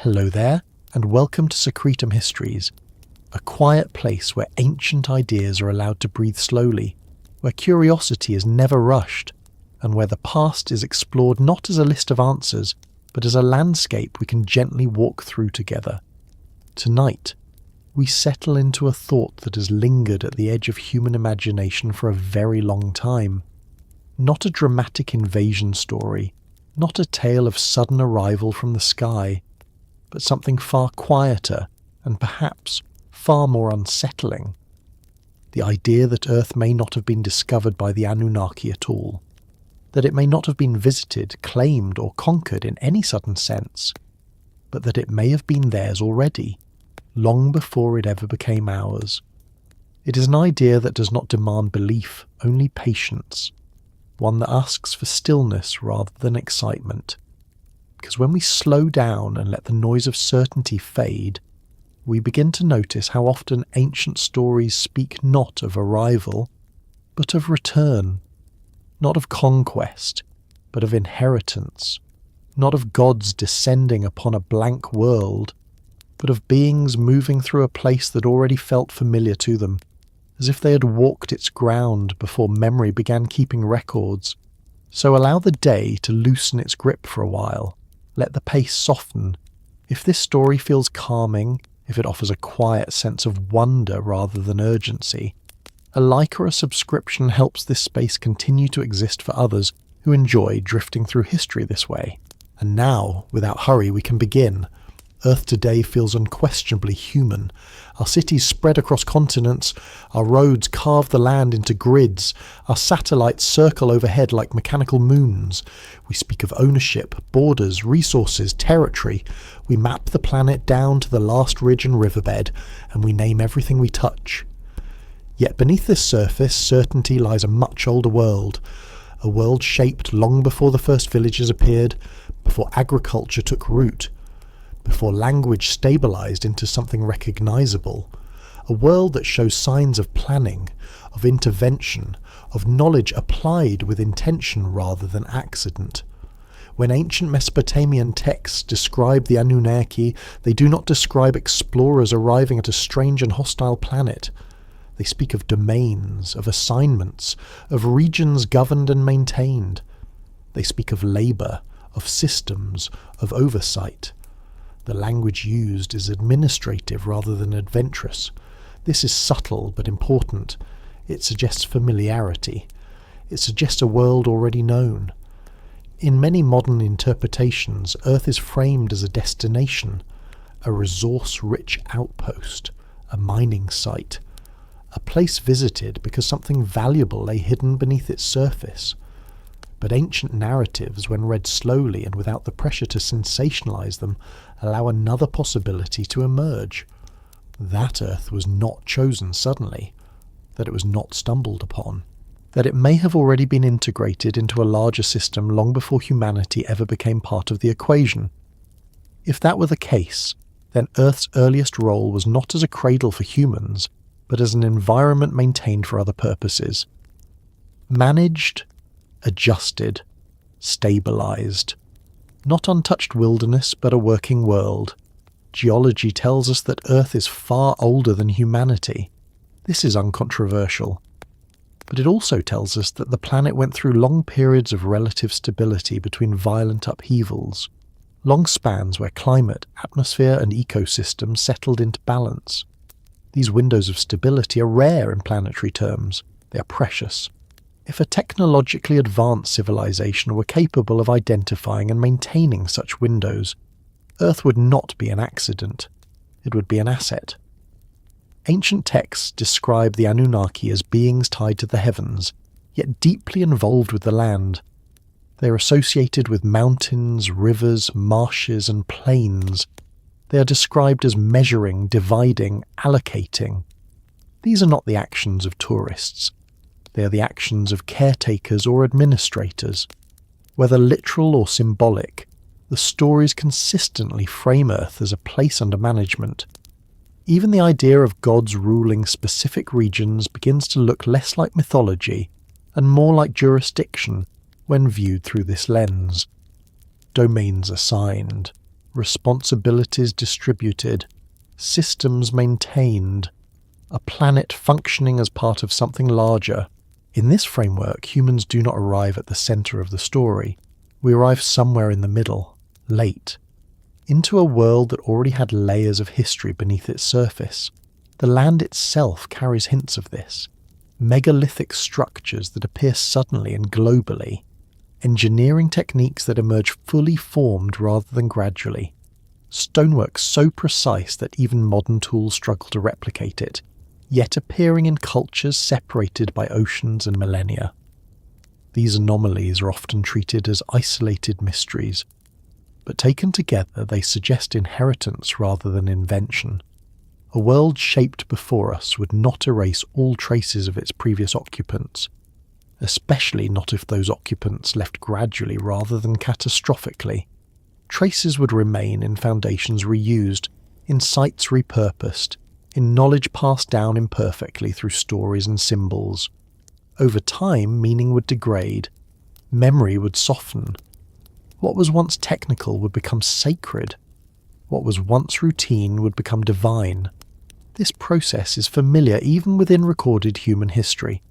Hello there, and welcome to Secretum Histories, a quiet place where ancient ideas are allowed to breathe slowly, where curiosity is never rushed, and where the past is explored not as a list of answers, but as a landscape we can gently walk through together. Tonight, we settle into a thought that has lingered at the edge of human imagination for a very long time. Not a dramatic invasion story, not a tale of sudden arrival from the sky, but something far quieter and perhaps far more unsettling. The idea that Earth may not have been discovered by the Anunnaki at all, that it may not have been visited, claimed or conquered in any sudden sense, but that it may have been theirs already, long before it ever became ours. It is an idea that does not demand belief, only patience, one that asks for stillness rather than excitement. Because when we slow down and let the noise of certainty fade, we begin to notice how often ancient stories speak not of arrival, but of return, not of conquest, but of inheritance, not of gods descending upon a blank world, but of beings moving through a place that already felt familiar to them, as if they had walked its ground before memory began keeping records. So allow the day to loosen its grip for a while. Let the pace soften. If this story feels calming, if it offers a quiet sense of wonder rather than urgency, a like or a subscription helps this space continue to exist for others who enjoy drifting through history this way. And now, without hurry, we can begin. Earth today feels unquestionably human. Our cities spread across continents, our roads carve the land into grids, our satellites circle overhead like mechanical moons. We speak of ownership, borders, resources, territory. We map the planet down to the last ridge and riverbed, and we name everything we touch. Yet beneath this surface, certainty lies a much older world. A world shaped long before the first villages appeared, before agriculture took root, before language stabilized into something recognizable, a world that shows signs of planning, of intervention, of knowledge applied with intention rather than accident. When ancient Mesopotamian texts describe the Anunnaki, they do not describe explorers arriving at a strange and hostile planet. They speak of domains, of assignments, of regions governed and maintained. They speak of labor, of systems, of oversight. The language used is administrative rather than adventurous. This is subtle but important. It suggests familiarity. It suggests a world already known. In many modern interpretations, Earth is framed as a destination, a resource-rich outpost, a mining site, a place visited because something valuable lay hidden beneath its surface. But ancient narratives, when read slowly and without the pressure to sensationalize them, allow another possibility to emerge. That Earth was not chosen suddenly, that it was not stumbled upon, that it may have already been integrated into a larger system long before humanity ever became part of the equation. If that were the case, then Earth's earliest role was not as a cradle for humans, but as an environment maintained for other purposes. Managed, adjusted, stabilized. Not untouched wilderness, but a working world. Geology tells us that Earth is far older than humanity. This is uncontroversial. But it also tells us that the planet went through long periods of relative stability between violent upheavals, long spans where climate, atmosphere and ecosystem settled into balance. These windows of stability are rare in planetary terms. They are precious. If a technologically advanced civilization were capable of identifying and maintaining such windows, Earth would not be an accident. It would be an asset. Ancient texts describe the Anunnaki as beings tied to the heavens, yet deeply involved with the land. They are associated with mountains, rivers, marshes, and plains. They are described as measuring, dividing, allocating. These are not the actions of tourists. They are the actions of caretakers or administrators. Whether literal or symbolic, the stories consistently frame Earth as a place under management. Even the idea of gods ruling specific regions begins to look less like mythology and more like jurisdiction when viewed through this lens. Domains assigned, responsibilities distributed, systems maintained, a planet functioning as part of something larger. In this framework, humans do not arrive at the centre of the story. We arrive somewhere in the middle, late, into a world that already had layers of history beneath its surface. The land itself carries hints of this. Megalithic structures that appear suddenly and globally. Engineering techniques that emerge fully formed rather than gradually. Stonework so precise that even modern tools struggle to replicate it, yet appearing in cultures separated by oceans and millennia. These anomalies are often treated as isolated mysteries, but taken together they suggest inheritance rather than invention. A world shaped before us would not erase all traces of its previous occupants, especially not if those occupants left gradually rather than catastrophically. Traces would remain in foundations reused, in sites repurposed, in knowledge passed down imperfectly through stories and symbols. Over time, meaning would degrade, memory would soften. What was once technical would become sacred. What was once routine would become divine. This process is familiar even within recorded human history.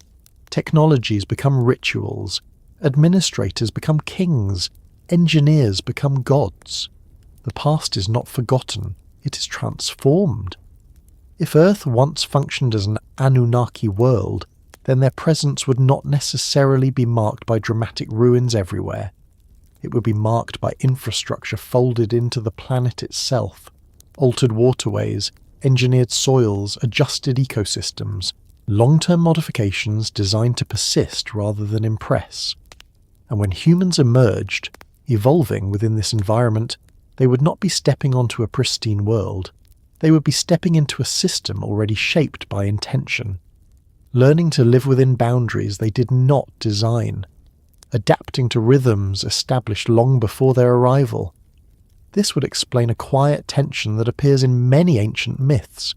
Technologies become rituals, administrators become kings, engineers become gods. The past is not forgotten, it is transformed. If Earth once functioned as an Anunnaki world, then their presence would not necessarily be marked by dramatic ruins everywhere. It would be marked by infrastructure folded into the planet itself, altered waterways, engineered soils, adjusted ecosystems, long-term modifications designed to persist rather than impress. And when humans emerged, evolving within this environment, they would not be stepping onto a pristine world. They would be stepping into a system already shaped by intention, learning to live within boundaries they did not design, adapting to rhythms established long before their arrival. This would explain a quiet tension that appears in many ancient myths,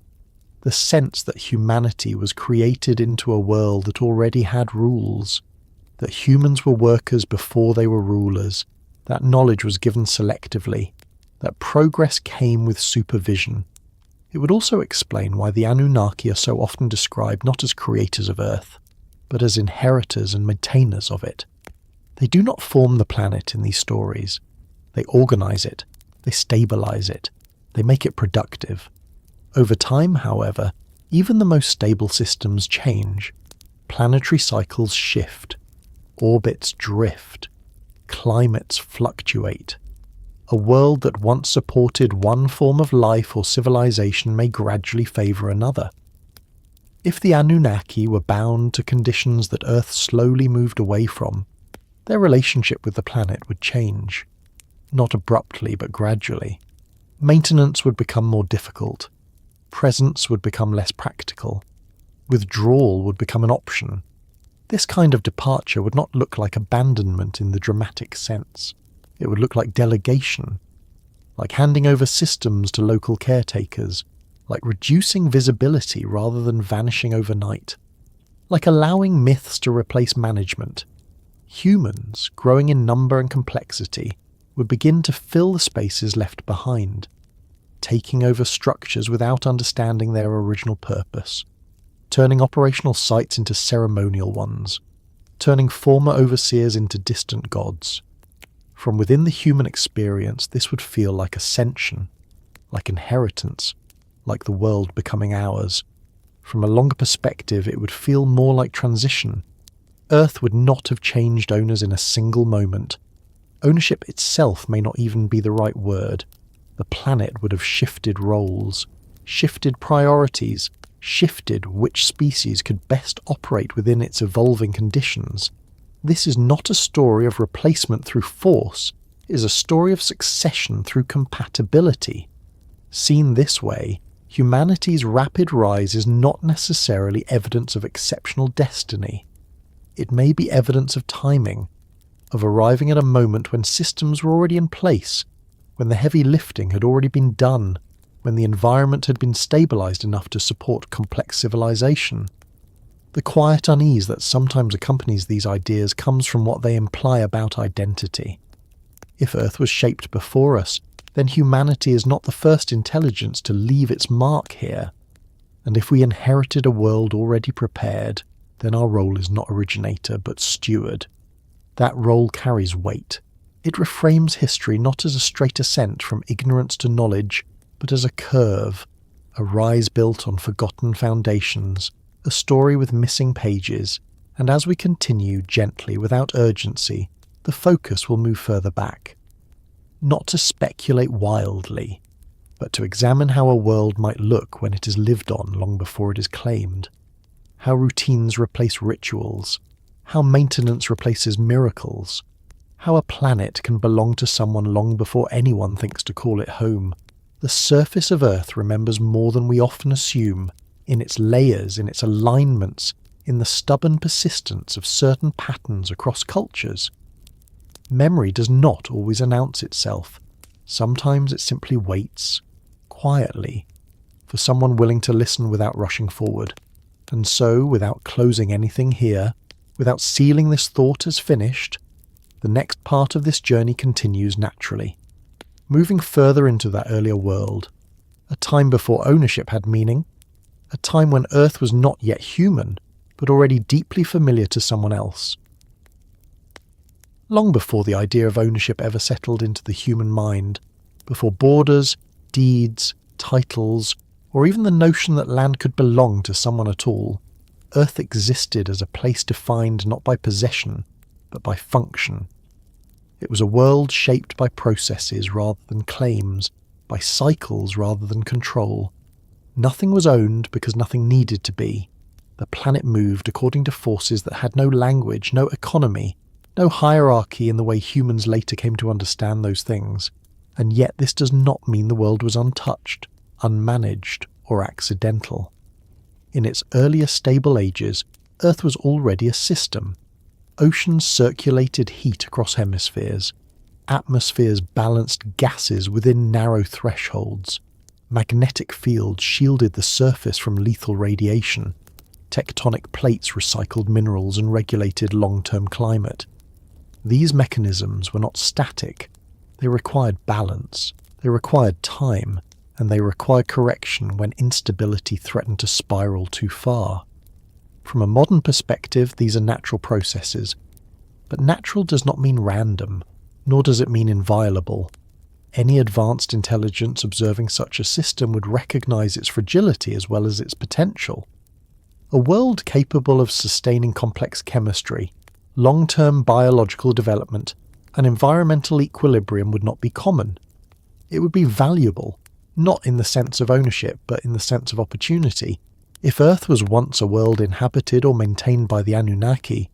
the sense that humanity was created into a world that already had rules, that humans were workers before they were rulers, that knowledge was given selectively, that progress came with supervision. It would also explain why the Anunnaki are so often described not as creators of Earth, but as inheritors and maintainers of it. They do not form the planet in these stories. They organize it. They stabilize it. They make it productive. Over time, however, even the most stable systems change. Planetary cycles shift. Orbits drift. Climates fluctuate. A world that once supported one form of life or civilization may gradually favor another. If the Anunnaki were bound to conditions that Earth slowly moved away from, their relationship with the planet would change. Not abruptly, but gradually. Maintenance would become more difficult. Presence would become less practical. Withdrawal would become an option. This kind of departure would not look like abandonment in the dramatic sense. It would look like delegation, like handing over systems to local caretakers, like reducing visibility rather than vanishing overnight, like allowing myths to replace management. Humans, growing in number and complexity, would begin to fill the spaces left behind, taking over structures without understanding their original purpose, turning operational sites into ceremonial ones, turning former overseers into distant gods. From within the human experience, this would feel like ascension, like inheritance, like the world becoming ours. From a longer perspective, it would feel more like transition. Earth would not have changed owners in a single moment. Ownership itself may not even be the right word. The planet would have shifted roles, shifted priorities, shifted which species could best operate within its evolving conditions. This is not a story of replacement through force, it is a story of succession through compatibility. Seen this way, humanity's rapid rise is not necessarily evidence of exceptional destiny. It may be evidence of timing, of arriving at a moment when systems were already in place, when the heavy lifting had already been done, when the environment had been stabilized enough to support complex civilization. The quiet unease that sometimes accompanies these ideas comes from what they imply about identity. If Earth was shaped before us, then humanity is not the first intelligence to leave its mark here. And if we inherited a world already prepared, then our role is not originator but steward. That role carries weight. It reframes history not as a straight ascent from ignorance to knowledge, but as a curve, a rise built on forgotten foundations, a story with missing pages, and as we continue gently without urgency, the focus will move further back. Not to speculate wildly, but to examine how a world might look when it is lived on long before it is claimed. How routines replace rituals, how maintenance replaces miracles, how a planet can belong to someone long before anyone thinks to call it home. The surface of Earth remembers more than we often assume, in its layers, in its alignments, in the stubborn persistence of certain patterns across cultures. Memory does not always announce itself. Sometimes it simply waits, quietly, for someone willing to listen without rushing forward. And so, without closing anything here, without sealing this thought as finished, the next part of this journey continues naturally, moving further into that earlier world, a time before ownership had meaning, a time when Earth was not yet human, but already deeply familiar to someone else. Long before the idea of ownership ever settled into the human mind, before borders, deeds, titles, or even the notion that land could belong to someone at all, Earth existed as a place defined not by possession, but by function. It was a world shaped by processes rather than claims, by cycles rather than control. Nothing was owned because nothing needed to be. The planet moved according to forces that had no language, no economy, no hierarchy in the way humans later came to understand those things. And yet this does not mean the world was untouched, unmanaged, or accidental. In its earlier stable ages, Earth was already a system. Oceans circulated heat across hemispheres. Atmospheres balanced gases within narrow thresholds. Magnetic fields shielded the surface from lethal radiation. Tectonic plates recycled minerals and regulated long-term climate. These mechanisms were not static. They required balance, they required time, and they required correction when instability threatened to spiral too far. From a modern perspective, these are natural processes. But natural does not mean random, nor does it mean inviolable. Any advanced intelligence observing such a system would recognize its fragility as well as its potential. A world capable of sustaining complex chemistry, long-term biological development, and environmental equilibrium would not be common. It would be valuable, not in the sense of ownership, but in the sense of opportunity. If Earth was once a world inhabited or maintained by the Anunnaki,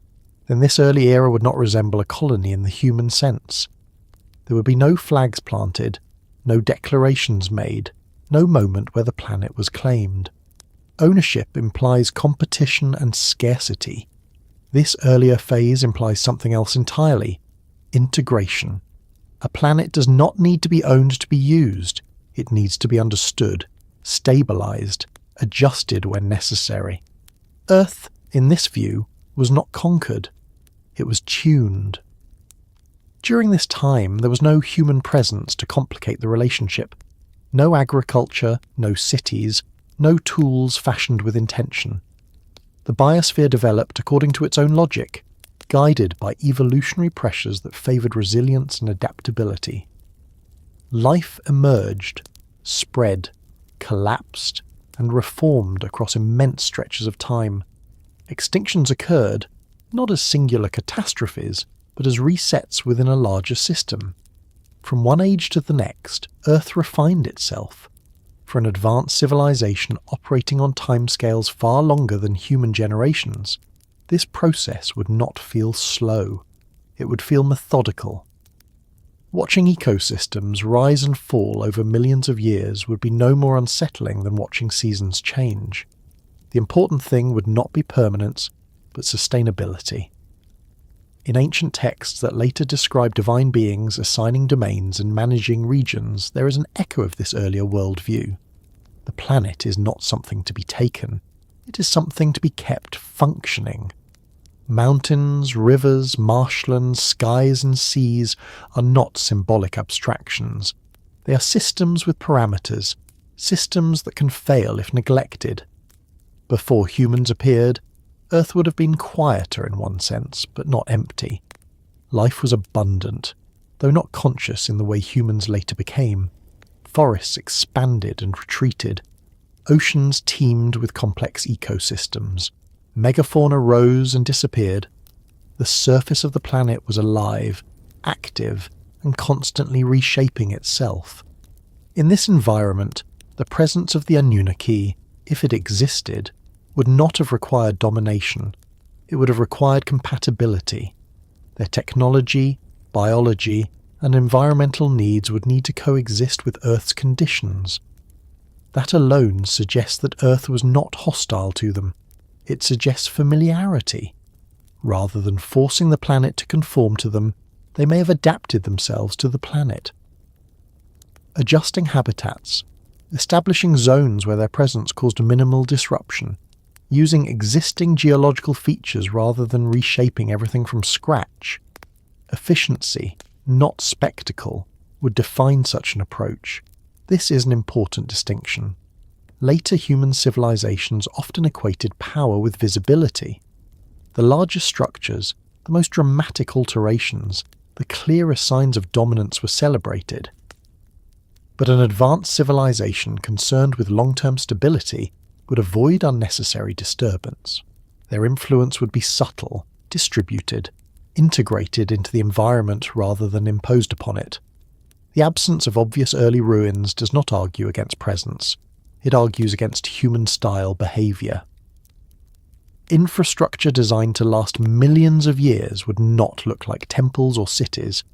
then this early era would not resemble a colony in the human sense. There would be no flags planted, no declarations made, no moment where the planet was claimed. Ownership implies competition and scarcity. This earlier phase implies something else entirely: integration. A planet does not need to be owned to be used. It needs to be understood, stabilized, adjusted when necessary. Earth, in this view, was not conquered. It was tuned. During this time, there was no human presence to complicate the relationship. No agriculture, no cities, no tools fashioned with intention. The biosphere developed according to its own logic, guided by evolutionary pressures that favoured resilience and adaptability. Life emerged, spread, collapsed, and reformed across immense stretches of time. Extinctions occurred, not as singular catastrophes, but as resets within a larger system. From one age to the next, Earth refined itself. For an advanced civilization operating on timescales far longer than human generations, this process would not feel slow. It would feel methodical. Watching ecosystems rise and fall over millions of years would be no more unsettling than watching seasons change. The important thing would not be permanence, but sustainability. In ancient texts that later describe divine beings assigning domains and managing regions, there is an echo of this earlier worldview. The planet is not something to be taken. It is something to be kept functioning. Mountains, rivers, marshlands, skies and seas are not symbolic abstractions. They are systems with parameters, systems that can fail if neglected. Before humans appeared, Earth would have been quieter in one sense, but not empty. Life was abundant, though not conscious in the way humans later became. Forests expanded and retreated. Oceans teemed with complex ecosystems. Megafauna rose and disappeared. The surface of the planet was alive, active, and constantly reshaping itself. In this environment, the presence of the Anunnaki, if it existed, would not have required domination. It would have required compatibility. Their technology, biology, and environmental needs would need to coexist with Earth's conditions. That alone suggests that Earth was not hostile to them. It suggests familiarity. Rather than forcing the planet to conform to them, they may have adapted themselves to the planet. Adjusting habitats, establishing zones where their presence caused minimal disruption, using existing geological features rather than reshaping everything from scratch. Efficiency, not spectacle, would define such an approach. This is an important distinction. Later human civilizations often equated power with visibility. The largest structures, the most dramatic alterations, the clearest signs of dominance were celebrated. But an advanced civilization concerned with long-term stability would avoid unnecessary disturbance. Their influence would be subtle, distributed, integrated into the environment rather than imposed upon it. The absence of obvious early ruins does not argue against presence. It argues against human-style behaviour. Infrastructure designed to last millions of years would not look like temples or cities.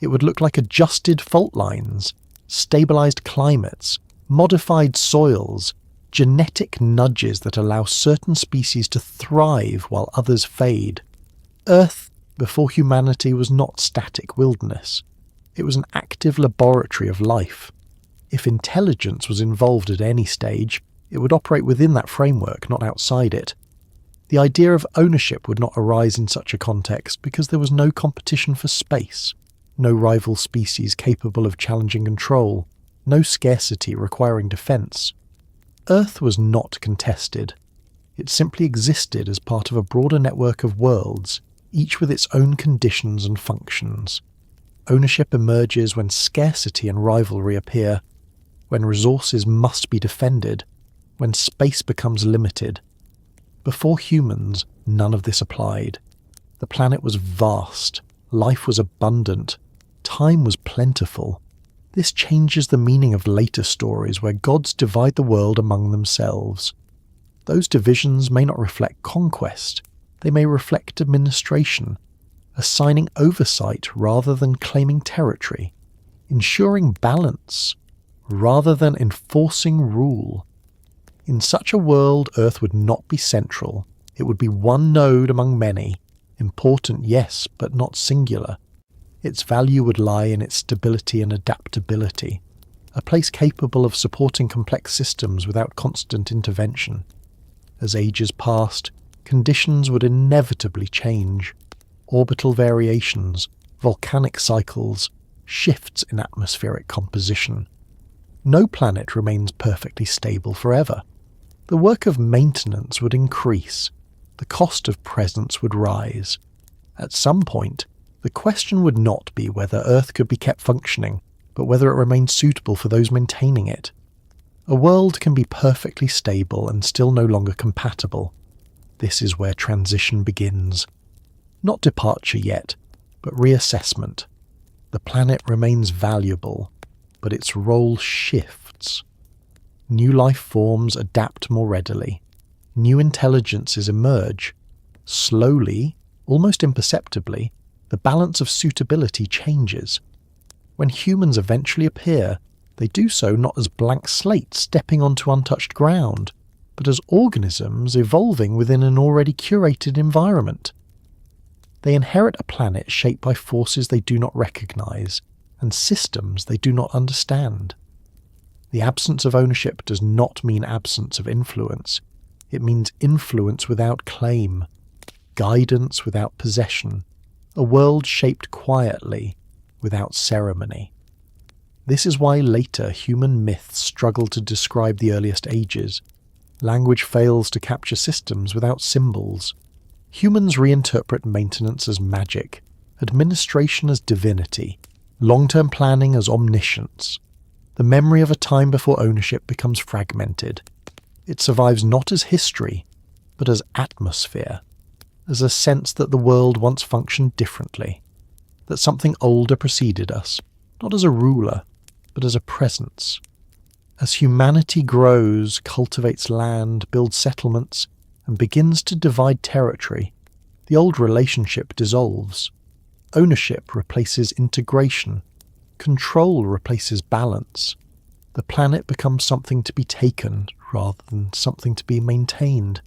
It would look like adjusted fault lines, stabilised climates, modified soils, genetic nudges that allow certain species to thrive while others fade. Earth, before humanity, was not static wilderness. It was an active laboratory of life. If intelligence was involved at any stage, it would operate within that framework, not outside it. The idea of ownership would not arise in such a context because there was no competition for space, no rival species capable of challenging control, no scarcity requiring defence. Earth was not contested. It simply existed as part of a broader network of worlds, each with its own conditions and functions. Ownership emerges when scarcity and rivalry appear, when resources must be defended, when space becomes limited. Before humans, none of this applied. The planet was vast, life was abundant, time was plentiful. This changes the meaning of later stories where gods divide the world among themselves. Those divisions may not reflect conquest, they may reflect administration, assigning oversight rather than claiming territory, ensuring balance rather than enforcing rule. In such a world, Earth would not be central. It would be one node among many, important, yes, but not singular. Its value would lie in its stability and adaptability, a place capable of supporting complex systems without constant intervention. As ages passed, conditions would inevitably change. Orbital variations, volcanic cycles, shifts in atmospheric composition. No planet remains perfectly stable forever. The work of maintenance would increase. The cost of presence would rise. At some point, the question would not be whether Earth could be kept functioning, but whether it remained suitable for those maintaining it. A world can be perfectly stable and still no longer compatible. This is where transition begins. Not departure yet, but reassessment. The planet remains valuable, but its role shifts. New life forms adapt more readily. New intelligences emerge. Slowly, almost imperceptibly, the balance of suitability changes. When humans eventually appear, they do so not as blank slates stepping onto untouched ground, but as organisms evolving within an already curated environment. They inherit a planet shaped by forces they do not recognize, and systems they do not understand. The absence of ownership does not mean absence of influence. It means influence without claim, guidance without possession, a world shaped quietly, without ceremony. This is why later human myths struggle to describe the earliest ages. Language fails to capture systems without symbols. Humans reinterpret maintenance as magic, administration as divinity, long-term planning as omniscience. The memory of a time before ownership becomes fragmented. It survives not as history, but as atmosphere, as a sense that the world once functioned differently, that something older preceded us, not as a ruler, but as a presence. As humanity grows, cultivates land, builds settlements, and begins to divide territory, the old relationship dissolves. Ownership replaces integration. Control replaces balance. The planet becomes something to be taken rather than something to be maintained.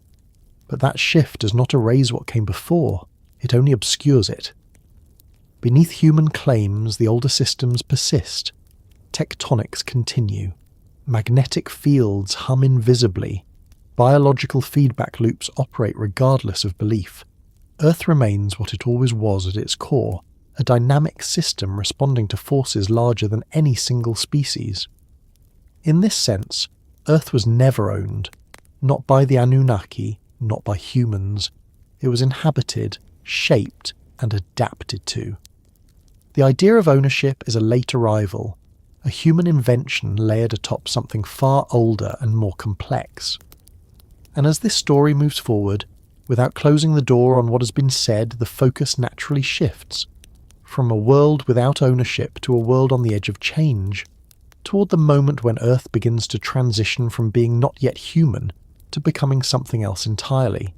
But that shift does not erase what came before, it only obscures it. Beneath human claims, the older systems persist. Tectonics continue. Magnetic fields hum invisibly. Biological feedback loops operate regardless of belief. Earth remains what it always was at its core, a dynamic system responding to forces larger than any single species. In this sense, Earth was never owned, not by the Anunnaki, not by humans. It was inhabited, shaped, and adapted to. The idea of ownership is a late arrival, a human invention layered atop something far older and more complex. And as this story moves forward, without closing the door on what has been said, the focus naturally shifts, from a world without ownership to a world on the edge of change, toward the moment when Earth begins to transition from being not yet human to becoming something else entirely.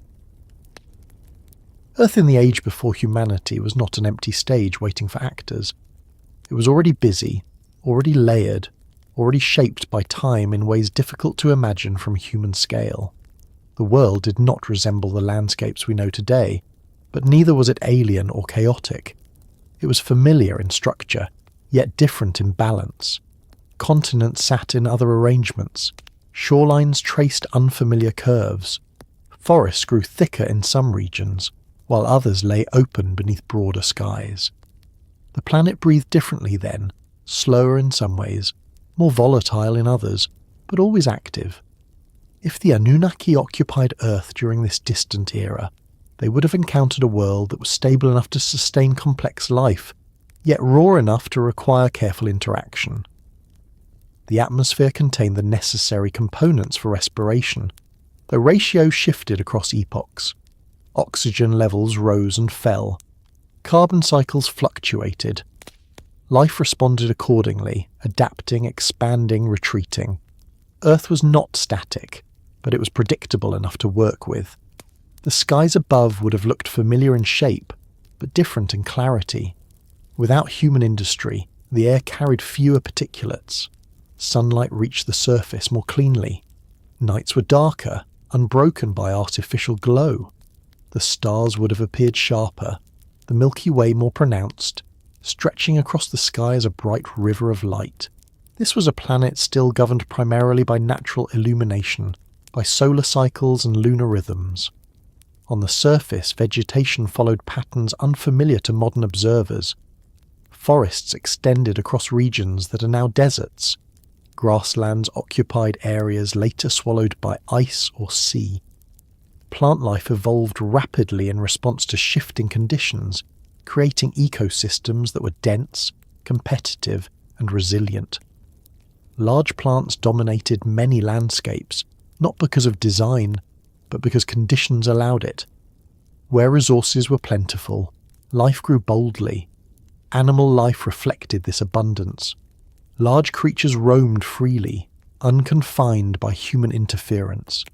Earth in the age before humanity was not an empty stage waiting for actors. It was already busy, already layered, already shaped by time in ways difficult to imagine from a human scale. The world did not resemble the landscapes we know today, but neither was it alien or chaotic. It was familiar in structure, yet different in balance. Continents sat in other arrangements. Shorelines traced unfamiliar curves. Forests grew thicker in some regions, while others lay open beneath broader skies. The planet breathed differently then, slower in some ways, more volatile in others, but always active. If the Anunnaki occupied Earth during this distant era, they would have encountered a world that was stable enough to sustain complex life, yet raw enough to require careful interaction. The atmosphere contained the necessary components for respiration, though ratios shifted across epochs. Oxygen levels rose and fell. Carbon cycles fluctuated. Life responded accordingly, adapting, expanding, retreating. Earth was not static, but it was predictable enough to work with. The skies above would have looked familiar in shape, but different in clarity. Without human industry, the air carried fewer particulates. Sunlight reached the surface more cleanly. Nights were darker, unbroken by artificial glow. The stars would have appeared sharper, the Milky Way more pronounced, stretching across the sky as a bright river of light. This was a planet still governed primarily by natural illumination, by solar cycles and lunar rhythms. On the surface, vegetation followed patterns unfamiliar to modern observers. Forests extended across regions that are now deserts. Grasslands occupied areas later swallowed by ice or sea. Plant life evolved rapidly in response to shifting conditions, creating ecosystems that were dense, competitive, and resilient. Large plants dominated many landscapes, not because of design, but because conditions allowed it. Where resources were plentiful, life grew boldly. Animal life reflected this abundance. Large creatures roamed freely, unconfined by human interference.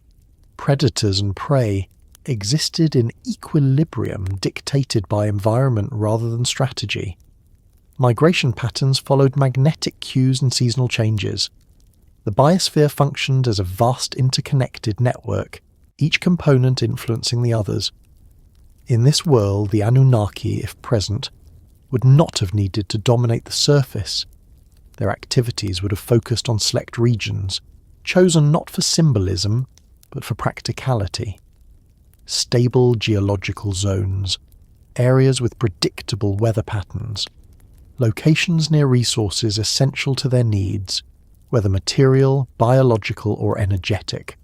Predators and prey existed in equilibrium dictated by environment rather than strategy. Migration patterns followed magnetic cues and seasonal changes. The biosphere functioned as a vast interconnected network, each component influencing the others. In this world, the Anunnaki, if present, would not have needed to dominate the surface. Their activities would have focused on select regions, chosen not for symbolism, but for practicality. Stable geological zones, areas with predictable weather patterns. locations near resources essential to their needs, whether material, biological, or energetic.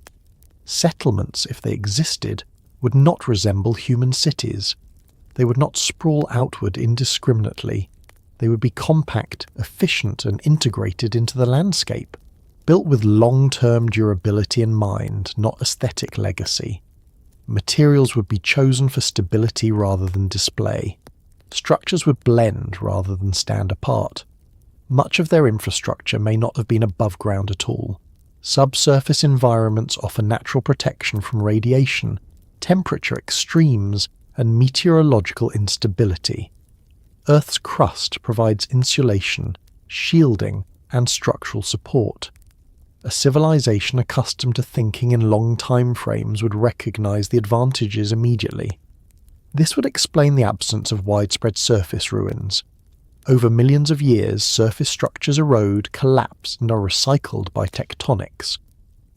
Settlements, if they existed, would not resemble human cities. They would not sprawl outward indiscriminately. They would be compact, efficient, and integrated into the landscape, built with long-term durability in mind, not aesthetic legacy. Materials would be chosen for stability rather than display. Structures would blend rather than stand apart. Much of their infrastructure may not have been above ground at all. Subsurface environments offer natural protection from radiation, temperature extremes, and meteorological instability. Earth's crust provides insulation, shielding, and structural support. A civilization accustomed to thinking in long time frames would recognize the advantages immediately. This would explain the absence of widespread surface ruins. Over millions of years, surface structures erode, collapse, and are recycled by tectonics.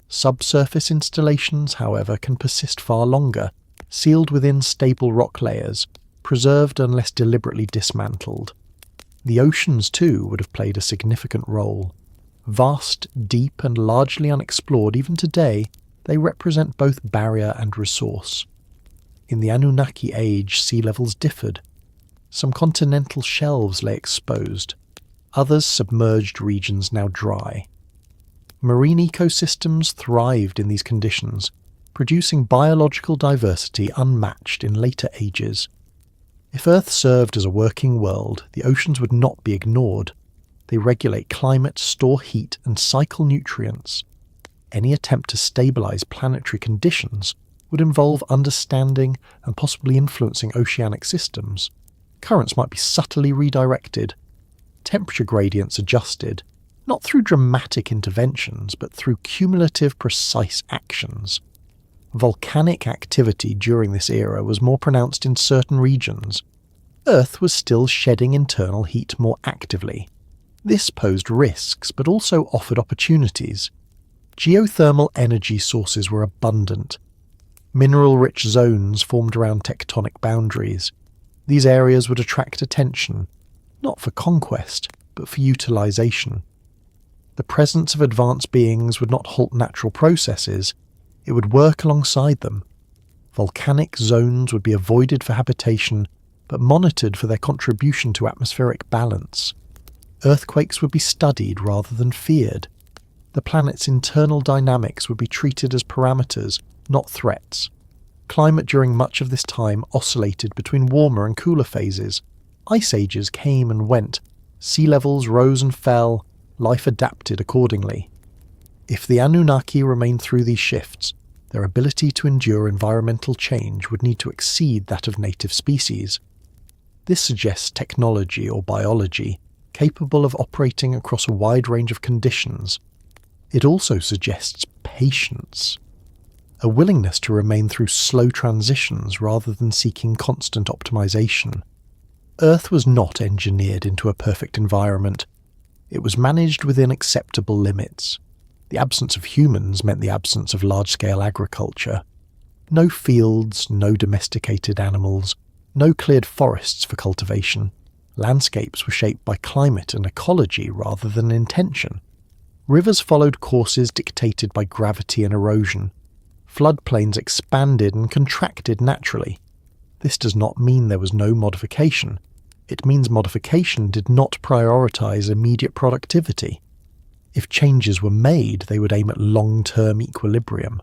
Subsurface installations, however, can persist far longer, sealed within stable rock layers, preserved unless deliberately dismantled. The oceans, too, would have played a significant role. Vast, deep, and largely unexplored even today, they represent both barrier and resource. In the Anunnaki age, sea levels differed. Some continental shelves lay exposed, others submerged regions now dry. Marine ecosystems thrived in these conditions, producing biological diversity unmatched in later ages. If Earth served as a working world, the oceans would not be ignored. They regulate climate, store heat, and cycle nutrients. Any attempt to stabilize planetary conditions would involve understanding and possibly influencing oceanic systems. Currents might be subtly redirected, temperature gradients adjusted, not through dramatic interventions, but through cumulative, precise actions. Volcanic activity during this era was more pronounced in certain regions. Earth was still shedding internal heat more actively. This posed risks, but also offered opportunities. Geothermal energy sources were abundant. Mineral-rich zones formed around tectonic boundaries. These areas would attract attention, not for conquest, but for utilization. The presence of advanced beings would not halt natural processes, it would work alongside them. Volcanic zones would be avoided for habitation, but monitored for their contribution to atmospheric balance. Earthquakes would be studied rather than feared. The planet's internal dynamics would be treated as parameters, not threats. Climate during much of this time oscillated between warmer and cooler phases. Ice ages came and went. Sea levels rose and fell. Life adapted accordingly. If the Anunnaki remained through these shifts, their ability to endure environmental change would need to exceed that of native species. This suggests technology or biology capable of operating across a wide range of conditions. It also suggests patience, a willingness to remain through slow transitions rather than seeking constant optimization. Earth was not engineered into a perfect environment. It was managed within acceptable limits. The absence of humans meant the absence of large-scale agriculture. No fields, no domesticated animals, no cleared forests for cultivation. Landscapes were shaped by climate and ecology rather than intention. Rivers followed courses dictated by gravity and erosion. Floodplains expanded and contracted naturally. This does not mean there was no modification. It means modification did not prioritize immediate productivity. If changes were made, they would aim at long-term equilibrium,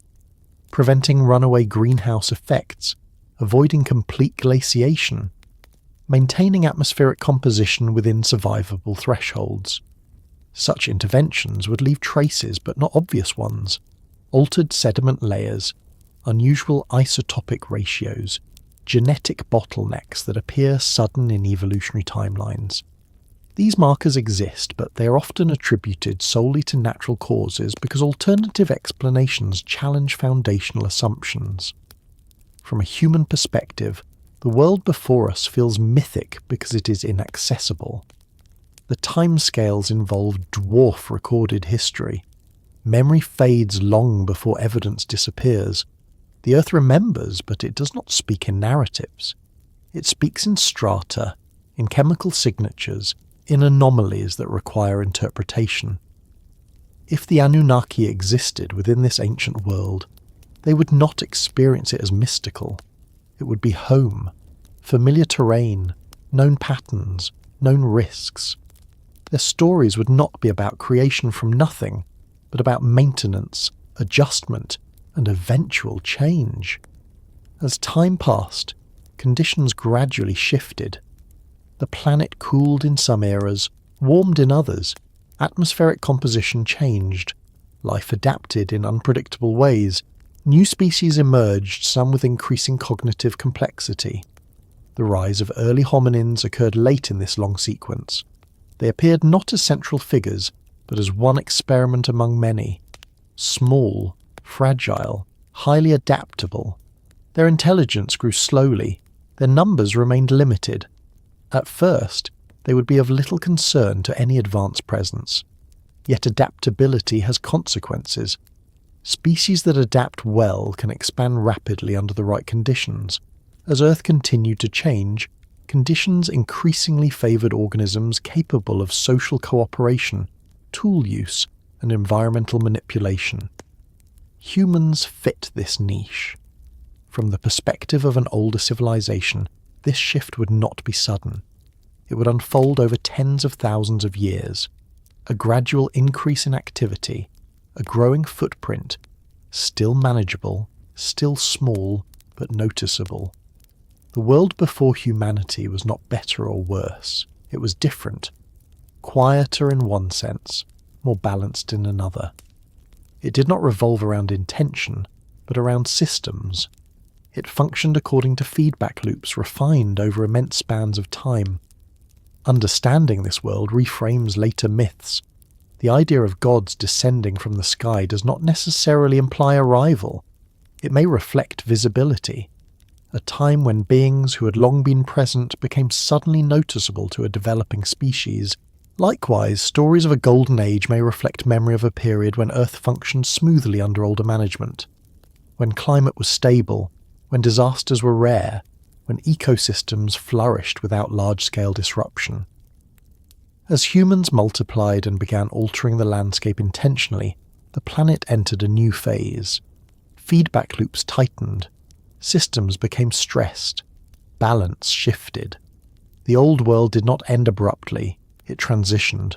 preventing runaway greenhouse effects, avoiding complete glaciation, maintaining atmospheric composition within survivable thresholds. Such interventions would leave traces but not obvious ones: altered sediment layers, unusual isotopic ratios, genetic bottlenecks that appear sudden in evolutionary timelines. These markers exist, but they are often attributed solely to natural causes because alternative explanations challenge foundational assumptions. From a human perspective, the world before us feels mythic because it is inaccessible. The timescales involve dwarf recorded history. Memory fades long before evidence disappears. The Earth remembers, but it does not speak in narratives. It speaks in strata, in chemical signatures, in anomalies that require interpretation. If the Anunnaki existed within this ancient world, they would not experience it as mystical. It would be home, familiar terrain, known patterns, known risks. Their stories would not be about creation from nothing, but about maintenance, adjustment, and eventual change. As time passed, conditions gradually shifted. The planet cooled in some eras, warmed in others, atmospheric composition changed, life adapted in unpredictable ways, new species emerged, some with increasing cognitive complexity. The rise of early hominins occurred late in this long sequence. They appeared not as central figures, but as one experiment among many. Small, fragile, highly adaptable. Their intelligence grew slowly. Their numbers remained limited. At first, they would be of little concern to any advanced presence. Yet adaptability has consequences. Species that adapt well can expand rapidly under the right conditions. As Earth continued to change, conditions increasingly favoured organisms capable of social cooperation, tool use, and environmental manipulation. Humans fit this niche. From the perspective of an older civilization, this shift would not be sudden. It would unfold over tens of thousands of years. A gradual increase in activity, a growing footprint, still manageable, still small, but noticeable. The world before humanity was not better or worse. It was different. Quieter in one sense, more balanced in another. It did not revolve around intention, but around systems. It functioned according to feedback loops refined over immense spans of time. Understanding this world reframes later myths. The idea of gods descending from the sky does not necessarily imply arrival. It may reflect visibility, a time when beings who had long been present became suddenly noticeable to a developing species. Likewise, stories of a golden age may reflect memory of a period when Earth functioned smoothly under older management, when climate was stable, when disasters were rare, when ecosystems flourished without large-scale disruption. As humans multiplied and began altering the landscape intentionally, the planet entered a new phase. Feedback loops tightened. Systems became stressed. Balance shifted. The old world did not end abruptly, it transitioned.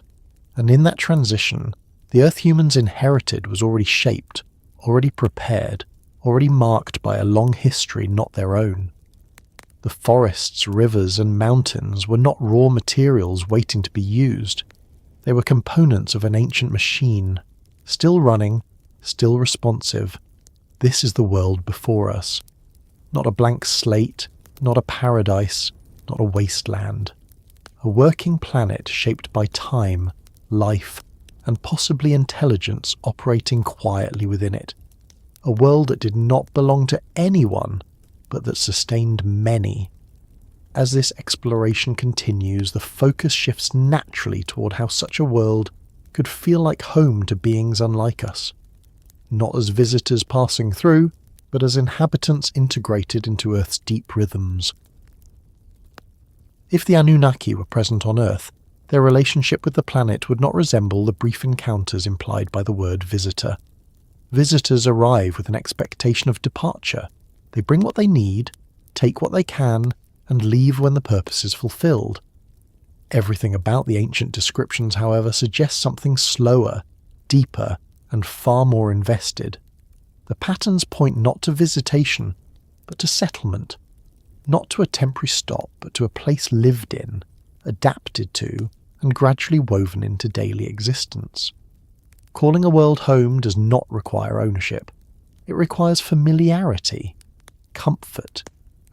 And in that transition, the Earth humans inherited was already shaped, already prepared, already marked by a long history not their own. The forests, rivers, and mountains were not raw materials waiting to be used. They were components of an ancient machine, still running, still responsive. This is the world before us. Not a blank slate, not a paradise, not a wasteland. A working planet shaped by time, life, and possibly intelligence operating quietly within it. A world that did not belong to anyone, but that sustained many. As this exploration continues, the focus shifts naturally toward how such a world could feel like home to beings unlike us. Not as visitors passing through, but as inhabitants integrated into Earth's deep rhythms. If the Anunnaki were present on Earth, their relationship with the planet would not resemble the brief encounters implied by the word visitor. Visitors arrive with an expectation of departure. They bring what they need, take what they can, and leave when the purpose is fulfilled. Everything about the ancient descriptions, however, suggests something slower, deeper, and far more invested. The patterns point not to visitation, but to settlement. Not to a temporary stop, but to a place lived in, adapted to, and gradually woven into daily existence. Calling a world home does not require ownership. It requires familiarity, comfort,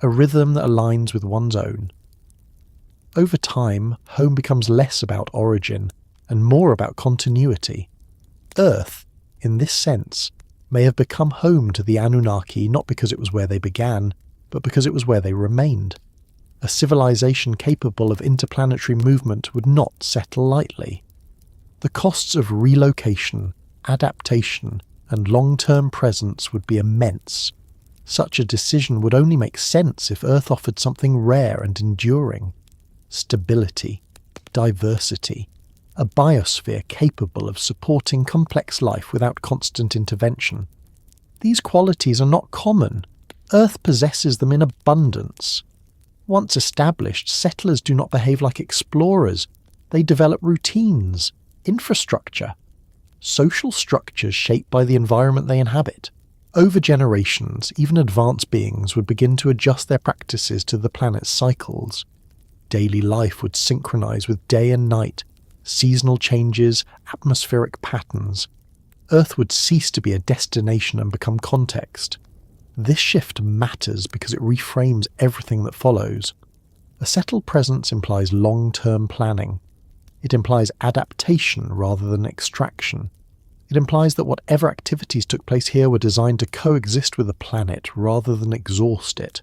a rhythm that aligns with one's own. Over time, home becomes less about origin and more about continuity. Earth, in this sense, may have become home to the Anunnaki not because it was where they began, but because it was where they remained. A civilization capable of interplanetary movement would not settle lightly. The costs of relocation, adaptation, and long-term presence would be immense. Such a decision would only make sense if Earth offered something rare and enduring: stability, diversity, a biosphere capable of supporting complex life without constant intervention. These qualities are not common. Earth possesses them in abundance. Once established, settlers do not behave like explorers. They develop routines, infrastructure, social structures shaped by the environment they inhabit. Over generations, even advanced beings would begin to adjust their practices to the planet's cycles. Daily life would synchronize with day and night, seasonal changes, atmospheric patterns. Earth would cease to be a destination and become context. This shift matters because it reframes everything that follows. A settled presence implies long-term planning. It implies adaptation rather than extraction. It implies that whatever activities took place here were designed to coexist with the planet rather than exhaust it.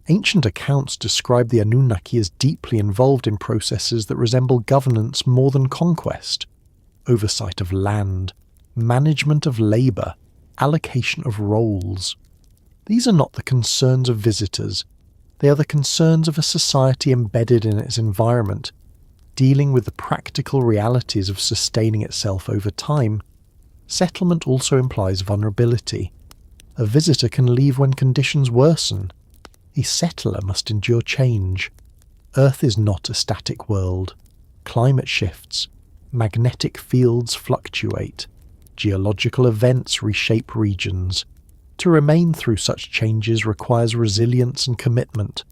Ancient accounts describe the Anunnaki as deeply involved in processes that resemble governance more than conquest. Oversight of land, management of labour, allocation of roles. These are not the concerns of visitors. They are the concerns of a society embedded in its environment, dealing with the practical realities of sustaining itself over time. Settlement also implies vulnerability. A visitor can leave when conditions worsen. A settler must endure change. Earth is not a static world. Climate shifts. Magnetic fields fluctuate. Geological events reshape regions. To remain through such changes requires resilience and commitment.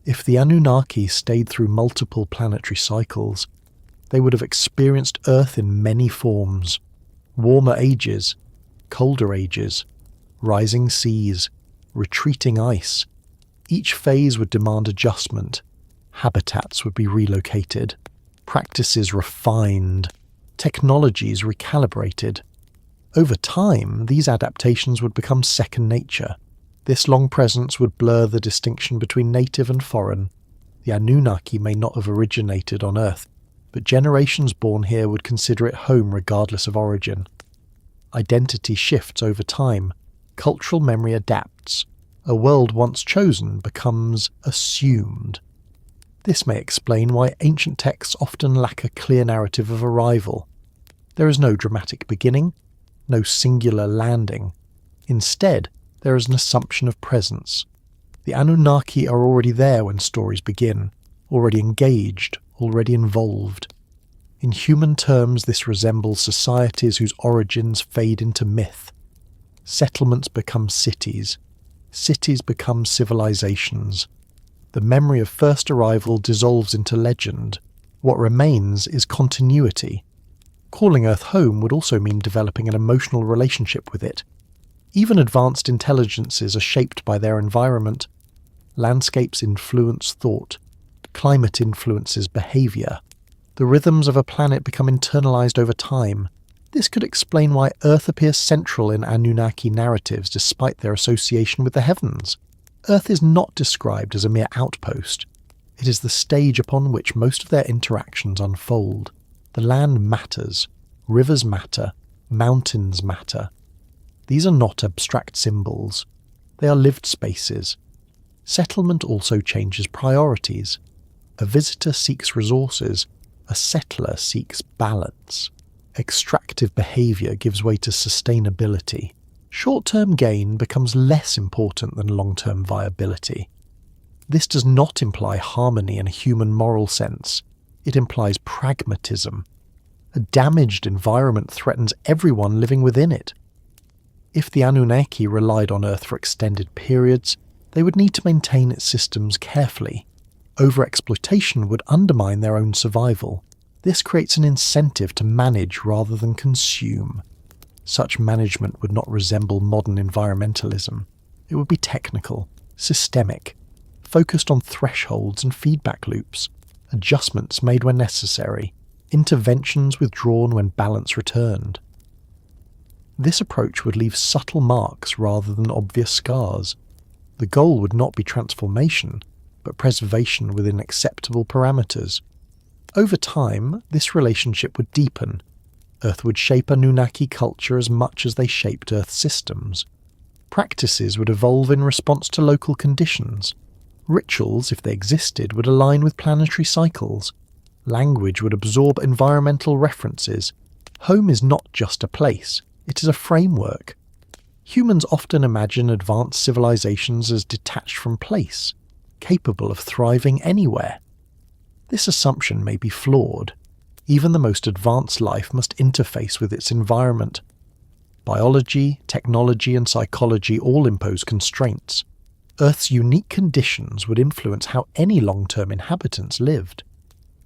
If the Anunnaki stayed through multiple planetary cycles, they would have experienced Earth in many forms. Warmer ages, colder ages, rising seas, retreating ice. Each phase would demand adjustment. Habitats would be relocated, practices refined, technologies recalibrated. Over time, these adaptations would become second nature. This long presence would blur the distinction between native and foreign. The Anunnaki may not have originated on Earth, but generations born here would consider it home regardless of origin. Identity shifts over time. Cultural memory adapts. A world once chosen becomes assumed. This may explain why ancient texts often lack a clear narrative of arrival. There is no dramatic beginning, no singular landing. Instead, there is an assumption of presence. The Anunnaki are already there when stories begin, already engaged, already involved. In human terms, this resembles societies whose origins fade into myth. Settlements become cities. Cities become civilizations. The memory of first arrival dissolves into legend. What remains is continuity. Calling Earth home would also mean developing an emotional relationship with it. Even advanced intelligences are shaped by their environment. Landscapes influence thought. Climate influences behavior. The rhythms of a planet become internalized over time. This could explain why Earth appears central in Anunnaki narratives despite their association with the heavens. Earth is not described as a mere outpost. It is the stage upon which most of their interactions unfold. The land matters. Rivers matter. Mountains matter. These are not abstract symbols. They are lived spaces. Settlement also changes priorities. A visitor seeks resources. A settler seeks balance. Extractive behavior gives way to sustainability. Short-term gain becomes less important than long-term viability. This does not imply harmony in a human moral sense. It implies pragmatism. A damaged environment threatens everyone living within it. If the Anunnaki relied on Earth for extended periods, they would need to maintain its systems carefully. Overexploitation would undermine their own survival. This creates an incentive to manage rather than consume. Such management would not resemble modern environmentalism. It would be technical, systemic, focused on thresholds and feedback loops, adjustments made when necessary, interventions withdrawn when balance returned. This approach would leave subtle marks rather than obvious scars. The goal would not be transformation, but preservation within acceptable parameters. Over time, this relationship would deepen. Earth would shape Anunnaki culture as much as they shaped Earth systems. Practices would evolve in response to local conditions. Rituals, if they existed, would align with planetary cycles. Language would absorb environmental references. Home is not just a place, it is a framework. Humans often imagine advanced civilizations as detached from place, capable of thriving anywhere. This assumption may be flawed. Even the most advanced life must interface with its environment. Biology, technology, and psychology all impose constraints. Earth's unique conditions would influence how any long-term inhabitants lived.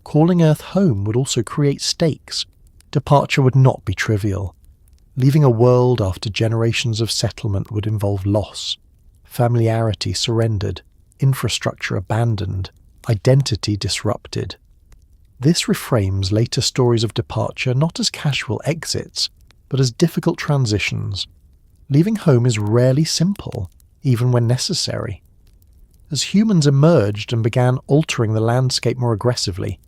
Calling Earth home would also create stakes. Departure would not be trivial. Leaving a world after generations of settlement would involve loss, familiarity surrendered, infrastructure abandoned, identity disrupted. This reframes later stories of departure not as casual exits, but as difficult transitions. Leaving home is rarely simple, even when necessary. As humans emerged and began altering the landscape more aggressively,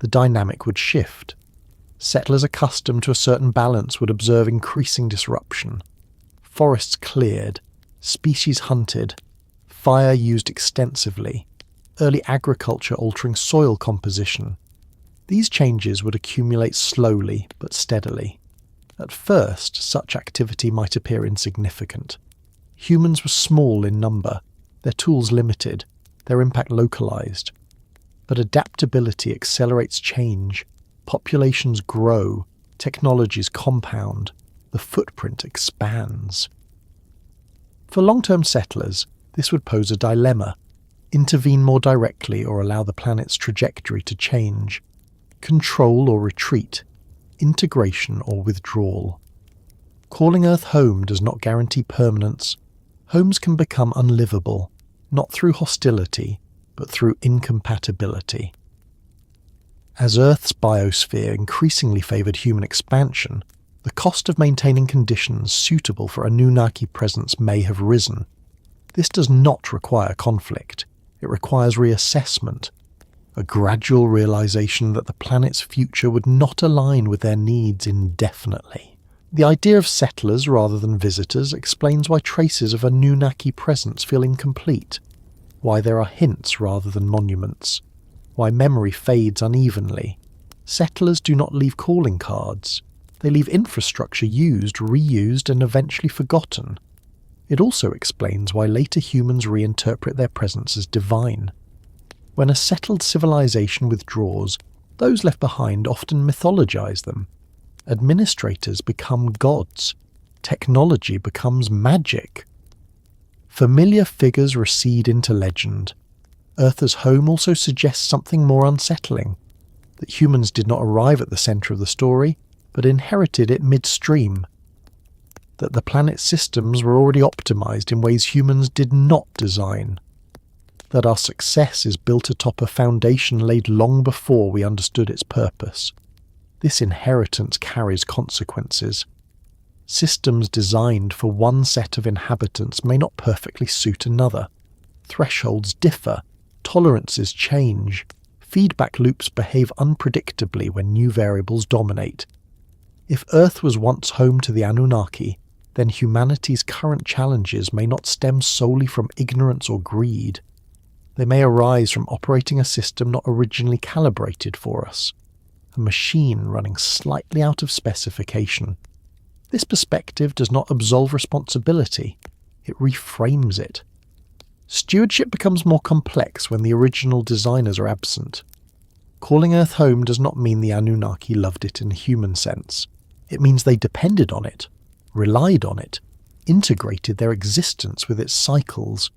the dynamic would shift. Settlers accustomed to a certain balance would observe increasing disruption. Forests cleared, species hunted, fire used extensively, early agriculture altering soil composition. These changes would accumulate slowly but steadily. At first, such activity might appear insignificant. Humans were small in number, their tools limited, their impact localized. But adaptability accelerates change. Populations grow, technologies compound, the footprint expands. For long-term settlers, this would pose a dilemma: intervene more directly or allow the planet's trajectory to change, control or retreat, integration or withdrawal. Calling Earth home does not guarantee permanence. Homes can become unlivable, not through hostility, but through incompatibility. As Earth's biosphere increasingly favoured human expansion, the cost of maintaining conditions suitable for Anunnaki presence may have risen. This does not require conflict. It requires reassessment, a gradual realization that the planet's future would not align with their needs indefinitely. The idea of settlers rather than visitors explains why traces of Anunnaki presence feel incomplete, why there are hints rather than monuments, why memory fades unevenly. Settlers do not leave calling cards. They leave infrastructure used, reused, and eventually forgotten. It also explains why later humans reinterpret their presence as divine. When a settled civilization withdraws, those left behind often mythologize them. Administrators become gods. Technology becomes magic. Familiar figures recede into legend. Earth as home also suggests something more unsettling, that humans did not arrive at the centre of the story, but inherited it midstream. That the planet's systems were already optimised in ways humans did not design. That our success is built atop a foundation laid long before we understood its purpose. This inheritance carries consequences. Systems designed for one set of inhabitants may not perfectly suit another. Thresholds differ. Tolerances change. Feedback loops behave unpredictably when new variables dominate. If Earth was once home to the Anunnaki, then humanity's current challenges may not stem solely from ignorance or greed. They may arise from operating a system not originally calibrated for us, a machine running slightly out of specification. This perspective does not absolve responsibility, it reframes it. Stewardship becomes more complex when the original designers are absent. Calling Earth home does not mean the Anunnaki loved it in a human sense. It means they depended on it, relied on it, integrated their existence with its cycles.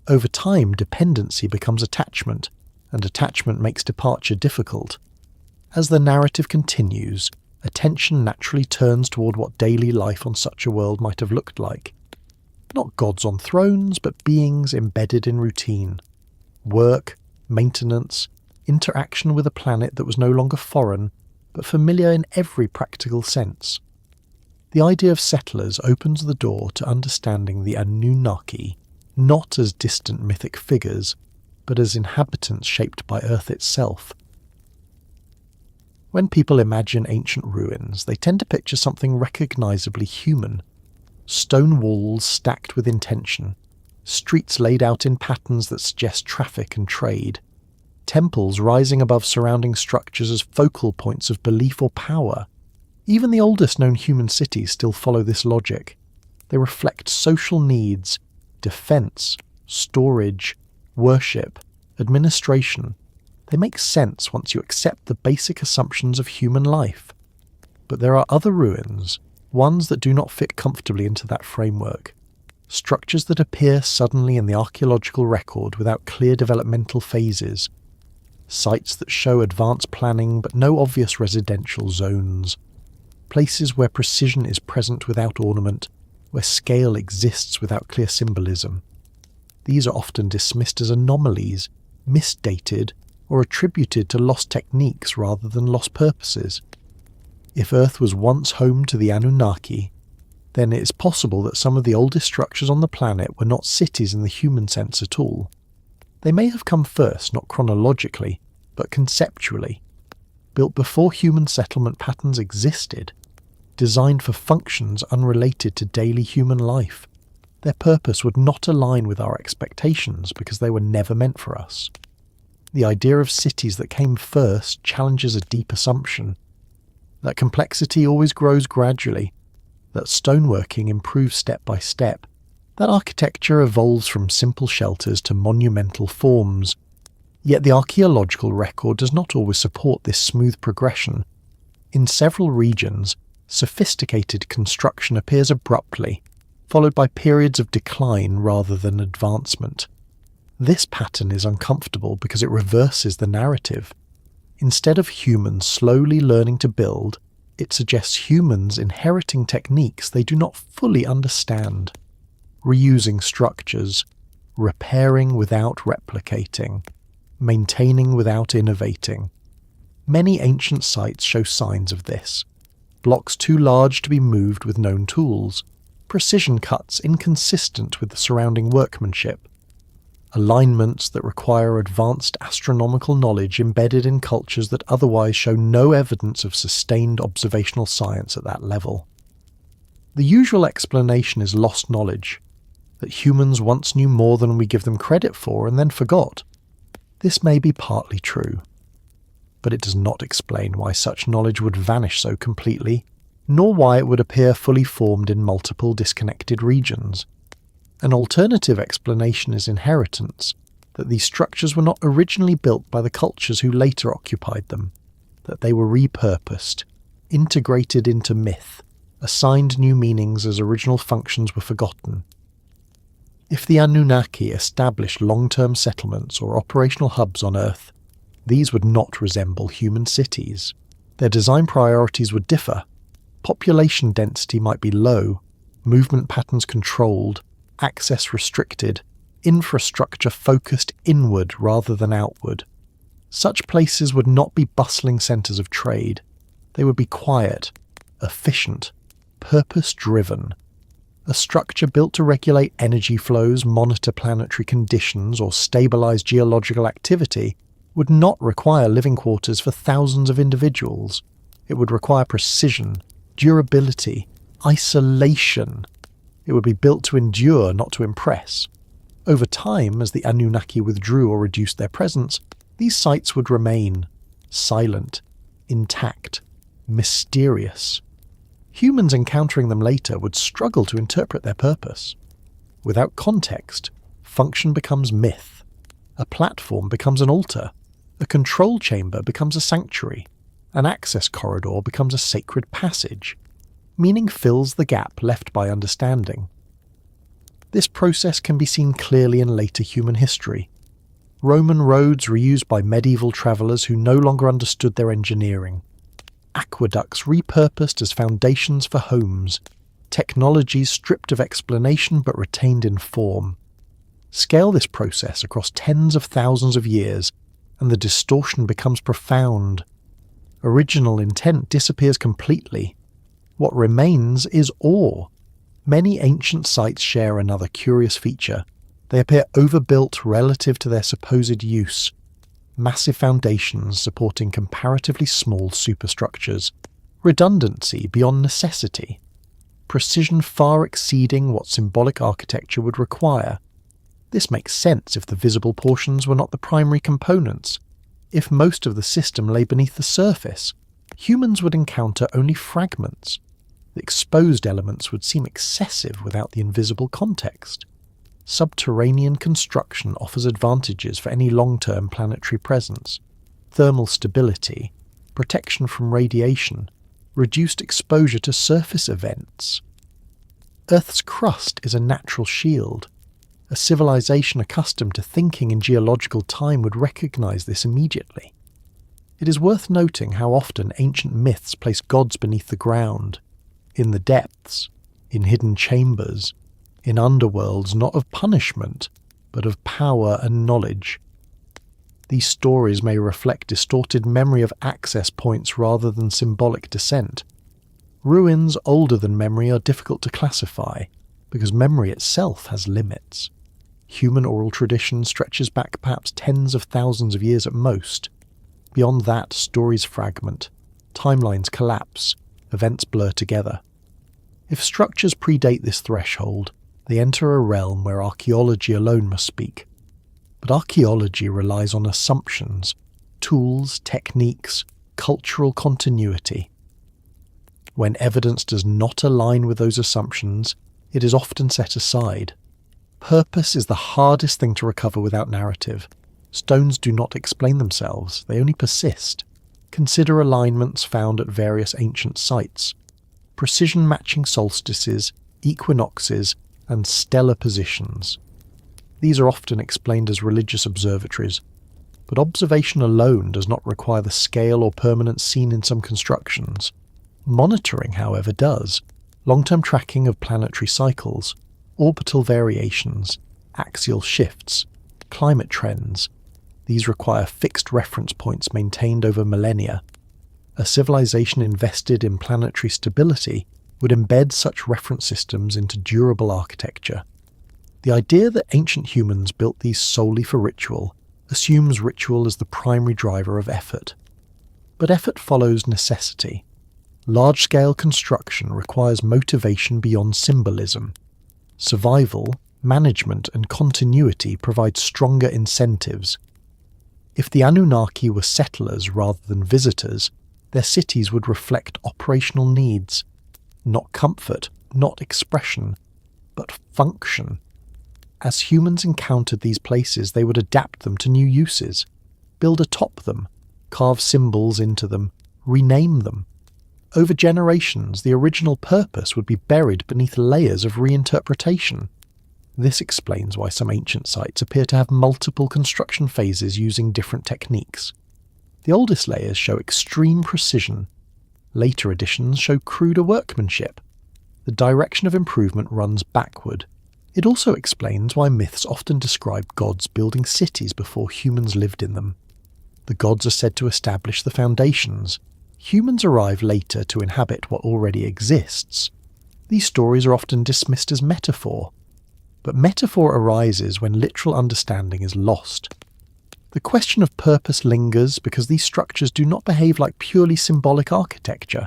Over time, dependency becomes attachment, and attachment makes departure difficult. As the narrative continues, attention naturally turns toward what daily life on such a world might have looked like. Not gods on thrones, but beings embedded in routine. Work, maintenance, interaction with a planet that was no longer foreign, but familiar in every practical sense. The idea of settlers opens the door to understanding the Anunnaki, not as distant mythic figures, but as inhabitants shaped by Earth itself. When people imagine ancient ruins, they tend to picture something recognisably human. Stone walls stacked with intention, streets laid out in patterns that suggest traffic and trade. temples rising above surrounding structures as focal points of belief or power. Even the oldest known human cities still follow this logic. They reflect social needs, defense, storage, worship, administration. They make sense once you accept the basic assumptions of human life. But there are other ruins, ones that do not fit comfortably into that framework. Structures that appear suddenly in the archaeological record without clear developmental phases. Sites that show advanced planning but no obvious residential zones. Places where precision is present without ornament, where scale exists without clear symbolism. These are often dismissed as anomalies, misdated, or attributed to lost techniques rather than lost purposes. If Earth was once home to the Anunnaki, then it is possible that some of the oldest structures on the planet were not cities in the human sense at all. They may have come first, not chronologically, but conceptually, built before human settlement patterns existed, designed for functions unrelated to daily human life. Their purpose would not align with our expectations because they were never meant for us. The idea of cities that came first challenges a deep assumption, that complexity always grows gradually, that stoneworking improves step by step, that architecture evolves from simple shelters to monumental forms. Yet the archaeological record does not always support this smooth progression. In several regions, sophisticated construction appears abruptly, followed by periods of decline rather than advancement. This pattern is uncomfortable because it reverses the narrative. Instead of humans slowly learning to build, it suggests humans inheriting techniques they do not fully understand, reusing structures, repairing without replicating, maintaining without innovating. Many ancient sites show signs of this. Blocks too large to be moved with known tools, precision cuts inconsistent with the surrounding workmanship, alignments that require advanced astronomical knowledge embedded in cultures that otherwise show no evidence of sustained observational science at that level. The usual explanation is lost knowledge, that humans once knew more than we give them credit for and then forgot. This may be partly true, but it does not explain why such knowledge would vanish so completely, nor why it would appear fully formed in multiple disconnected regions. An alternative explanation is inheritance, that these structures were not originally built by the cultures who later occupied them, that they were repurposed, integrated into myth, assigned new meanings as original functions were forgotten. If the Anunnaki established long-term settlements or operational hubs on Earth, these would not resemble human cities. Their design priorities would differ. Population density might be low, movement patterns controlled, access restricted, infrastructure focused inward rather than outward. Such places would not be bustling centres of trade. They would be quiet, efficient, purpose-driven. A structure built to regulate energy flows, monitor planetary conditions, or stabilise geological activity would not require living quarters for thousands of individuals. It would require precision, durability, isolation. It would be built to endure, not to impress. Over time, as the Anunnaki withdrew or reduced their presence, these sites would remain silent, intact, mysterious. Humans encountering them later would struggle to interpret their purpose. Without context, function becomes myth. A platform becomes an altar. A control chamber becomes a sanctuary. An access corridor becomes a sacred passage. Meaning fills the gap left by understanding. This process can be seen clearly in later human history. Roman roads reused by medieval travellers who no longer understood their engineering. Aqueducts repurposed as foundations for homes. Technologies stripped of explanation but retained in form. Scale this process across tens of thousands of years, and the distortion becomes profound. Original intent disappears completely. What remains is awe. Many ancient sites share another curious feature. They appear overbuilt relative to their supposed use. Massive foundations supporting comparatively small superstructures. Redundancy beyond necessity. Precision far exceeding what symbolic architecture would require. This makes sense if the visible portions were not the primary components, If most of the system lay beneath the surface, humans would encounter only fragments. The exposed elements would seem excessive without the invisible context. Subterranean construction offers advantages for any long-term planetary presence. Thermal stability, protection from radiation, reduced exposure to surface events. Earth's crust is a natural shield. A civilization accustomed to thinking in geological time would recognize this immediately. It is worth noting how often ancient myths place gods beneath the ground, in the depths, in hidden chambers, in underworlds not of punishment, but of power and knowledge. These stories may reflect distorted memory of access points rather than symbolic descent. Ruins older than memory are difficult to classify, because memory itself has limits. Human oral tradition stretches back perhaps tens of thousands of years at most. Beyond that, stories fragment, timelines collapse, events blur together. If structures predate this threshold, they enter a realm where archaeology alone must speak. But archaeology relies on assumptions, tools, techniques, cultural continuity. When evidence does not align with those assumptions, it is often set aside. Purpose is the hardest thing to recover without narrative. Stones do not explain themselves, they only persist. Consider alignments found at various ancient sites. Precision matching solstices, equinoxes, and stellar positions. These are often explained as religious observatories, but observation alone does not require the scale or permanence seen in some constructions. Monitoring, however, does. Long-term tracking of planetary cycles, orbital variations, axial shifts, climate trends. These require fixed reference points maintained over millennia. A civilization invested in planetary stability would embed such reference systems into durable architecture. The idea that ancient humans built these solely for ritual assumes ritual as the primary driver of effort. But effort follows necessity. Large-scale construction requires motivation beyond symbolism. Survival, management, and continuity provide stronger incentives. If the Anunnaki were settlers rather than visitors, their cities would reflect operational needs, not comfort, not expression, but function. As humans encountered these places, they would adapt them to new uses, build atop them, carve symbols into them, rename them. Over generations, the original purpose would be buried beneath layers of reinterpretation. This explains why some ancient sites appear to have multiple construction phases using different techniques. The oldest layers show extreme precision. Later editions show cruder workmanship. The direction of improvement runs backward. It also explains why myths often describe gods building cities before humans lived in them. The gods are said to establish the foundations. Humans arrive later to inhabit what already exists. These stories are often dismissed as metaphor, but metaphor arises when literal understanding is lost. The question of purpose lingers because these structures do not behave like purely symbolic architecture.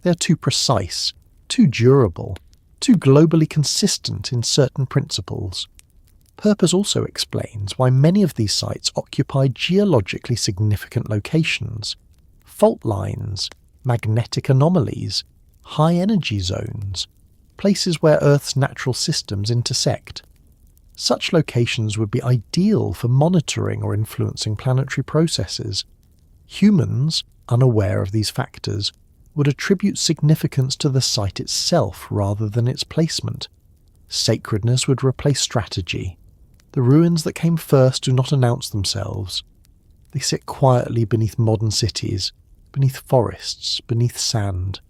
They are too precise, too durable, too globally consistent in certain principles. Purpose also explains why many of these sites occupy geologically significant locations. Fault lines, magnetic anomalies, high-energy zones, places where Earth's natural systems intersect. Such locations would be ideal for monitoring or influencing planetary processes. Humans, unaware of these factors, would attribute significance to the site itself rather than its placement. Sacredness would replace strategy. The ruins that came first do not announce themselves. They sit quietly beneath modern cities, beneath forests, beneath sand.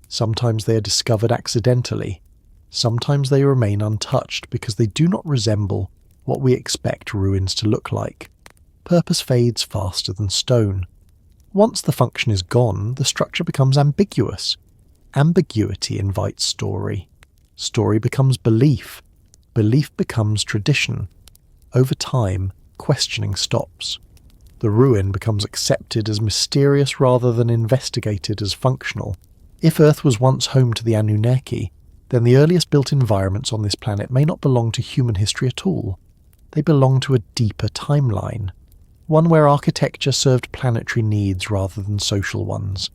Sometimes they are discovered accidentally. Sometimes they remain untouched because they do not resemble what we expect ruins to look like. Purpose fades faster than stone. Once the function is gone, the structure becomes ambiguous. Ambiguity invites story. Story becomes belief. Belief becomes tradition. Over time, questioning stops. The ruin becomes accepted as mysterious rather than investigated as functional. If Earth was once home to the Anunnaki, then the earliest built environments on this planet may not belong to human history at all. They belong to a deeper timeline. one where architecture served planetary needs rather than social ones.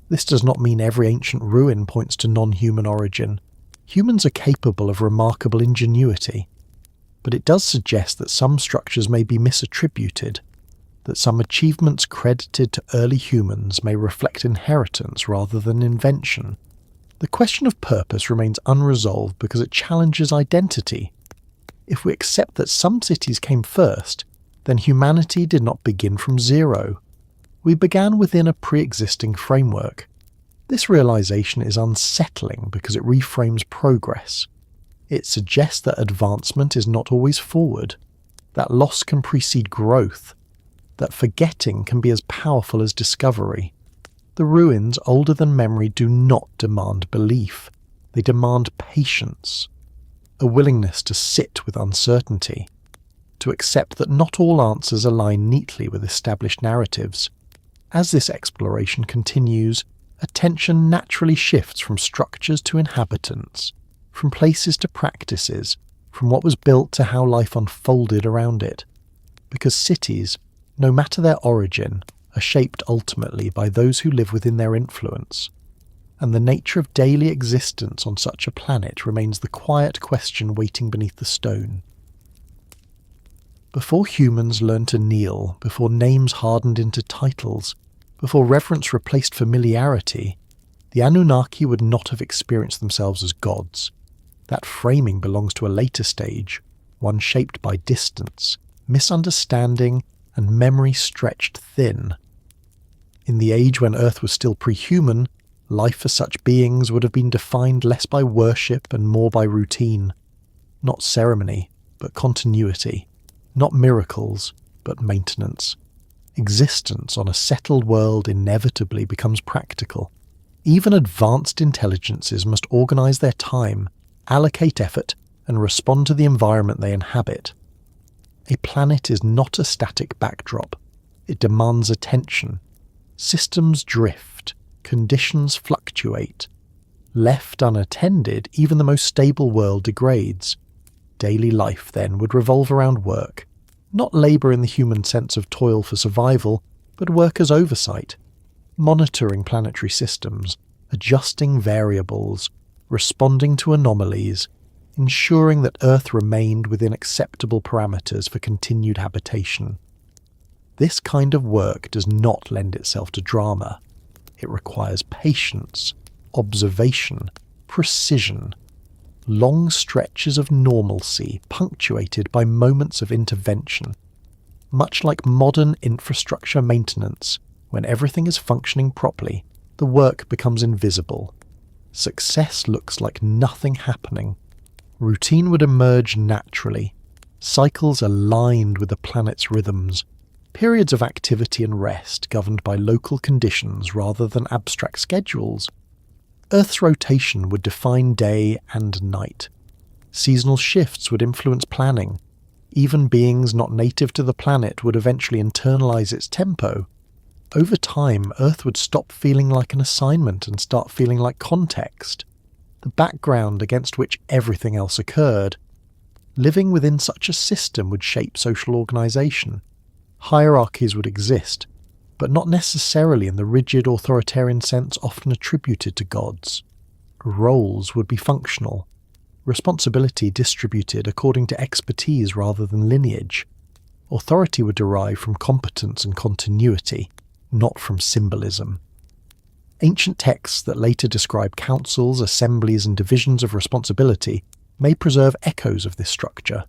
This does not mean every ancient ruin points to non-human origin. Humans are capable of remarkable ingenuity, but it does suggest that some structures may be misattributed, that some achievements credited to early humans may reflect inheritance rather than invention. The question of purpose remains unresolved because it challenges identity. If we accept that some cities came first, then humanity did not begin from zero. We began within a pre-existing framework. This realization is unsettling because it reframes progress. It suggests that advancement is not always forward, that loss can precede growth, that forgetting can be as powerful as discovery. The ruins older than memory do not demand belief. They demand patience, a willingness to sit with uncertainty, to accept that not all answers align neatly with established narratives. As this exploration continues, attention naturally shifts from structures to inhabitants, from places to practices, from what was built to how life unfolded around it. Because cities, no matter their origin, are shaped ultimately by those who live within their influence. And the nature of daily existence on such a planet remains the quiet question waiting beneath the stone. Before humans learned to kneel, before names hardened into titles, before reverence replaced familiarity, the Anunnaki would not have experienced themselves as gods. That framing belongs to a later stage, one shaped by distance, misunderstanding, and memory stretched thin. In the age when Earth was still prehuman, life for such beings would have been defined less by worship and more by routine. Not ceremony, but continuity. Not miracles, but maintenance. Existence on a settled world inevitably becomes practical. Even advanced intelligences must organize their time, allocate effort, and respond to the environment they inhabit. A planet is not a static backdrop. It demands attention. Systems drift. Conditions fluctuate. Left unattended, even the most stable world degrades. Daily life, then, would revolve around work. Not labour in the human sense of toil for survival, but work as oversight. Monitoring planetary systems, adjusting variables, responding to anomalies, ensuring that Earth remained within acceptable parameters for continued habitation. This kind of work does not lend itself to drama. It requires patience, observation, precision, long stretches of normalcy punctuated by moments of intervention. Much like modern infrastructure maintenance, when everything is functioning properly, the work becomes invisible. Success looks like nothing happening. Routine would emerge naturally, cycles aligned with the planet's rhythms, periods of activity and rest governed by local conditions rather than abstract schedules. Earth's rotation would define day and night. Seasonal shifts would influence planning. Even beings not native to the planet would eventually internalize its tempo. Over time, Earth would stop feeling like an assignment and start feeling like context, the background against which everything else occurred. Living within such a system would shape social organization. Hierarchies would exist, but not necessarily in the rigid authoritarian sense often attributed to gods. Roles would be functional, responsibility distributed according to expertise rather than lineage. Authority would derive from competence and continuity, not from symbolism. Ancient texts that later describe councils, assemblies, and divisions of responsibility may preserve echoes of this structure.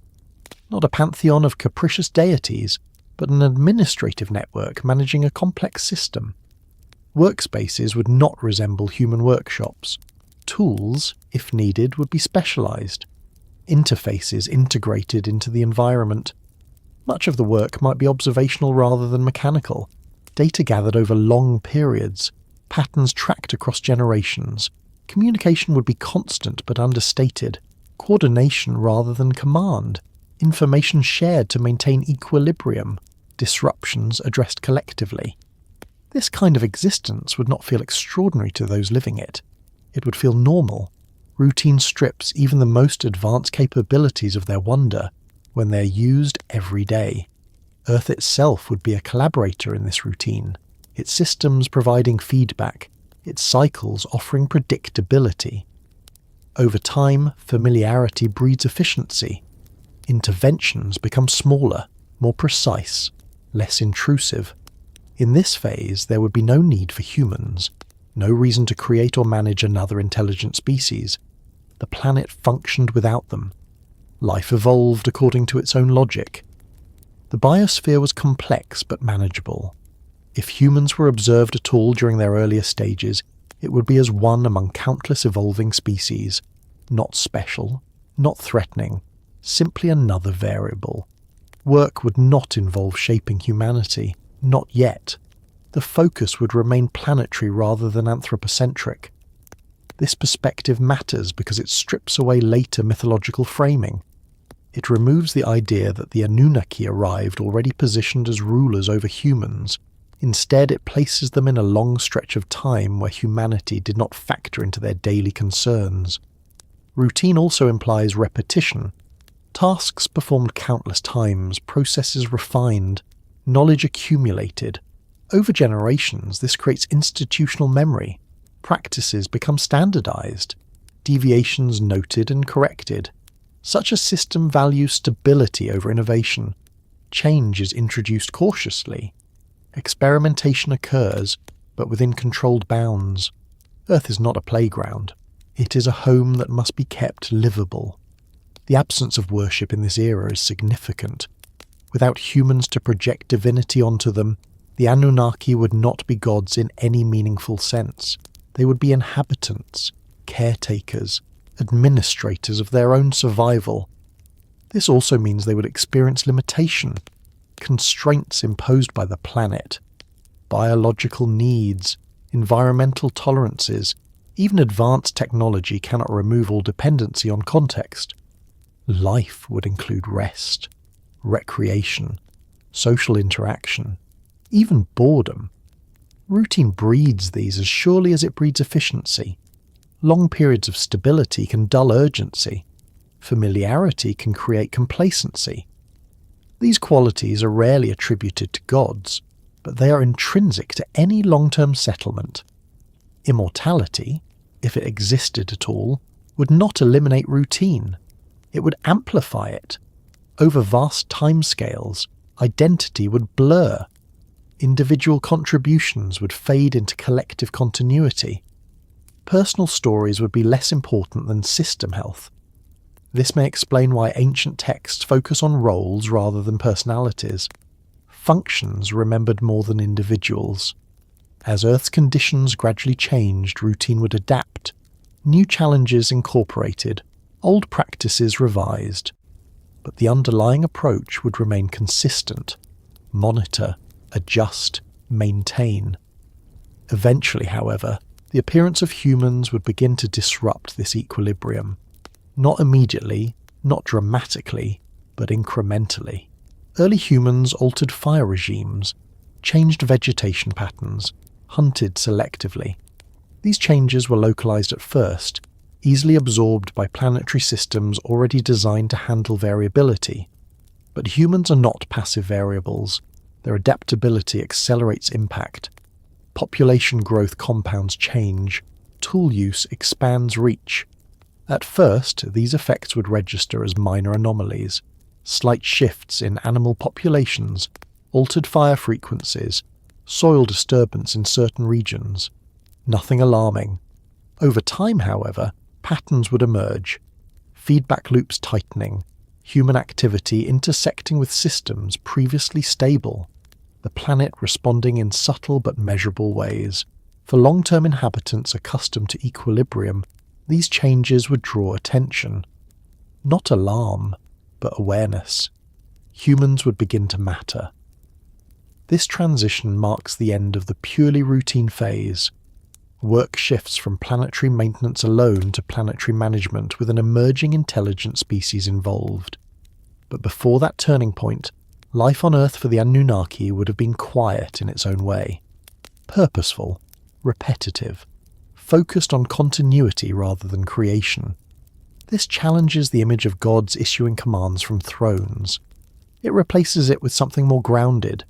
Not a pantheon of capricious deities, but an administrative network managing a complex system. Workspaces would not resemble human workshops. Tools, if needed, would be specialized. Interfaces integrated into the environment. Much of the work might be observational rather than mechanical. Data gathered over long periods. Patterns tracked across generations. Communication would be constant but understated. Coordination rather than command. Information shared to maintain equilibrium. Disruptions addressed collectively. This kind of existence would not feel extraordinary to those living it. It would feel normal. Routine strips even the most advanced capabilities of their wonder when they're used every day. Earth itself would be a collaborator in this routine, its systems providing feedback, its cycles offering predictability. Over time, familiarity breeds efficiency. Interventions become smaller, more precise, less intrusive. In this phase, there would be no need for humans, no reason to create or manage another intelligent species. The planet functioned without them. Life evolved according to its own logic. The biosphere was complex but manageable. If humans were observed at all during their earlier stages, it would be as one among countless evolving species, not special, not threatening, simply another variable. Work would not involve shaping humanity, not yet. The focus would remain planetary rather than anthropocentric. This perspective matters because it strips away later mythological framing. It removes the idea that the Anunnaki arrived already positioned as rulers over humans. Instead, it places them in a long stretch of time where humanity did not factor into their daily concerns. Routine also implies repetition. Tasks performed countless times, processes refined, knowledge accumulated. Over generations, this creates institutional memory. Practices become standardized, deviations noted and corrected. Such a system values stability over innovation. Change is introduced cautiously. Experimentation occurs, but within controlled bounds. Earth is not a playground. It is a home that must be kept livable. The absence of worship in this era is significant. Without humans to project divinity onto them, the Anunnaki would not be gods in any meaningful sense. They would be inhabitants, caretakers, administrators of their own survival. This also means they would experience limitation, constraints imposed by the planet, biological needs, environmental tolerances. Even advanced technology cannot remove all dependency on context. Life would include rest, recreation, social interaction, even boredom. Routine breeds these as surely as it breeds efficiency. Long periods of stability can dull urgency. Familiarity can create complacency. These qualities are rarely attributed to gods, but they are intrinsic to any long-term settlement. Immortality, if it existed at all, would not eliminate routine. It would amplify it. Over vast timescales, identity would blur. Individual contributions would fade into collective continuity. Personal stories would be less important than system health. This may explain why ancient texts focus on roles rather than personalities. Functions remembered more than individuals. As Earth's conditions gradually changed, routine would adapt. New challenges incorporated, old practices revised. But the underlying approach would remain consistent. Monitor, adjust, maintain. Eventually, however, the appearance of humans would begin to disrupt this equilibrium. Not immediately, not dramatically, but incrementally. Early humans altered fire regimes, changed vegetation patterns, hunted selectively. These changes were localized at first, easily absorbed by planetary systems already designed to handle variability. But humans are not passive variables. Their adaptability accelerates impact. Population growth compounds change. Tool use expands reach. At first, these effects would register as minor anomalies. Slight shifts in animal populations, altered fire frequencies, soil disturbance in certain regions. Nothing alarming. Over time, however, patterns would emerge. Feedback loops tightening, human activity intersecting with systems previously stable. The planet responding in subtle but measurable ways. For long-term inhabitants accustomed to equilibrium, these changes would draw attention. Not alarm, but awareness. Humans would begin to matter. This transition marks the end of the purely routine phase. Work shifts from planetary maintenance alone to planetary management with an emerging intelligent species involved. But before that turning point, life on Earth for the Anunnaki would have been quiet in its own way. Purposeful, repetitive, focused on continuity rather than creation. This challenges the image of gods issuing commands from thrones. It replaces it with something more grounded,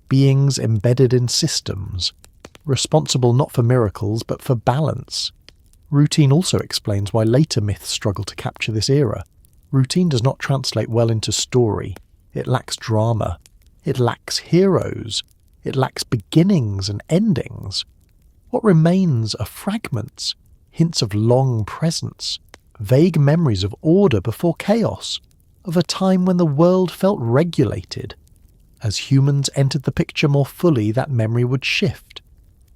beings embedded in systems, responsible not for miracles but for balance. Routine also explains why later myths struggle to capture this era. Routine does not translate well into story. It lacks drama. It lacks heroes. It lacks beginnings and endings. What remains are fragments, hints of long presence, vague memories of order before chaos, of a time when the world felt regulated. As humans entered the picture more fully, that memory would shift.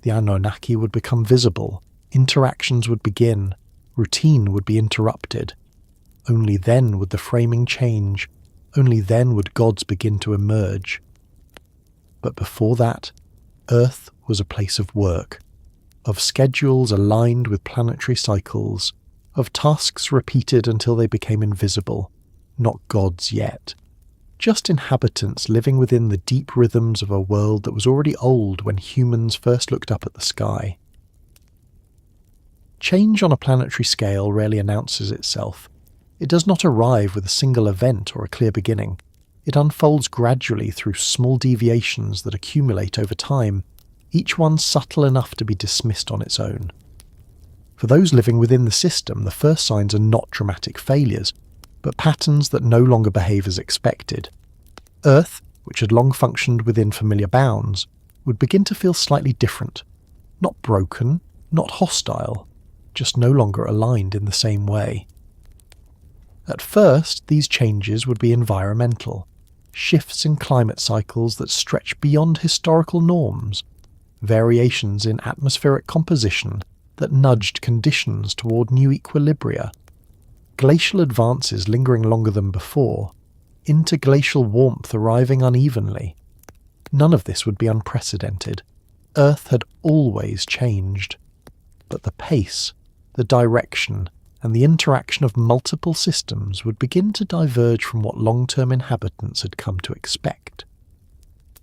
The Anunnaki would become visible. Interactions would begin. Routine would be interrupted. Only then would the framing change. Only then would gods begin to emerge. But before that, Earth was a place of work, of schedules aligned with planetary cycles, of tasks repeated until they became invisible, not gods yet. Just inhabitants living within the deep rhythms of a world that was already old when humans first looked up at the sky. Change on a planetary scale rarely announces itself. It does not arrive with a single event or a clear beginning. It unfolds gradually through small deviations that accumulate over time, each one subtle enough to be dismissed on its own. For those living within the system, the first signs are not dramatic failures, but patterns that no longer behave as expected. Earth, which had long functioned within familiar bounds, would begin to feel slightly different. Not broken, not hostile, just no longer aligned in the same way. At first, these changes would be environmental, shifts in climate cycles that stretch beyond historical norms, variations in atmospheric composition that nudged conditions toward new equilibria, glacial advances lingering longer than before, interglacial warmth arriving unevenly. None of this would be unprecedented. Earth had always changed. But the pace, the direction, and the interaction of multiple systems would begin to diverge from what long-term inhabitants had come to expect.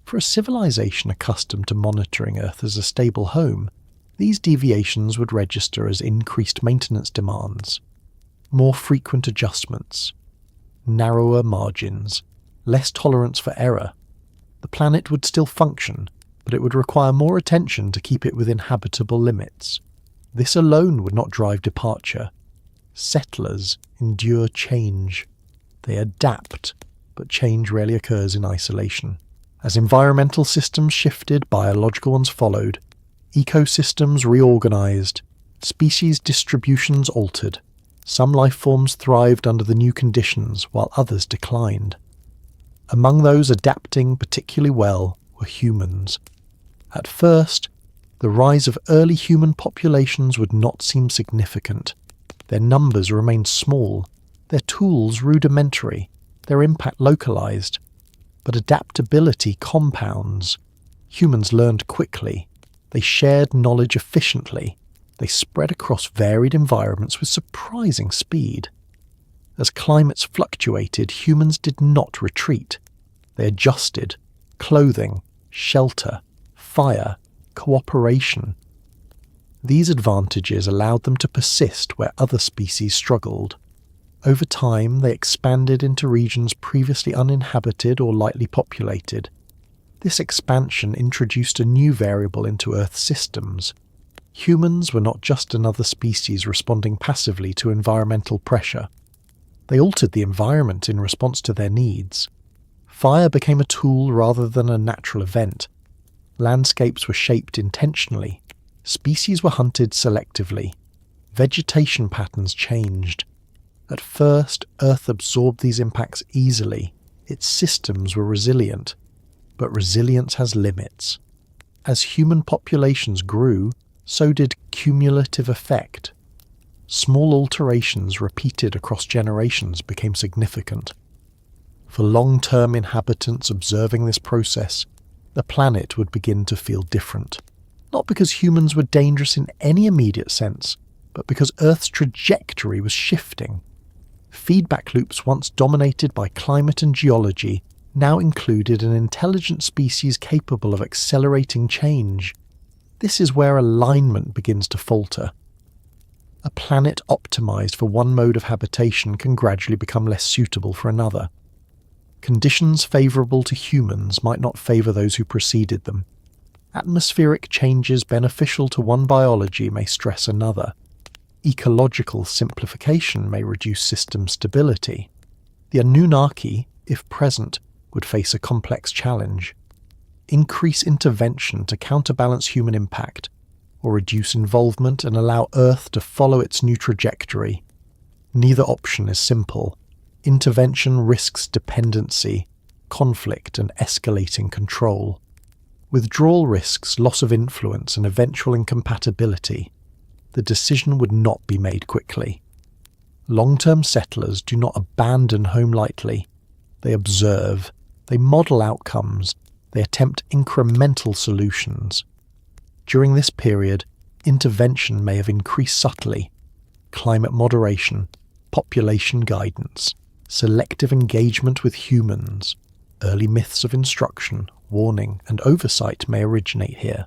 For a civilization accustomed to monitoring Earth as a stable home, these deviations would register as increased maintenance demands, more frequent adjustments, narrower margins, less tolerance for error. The planet would still function, but it would require more attention to keep it within habitable limits. This alone would not drive departure. Settlers endure change. They adapt, but change rarely occurs in isolation. As environmental systems shifted, biological ones followed. Ecosystems reorganized. Species distributions altered. Some life forms thrived under the new conditions, while others declined. Among those adapting particularly well were humans. At first, the rise of early human populations would not seem significant. Their numbers remained small, their tools rudimentary, their impact localized. But adaptability compounds. Humans learned quickly. They shared knowledge efficiently. They spread across varied environments with surprising speed. As climates fluctuated, humans did not retreat. They adjusted. Clothing, shelter, fire, cooperation. These advantages allowed them to persist where other species struggled. Over time, they expanded into regions previously uninhabited or lightly populated. This expansion introduced a new variable into Earth's systems. Humans were not just another species responding passively to environmental pressure. They altered the environment in response to their needs. Fire became a tool rather than a natural event. Landscapes were shaped intentionally. Species were hunted selectively. Vegetation patterns changed. At first, Earth absorbed these impacts easily. Its systems were resilient. But resilience has limits. As human populations grew, so did cumulative effect. Small alterations repeated across generations became significant. For long-term inhabitants observing this process, the planet would begin to feel different. Not because humans were dangerous in any immediate sense, but because Earth's trajectory was shifting. Feedback loops once dominated by climate and geology now included an intelligent species capable of accelerating change. This is where alignment begins to falter. A planet optimized for one mode of habitation can gradually become less suitable for another. Conditions favourable to humans might not favour those who preceded them. Atmospheric changes beneficial to one biology may stress another. Ecological simplification may reduce system stability. The Anunnaki, if present, would face a complex challenge. Increase intervention to counterbalance human impact, or reduce involvement and allow Earth to follow its new trajectory. Neither option is simple. Intervention risks dependency, conflict, and escalating control. Withdrawal risks loss of influence and eventual incompatibility. The decision would not be made quickly. Long-term settlers do not abandon home lightly. They observe, they model outcomes, they attempt incremental solutions. During this period, intervention may have increased subtly. Climate moderation, population guidance, selective engagement with humans, early myths of instruction, warning, and oversight may originate here,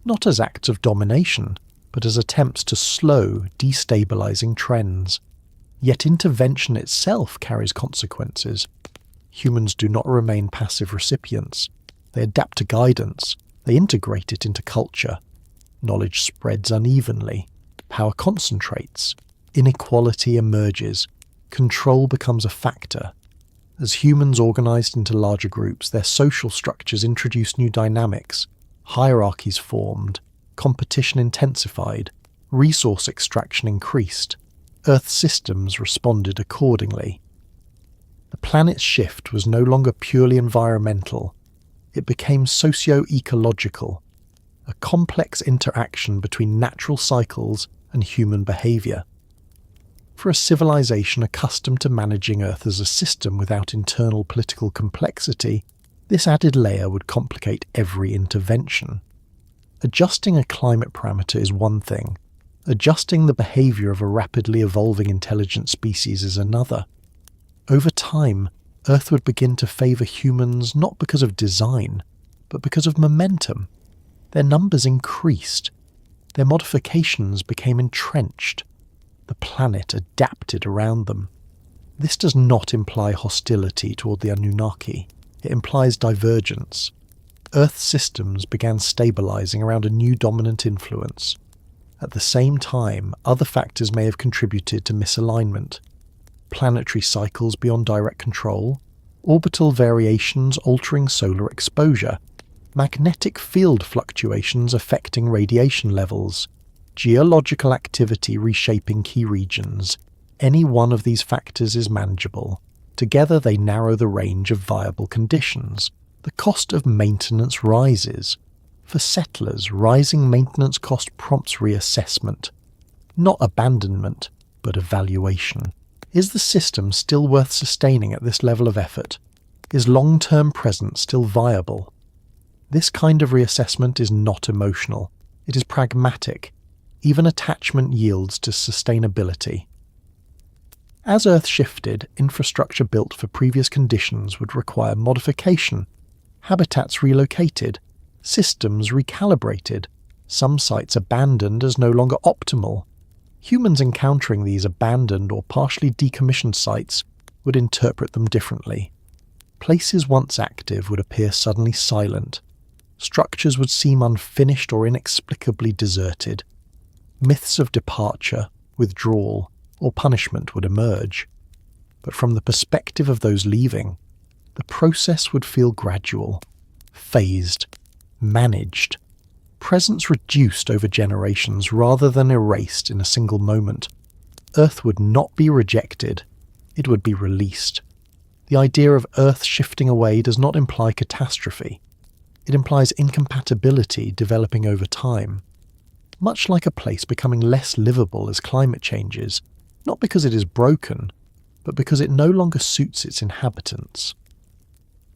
not as acts of domination, but as attempts to slow destabilizing trends. Yet intervention itself carries consequences. Humans do not remain passive recipients. They adapt to guidance. They integrate it into culture. Knowledge spreads unevenly. Power concentrates. Inequality emerges. Control becomes a factor. As humans organized into larger groups, their social structures introduced new dynamics. Hierarchies formed. Competition intensified. Resource extraction increased. Earth systems responded accordingly. The planet's shift was no longer purely environmental. It became socio-ecological, a complex interaction between natural cycles and human behaviour. For a civilization accustomed to managing Earth as a system without internal political complexity, this added layer would complicate every intervention. Adjusting a climate parameter is one thing. Adjusting the behaviour of a rapidly evolving intelligent species is another. Over time, Earth would begin to favour humans not because of design, but because of momentum. Their numbers increased. Their modifications became entrenched. The planet adapted around them. This does not imply hostility toward the Anunnaki. It implies divergence. Earth systems began stabilizing around a new dominant influence. At the same time, other factors may have contributed to misalignment. Planetary cycles beyond direct control, orbital variations altering solar exposure, magnetic field fluctuations affecting radiation levels, geological activity reshaping key regions. Any one of these factors is manageable. Together they narrow the range of viable conditions. The cost of maintenance rises. For settlers, rising maintenance cost prompts reassessment. Not abandonment, but evaluation. Is the system still worth sustaining at this level of effort? Is long-term presence still viable? This kind of reassessment is not emotional. It is pragmatic. Even attachment yields to sustainability. As Earth shifted, infrastructure built for previous conditions would require modification. Habitats relocated, systems recalibrated, some sites abandoned as no longer optimal. Humans encountering these abandoned or partially decommissioned sites would interpret them differently. Places once active would appear suddenly silent. Structures would seem unfinished or inexplicably deserted. Myths of departure, withdrawal, or punishment would emerge. But from the perspective of those leaving, the process would feel gradual, phased, managed. Presence reduced over generations rather than erased in a single moment. Earth would not be rejected, it would be released. The idea of Earth shifting away does not imply catastrophe. It implies incompatibility developing over time. Much like a place becoming less livable as climate changes, not because it is broken, but because it no longer suits its inhabitants.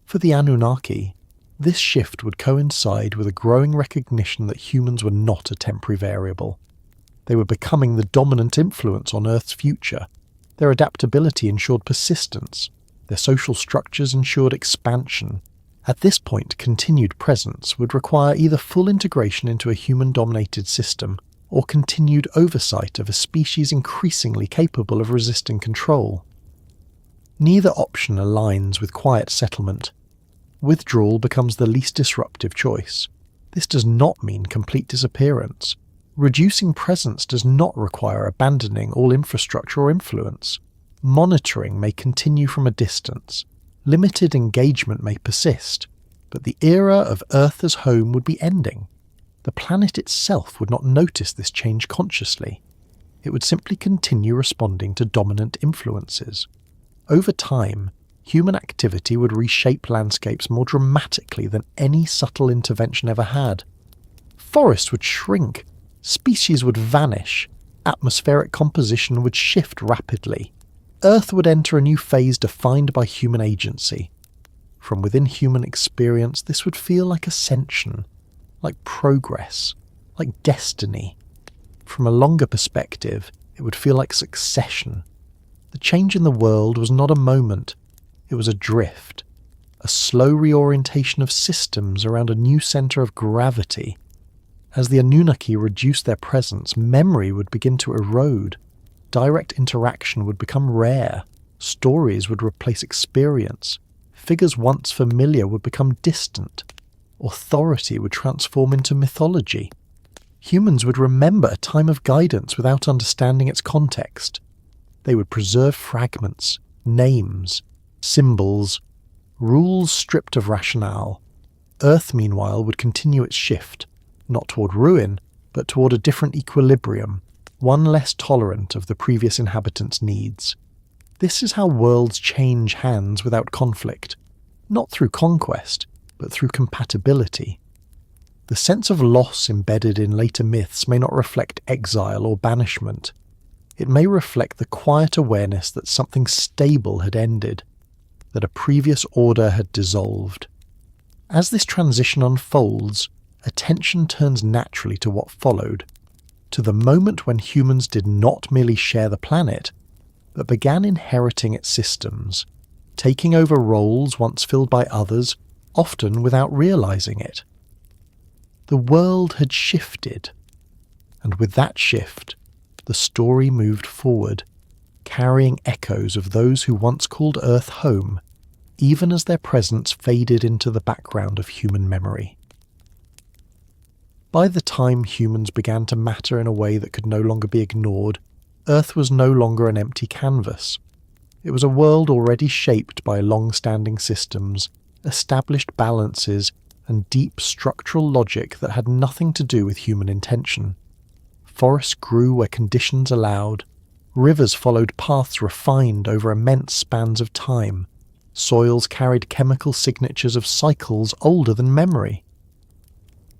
For the Anunnaki, this shift would coincide with a growing recognition that humans were not a temporary variable. They were becoming the dominant influence on Earth's future. Their adaptability ensured persistence. Their social structures ensured expansion. At this point, continued presence would require either full integration into a human-dominated system or continued oversight of a species increasingly capable of resisting control. Neither option aligns with quiet settlement. Withdrawal becomes the least disruptive choice. This does not mean complete disappearance. Reducing presence does not require abandoning all infrastructure or influence. Monitoring may continue from a distance. Limited engagement may persist, but the era of Earth as home would be ending. The planet itself would not notice this change consciously. It would simply continue responding to dominant influences. Over time, human activity would reshape landscapes more dramatically than any subtle intervention ever had. Forests would shrink, species would vanish, atmospheric composition would shift rapidly. Earth would enter a new phase defined by human agency. From within human experience, this would feel like ascension, like progress, like destiny. From a longer perspective, it would feel like succession. The change in the world was not a moment, it was a drift, a slow reorientation of systems around a new centre of gravity. As the Anunnaki reduced their presence, memory would begin to erode. Direct interaction would become rare. Stories would replace experience. Figures once familiar would become distant. Authority would transform into mythology. Humans would remember a time of guidance without understanding its context. They would preserve fragments, names, symbols, rules stripped of rationale. Earth, meanwhile, would continue its shift, not toward ruin, but toward a different equilibrium, one less tolerant of the previous inhabitants' needs. This is how worlds change hands without conflict, not through conquest, but through compatibility. The sense of loss embedded in later myths may not reflect exile or banishment. It may reflect the quiet awareness that something stable had ended, that a previous order had dissolved. As this transition unfolds, attention turns naturally to what followed, to the moment when humans did not merely share the planet, but began inheriting its systems, taking over roles once filled by others, often without realizing it. The world had shifted, and with that shift, the story moved forward, carrying echoes of those who once called Earth home, even as their presence faded into the background of human memory. By the time humans began to matter in a way that could no longer be ignored, Earth was no longer an empty canvas. It was a world already shaped by long-standing systems, established balances, and deep structural logic that had nothing to do with human intention. Forests grew where conditions allowed. Rivers followed paths refined over immense spans of time. Soils carried chemical signatures of cycles older than memory.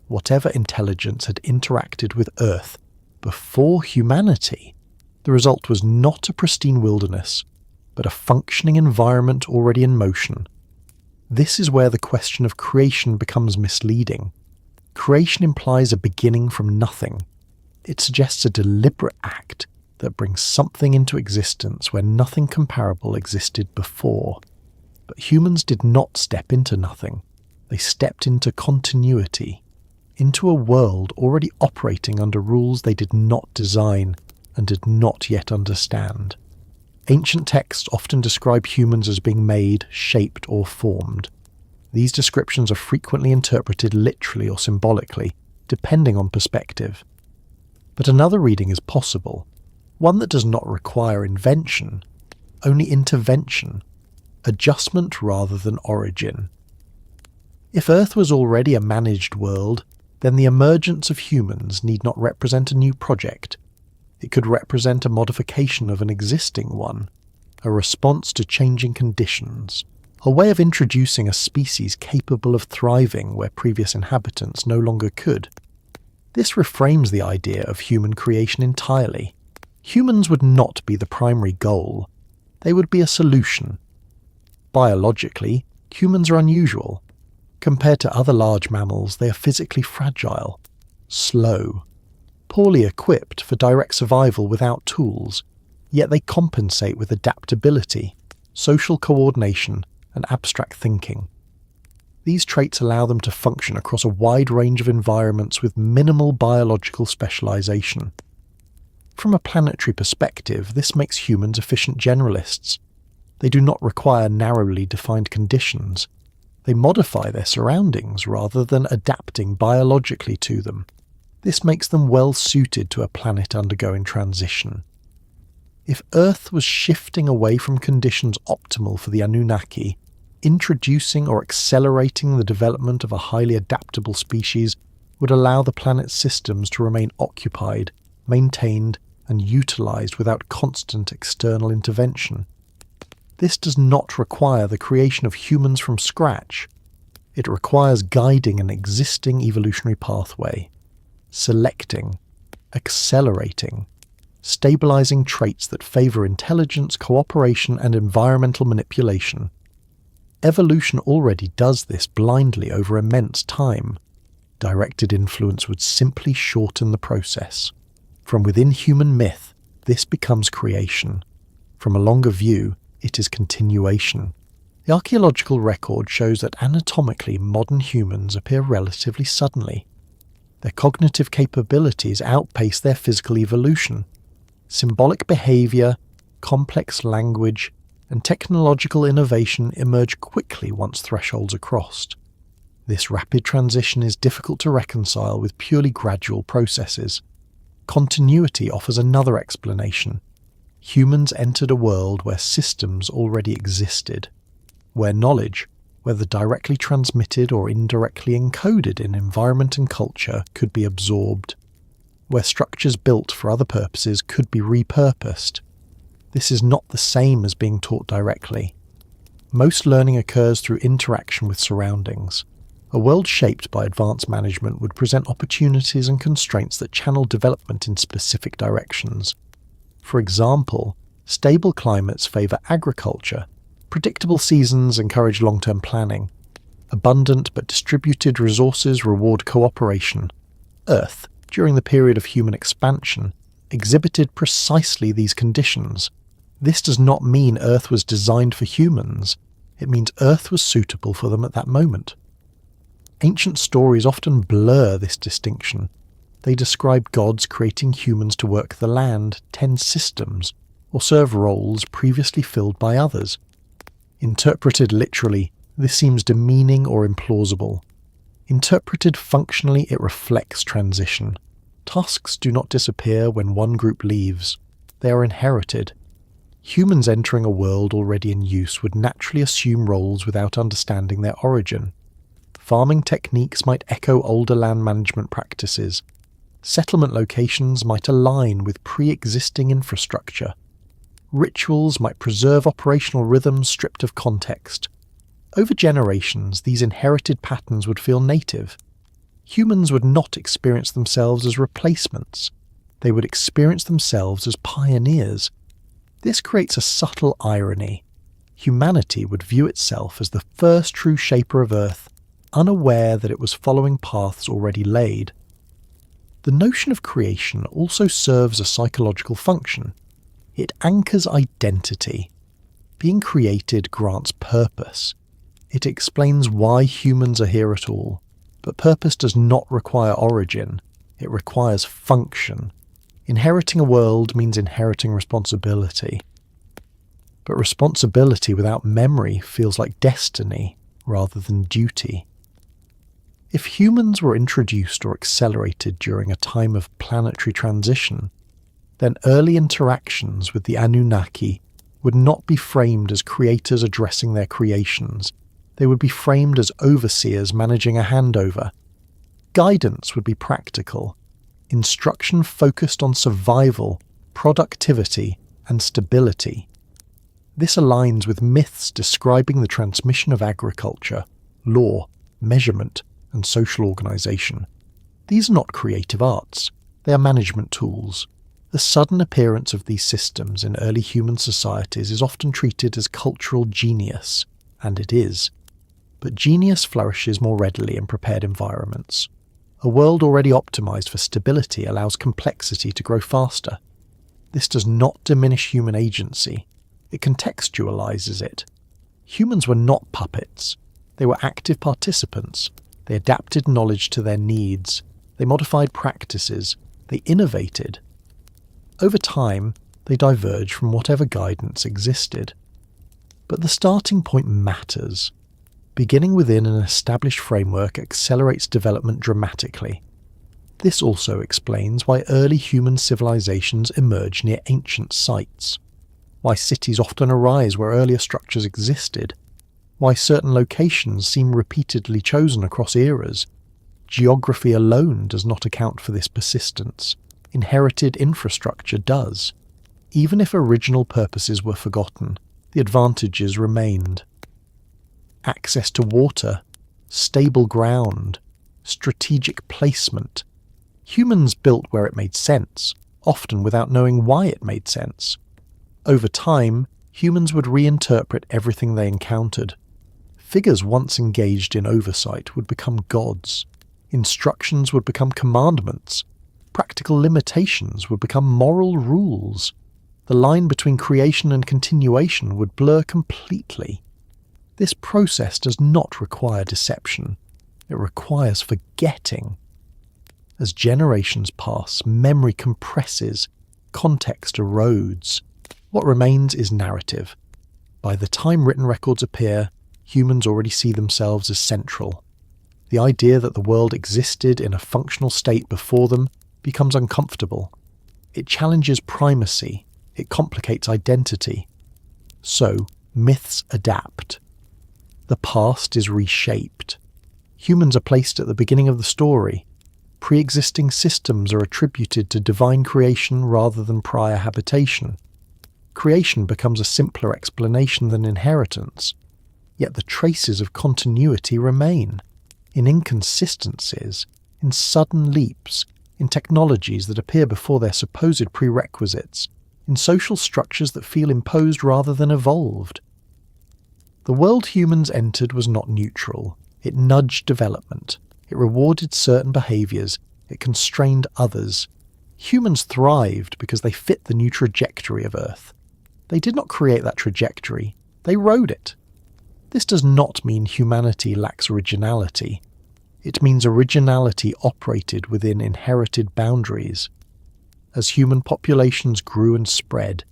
Whatever intelligence had interacted with Earth before humanity, the result was not a pristine wilderness, but a functioning environment already in motion. This is where the question of creation becomes misleading. Creation implies a beginning from nothing. It suggests a deliberate act that brings something into existence where nothing comparable existed before. But humans did not step into nothing. They stepped into continuity, into a world already operating under rules they did not design and did not yet understand. Ancient texts often describe humans as being made, shaped, or formed. These descriptions are frequently interpreted literally or symbolically, depending on perspective. But another reading is possible, one that does not require invention, only intervention, adjustment rather than origin. If Earth was already a managed world, then the emergence of humans need not represent a new project. It could represent a modification of an existing one, a response to changing conditions, a way of introducing a species capable of thriving where previous inhabitants no longer could. This reframes the idea of human creation entirely. Humans would not be the primary goal. They would be a solution. Biologically, humans are unusual. Compared to other large mammals, they are physically fragile, slow, poorly equipped for direct survival without tools, yet they compensate with adaptability, social coordination, and abstract thinking. These traits allow them to function across a wide range of environments with minimal biological specialization. From a planetary perspective, this makes humans efficient generalists. They do not require narrowly defined conditions. They modify their surroundings rather than adapting biologically to them. This makes them well suited to a planet undergoing transition. If Earth was shifting away from conditions optimal for the Anunnaki, introducing or accelerating the development of a highly adaptable species would allow the planet's systems to remain occupied, maintained, and utilized without constant external intervention. This does not require the creation of humans from scratch. It requires guiding an existing evolutionary pathway, selecting, accelerating, stabilizing traits that favor intelligence, cooperation, and environmental manipulation. Evolution already does this blindly over immense time. Directed influence would simply shorten the process. From within human myth, this becomes creation. From a longer view, it is continuation. The archaeological record shows that anatomically modern humans appear relatively suddenly. Their cognitive capabilities outpace their physical evolution. Symbolic behavior, complex language, and technological innovation emerge quickly once thresholds are crossed. This rapid transition is difficult to reconcile with purely gradual processes. Continuity offers another explanation. Humans entered a world where systems already existed, where knowledge, whether directly transmitted or indirectly encoded in environment and culture, could be absorbed, where structures built for other purposes could be repurposed. This is not the same as being taught directly. Most learning occurs through interaction with surroundings. A world shaped by advanced management would present opportunities and constraints that channel development in specific directions. For example, stable climates favour agriculture, predictable seasons encourage long-term planning, abundant but distributed resources reward cooperation. Earth, during the period of human expansion, exhibited precisely these conditions. This does not mean Earth was designed for humans. It means Earth was suitable for them at that moment. Ancient stories often blur this distinction. They describe gods creating humans to work the land, tend systems, or serve roles previously filled by others. Interpreted literally, this seems demeaning or implausible. Interpreted functionally, it reflects transition. Tasks do not disappear when one group leaves. They are inherited. Humans entering a world already in use would naturally assume roles without understanding their origin. Farming techniques might echo older land management practices. Settlement locations might align with pre-existing infrastructure. Rituals might preserve operational rhythms stripped of context. Over generations, these inherited patterns would feel native. Humans would not experience themselves as replacements. They would experience themselves as pioneers. This creates a subtle irony. Humanity would view itself as the first true shaper of Earth, unaware that it was following paths already laid. The notion of creation also serves a psychological function. It anchors identity. Being created grants purpose. It explains why humans are here at all. But purpose does not require origin. It requires function. Inheriting a world means inheriting responsibility. But responsibility without memory feels like destiny rather than duty. If humans were introduced or accelerated during a time of planetary transition, then early interactions with the Anunnaki would not be framed as creators addressing their creations. They would be framed as overseers managing a handover. Guidance would be practical. Instruction focused on survival, productivity, and stability. This aligns with myths describing the transmission of agriculture, law, measurement, and social organization. These are not creative arts. They are management tools. The sudden appearance of these systems in early human societies is often treated as cultural genius, and it is. But genius flourishes more readily in prepared environments. A world already optimized for stability allows complexity to grow faster. This does not diminish human agency. It contextualizes it. Humans were not puppets. They were active participants. They adapted knowledge to their needs. They modified practices. They innovated. Over time, they diverged from whatever guidance existed. But the starting point matters. Beginning within an established framework accelerates development dramatically. This also explains why early human civilizations emerge near ancient sites, why cities often arise where earlier structures existed, why certain locations seem repeatedly chosen across eras. Geography alone does not account for this persistence. Inherited infrastructure does. Even if original purposes were forgotten, the advantages remained. Access to water, stable ground, strategic placement. Humans built where it made sense, often without knowing why it made sense. Over time, humans would reinterpret everything they encountered. Figures once engaged in oversight would become gods. Instructions would become commandments. Practical limitations would become moral rules. The line between creation and continuation would blur completely. This process does not require deception. It requires forgetting. As generations pass, memory compresses, context erodes. What remains is narrative. By the time written records appear, humans already see themselves as central. The idea that the world existed in a functional state before them becomes uncomfortable. It challenges primacy. It complicates identity. So, myths adapt. The past is reshaped. Humans are placed at the beginning of the story. Pre-existing systems are attributed to divine creation rather than prior habitation. Creation becomes a simpler explanation than inheritance. Yet the traces of continuity remain. In inconsistencies, in sudden leaps, in technologies that appear before their supposed prerequisites, in social structures that feel imposed rather than evolved. The world humans entered was not neutral. It nudged development. It rewarded certain behaviours. It constrained others. Humans thrived because they fit the new trajectory of Earth. They did not create that trajectory. They rode it. This does not mean humanity lacks originality. It means originality operated within inherited boundaries. As human populations grew and spread,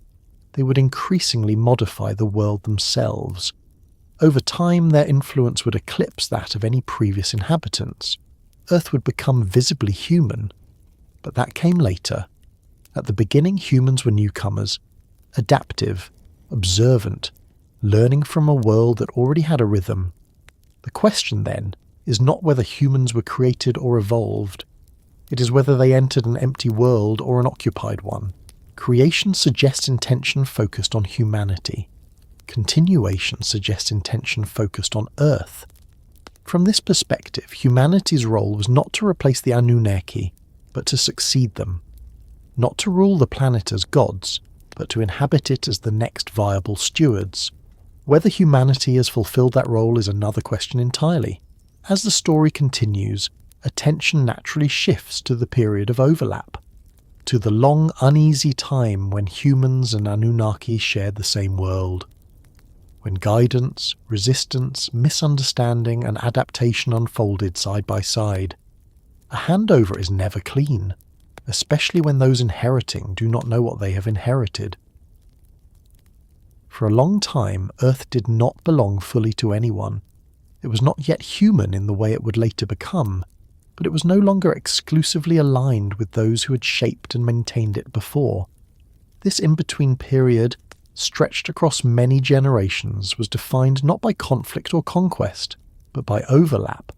they would increasingly modify the world themselves. Over time, their influence would eclipse that of any previous inhabitants. Earth would become visibly human. But that came later. At the beginning, humans were newcomers, adaptive, observant, learning from a world that already had a rhythm. The question, then, is not whether humans were created or evolved. It is whether they entered an empty world or an occupied one. Creation suggests intention focused on humanity. Continuation suggests intention focused on Earth. From this perspective, humanity's role was not to replace the Anunnaki, but to succeed them. Not to rule the planet as gods, but to inhabit it as the next viable stewards. Whether humanity has fulfilled that role is another question entirely. As the story continues, attention naturally shifts to the period of overlap, to the long, uneasy time when humans and Anunnaki shared the same world. When guidance, resistance, misunderstanding and adaptation unfolded side by side. A handover is never clean, especially when those inheriting do not know what they have inherited. For a long time, Earth did not belong fully to anyone. It was not yet human in the way it would later become, but it was no longer exclusively aligned with those who had shaped and maintained it before. This in-between period, stretched across many generations, was defined not by conflict or conquest, but by overlap.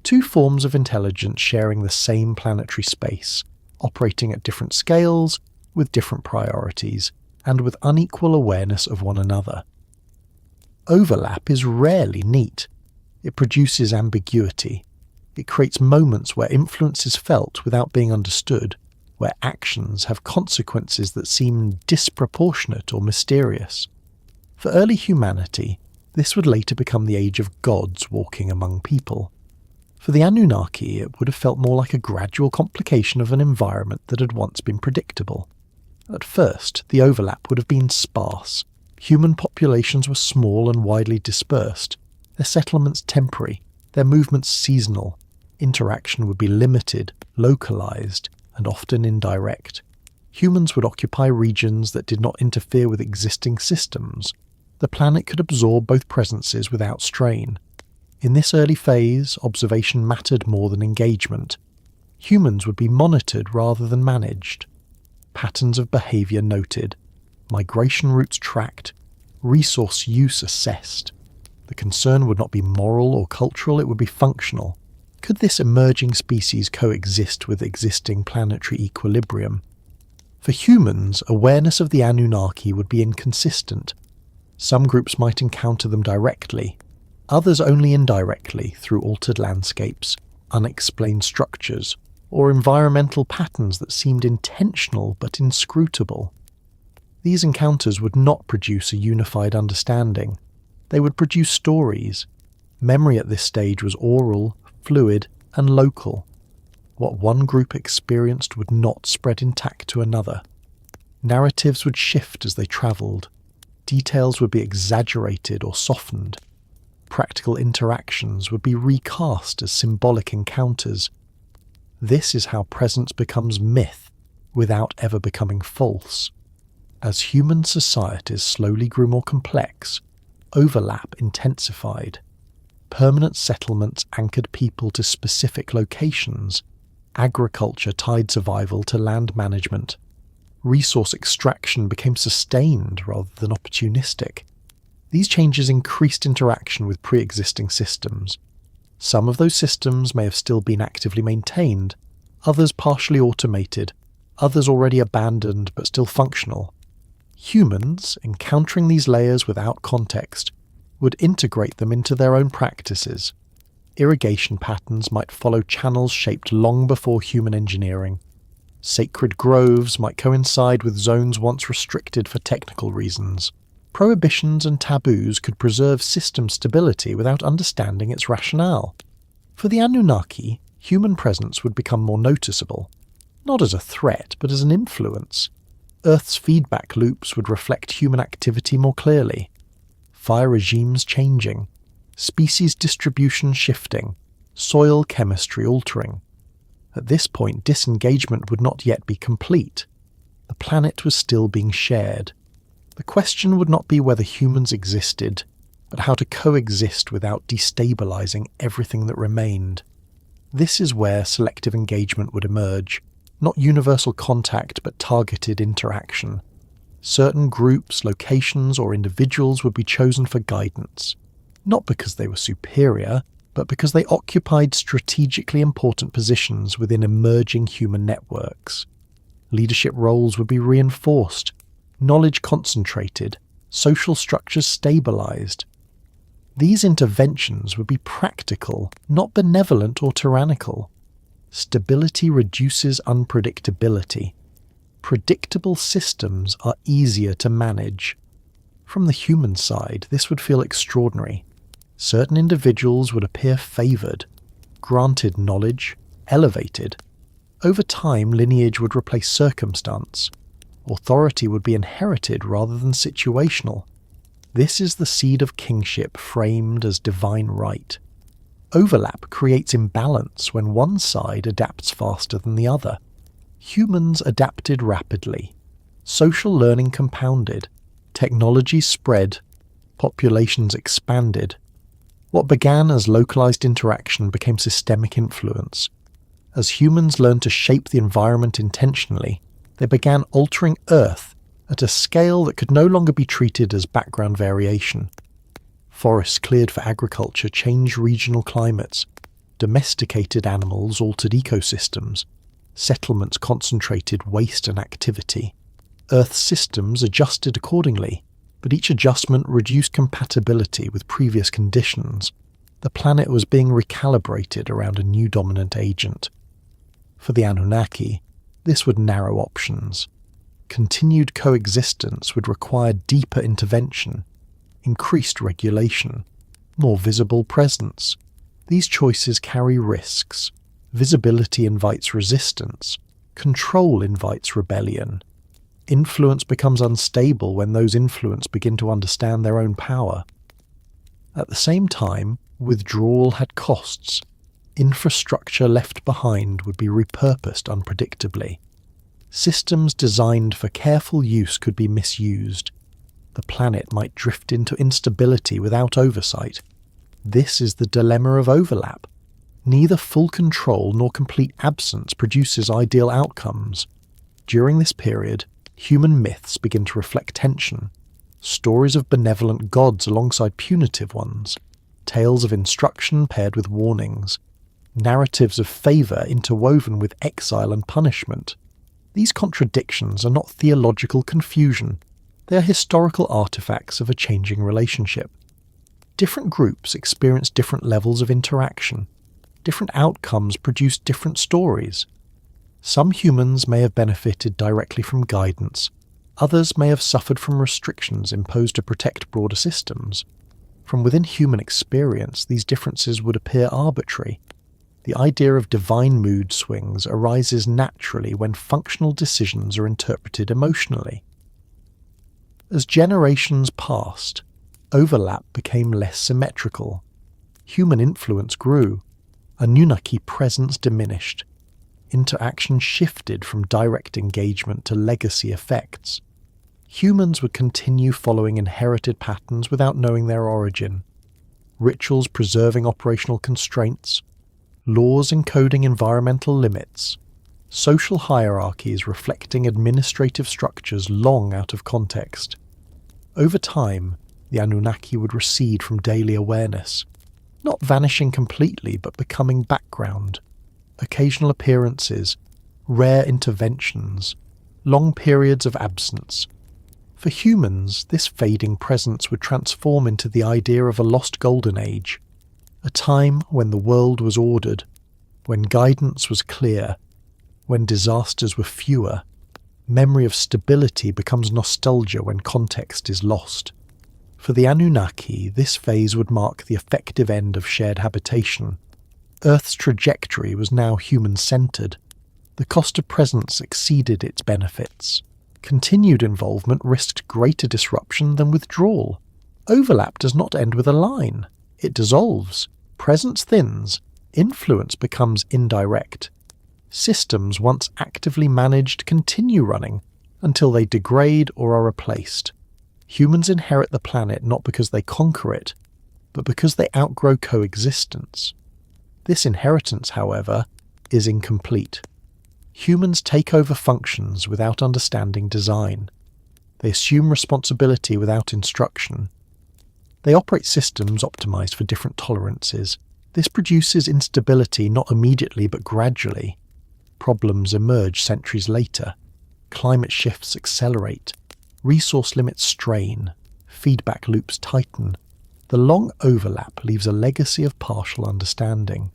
Two forms of intelligence sharing the same planetary space, operating at different scales, with different priorities, and with unequal awareness of one another. Overlap is rarely neat. It produces ambiguity. It creates moments where influence is felt without being understood, where actions have consequences that seem disproportionate or mysterious. For early humanity, this would later become the age of gods walking among people. For the Anunnaki, it would have felt more like a gradual complication of an environment that had once been predictable. At first, the overlap would have been sparse. Human populations were small and widely dispersed, their settlements temporary, their movements seasonal. Interaction would be limited, localized, and often indirect. Humans would occupy regions that did not interfere with existing systems. the planet could absorb both presences without strain. In this early phase, observation mattered more than engagement. Humans would be monitored rather than managed. Patterns of behaviour noted, migration routes tracked, resource use assessed. The concern would not be moral or cultural, it would be functional. Could this emerging species coexist with existing planetary equilibrium? For humans, awareness of the Anunnaki would be inconsistent. Some groups might encounter them directly, others only indirectly through altered landscapes, unexplained structures, or environmental patterns that seemed intentional but inscrutable. These encounters would not produce a unified understanding. They would produce stories. Memory at this stage was oral, fluid, and local. What one group experienced would not spread intact to another. Narratives would shift as they travelled. Details would be exaggerated or softened. Practical interactions would be recast as symbolic encounters. This is how presence becomes myth without ever becoming false. As human societies slowly grew more complex, overlap intensified. Permanent settlements anchored people to specific locations. Agriculture tied survival to land management. Resource extraction became sustained rather than opportunistic. These changes increased interaction with pre-existing systems. Some of those systems may have still been actively maintained, others partially automated, others already abandoned but still functional. Humans, encountering these layers without context, would integrate them into their own practices. Irrigation patterns might follow channels shaped long before human engineering. Sacred groves might coincide with zones once restricted for technical reasons. Prohibitions and taboos could preserve system stability without understanding its rationale. For the Anunnaki, human presence would become more noticeable, not as a threat but as an influence. Earth's feedback loops would reflect human activity more clearly. Fire regimes changing, species distribution shifting, soil chemistry altering. At this point, disengagement would not yet be complete. The planet was still being shared. The question would not be whether humans existed, but how to coexist without destabilizing everything that remained. This is where selective engagement would emerge. Not universal contact, but targeted interaction. Certain groups, locations, or individuals would be chosen for guidance, not because they were superior, but because they occupied strategically important positions within emerging human networks. Leadership roles would be reinforced, knowledge concentrated, social structures stabilized. These interventions would be practical, not benevolent or tyrannical. Stability reduces unpredictability. Predictable systems are easier to manage. From the human side, this would feel extraordinary. Certain individuals would appear favoured, granted knowledge, elevated. Over time, lineage would replace circumstance. Authority would be inherited rather than situational. This is the seed of kingship framed as divine right. Overlap creates imbalance when one side adapts faster than the other. Humans adapted rapidly. Social learning compounded. Technology spread. Populations expanded. What began as localized interaction became systemic influence. As humans learned to shape the environment intentionally, they began altering Earth at a scale that could no longer be treated as background variation. Forests cleared for agriculture changed regional climates. Domesticated animals altered ecosystems. Settlements concentrated waste and activity. Earth's systems adjusted accordingly, but each adjustment reduced compatibility with previous conditions. The planet was being recalibrated around a new dominant agent. For the Anunnaki, this would narrow options. Continued coexistence would require deeper intervention, increased regulation, more visible presence. These choices carry risks. Visibility invites resistance. Control invites rebellion. Influence becomes unstable when those influenced begin to understand their own power. At the same time, withdrawal had costs. Infrastructure left behind would be repurposed unpredictably. Systems designed for careful use could be misused. The planet might drift into instability without oversight. This is the dilemma of overlap. Neither full control nor complete absence produces ideal outcomes. During this period, human myths begin to reflect tension. Stories of benevolent gods alongside punitive ones, tales of instruction paired with warnings, narratives of favour interwoven with exile and punishment. These contradictions are not theological confusion, they are historical artefacts of a changing relationship. Different groups experience different levels of interaction. Different outcomes produce different stories. Some humans may have benefited directly from guidance, others may have suffered from restrictions imposed to protect broader systems. From within human experience, these differences would appear arbitrary. The idea of divine mood swings arises naturally when functional decisions are interpreted emotionally. As generations passed, overlap became less symmetrical. Human influence grew. Anunnaki presence diminished. Interaction shifted from direct engagement to legacy effects. Humans would continue following inherited patterns without knowing their origin. Rituals preserving operational constraints, laws encoding environmental limits, social hierarchies reflecting administrative structures long out of context. Over time, the Anunnaki would recede from daily awareness, not vanishing completely but becoming background. Occasional appearances, rare interventions, long periods of absence. For humans, this fading presence would transform into the idea of a lost golden age, a time when the world was ordered, when guidance was clear, when disasters were fewer. Memory of stability becomes nostalgia when context is lost. For the Anunnaki, this phase would mark the effective end of shared habitation. Earth's trajectory was now human-centred. The cost of presence exceeded its benefits. Continued involvement risked greater disruption than withdrawal. Overlap does not end with a line. It dissolves. Presence thins. Influence becomes indirect. Systems once actively managed continue running until they degrade or are replaced. Humans inherit the planet not because they conquer it, but because they outgrow coexistence. This inheritance, however, is incomplete. Humans take over functions without understanding design. They assume responsibility without instruction. They operate systems optimized for different tolerances. This produces instability not immediately but gradually. Problems emerge centuries later. Climate shifts accelerate. Resource limits strain. Feedback loops tighten. The long overlap leaves a legacy of partial understanding.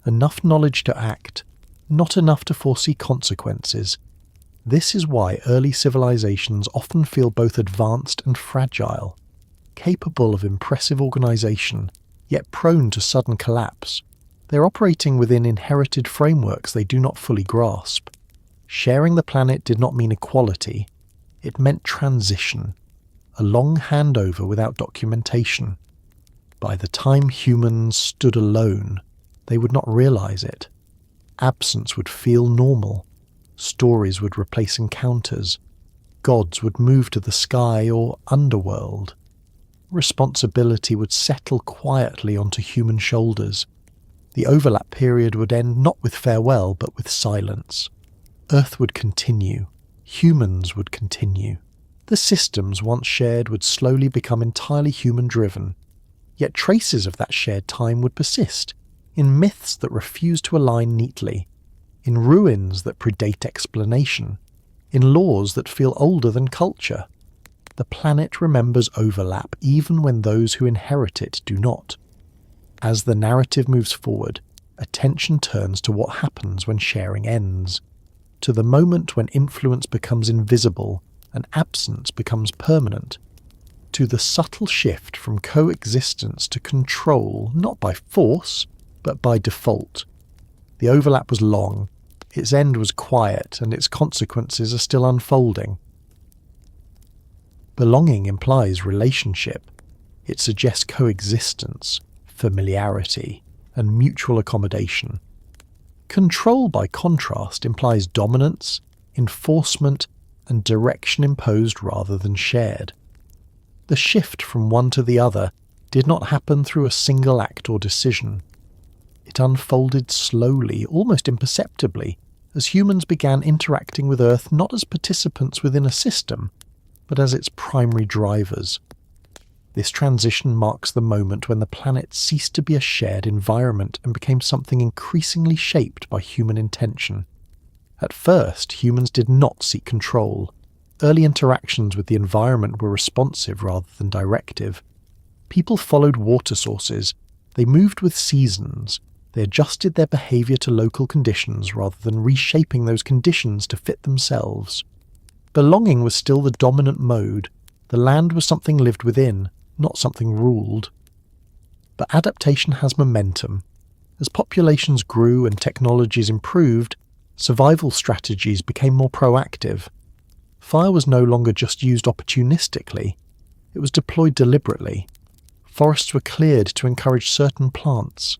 Enough knowledge to act, not enough to foresee consequences. This is why early civilizations often feel both advanced and fragile, capable of impressive organization, yet prone to sudden collapse. They're operating within inherited frameworks they do not fully grasp. Sharing the planet did not mean equality, it meant transition, a long handover without documentation. By the time humans stood alone, they would not realize it. Absence would feel normal. Stories would replace encounters. Gods would move to the sky or underworld. Responsibility would settle quietly onto human shoulders. The overlap period would end not with farewell but with silence. Earth would continue. Humans would continue. The systems once shared would slowly become entirely human-driven. Yet traces of that shared time would persist, in myths that refuse to align neatly, in ruins that predate explanation, in laws that feel older than culture. The planet remembers overlap even when those who inherit it do not. As the narrative moves forward, attention turns to what happens when sharing ends, to the moment when influence becomes invisible and absence becomes permanent, to the subtle shift from coexistence to control, not by force, but by default. The overlap was long, its end was quiet, and its consequences are still unfolding. Belonging implies relationship. It suggests coexistence, familiarity, and mutual accommodation. Control, by contrast, implies dominance, enforcement, and direction imposed rather than shared. The shift from one to the other did not happen through a single act or decision. It unfolded slowly, almost imperceptibly, as humans began interacting with Earth not as participants within a system, but as its primary drivers. This transition marks the moment when the planet ceased to be a shared environment and became something increasingly shaped by human intention. At first, humans did not seek control. Early interactions with the environment were responsive rather than directive. People followed water sources, they moved with seasons, they adjusted their behaviour to local conditions rather than reshaping those conditions to fit themselves. Belonging was still the dominant mode. The land was something lived within, not something ruled. But adaptation has momentum. As populations grew and technologies improved, survival strategies became more proactive. Fire was no longer just used opportunistically, it was deployed deliberately. Forests were cleared to encourage certain plants.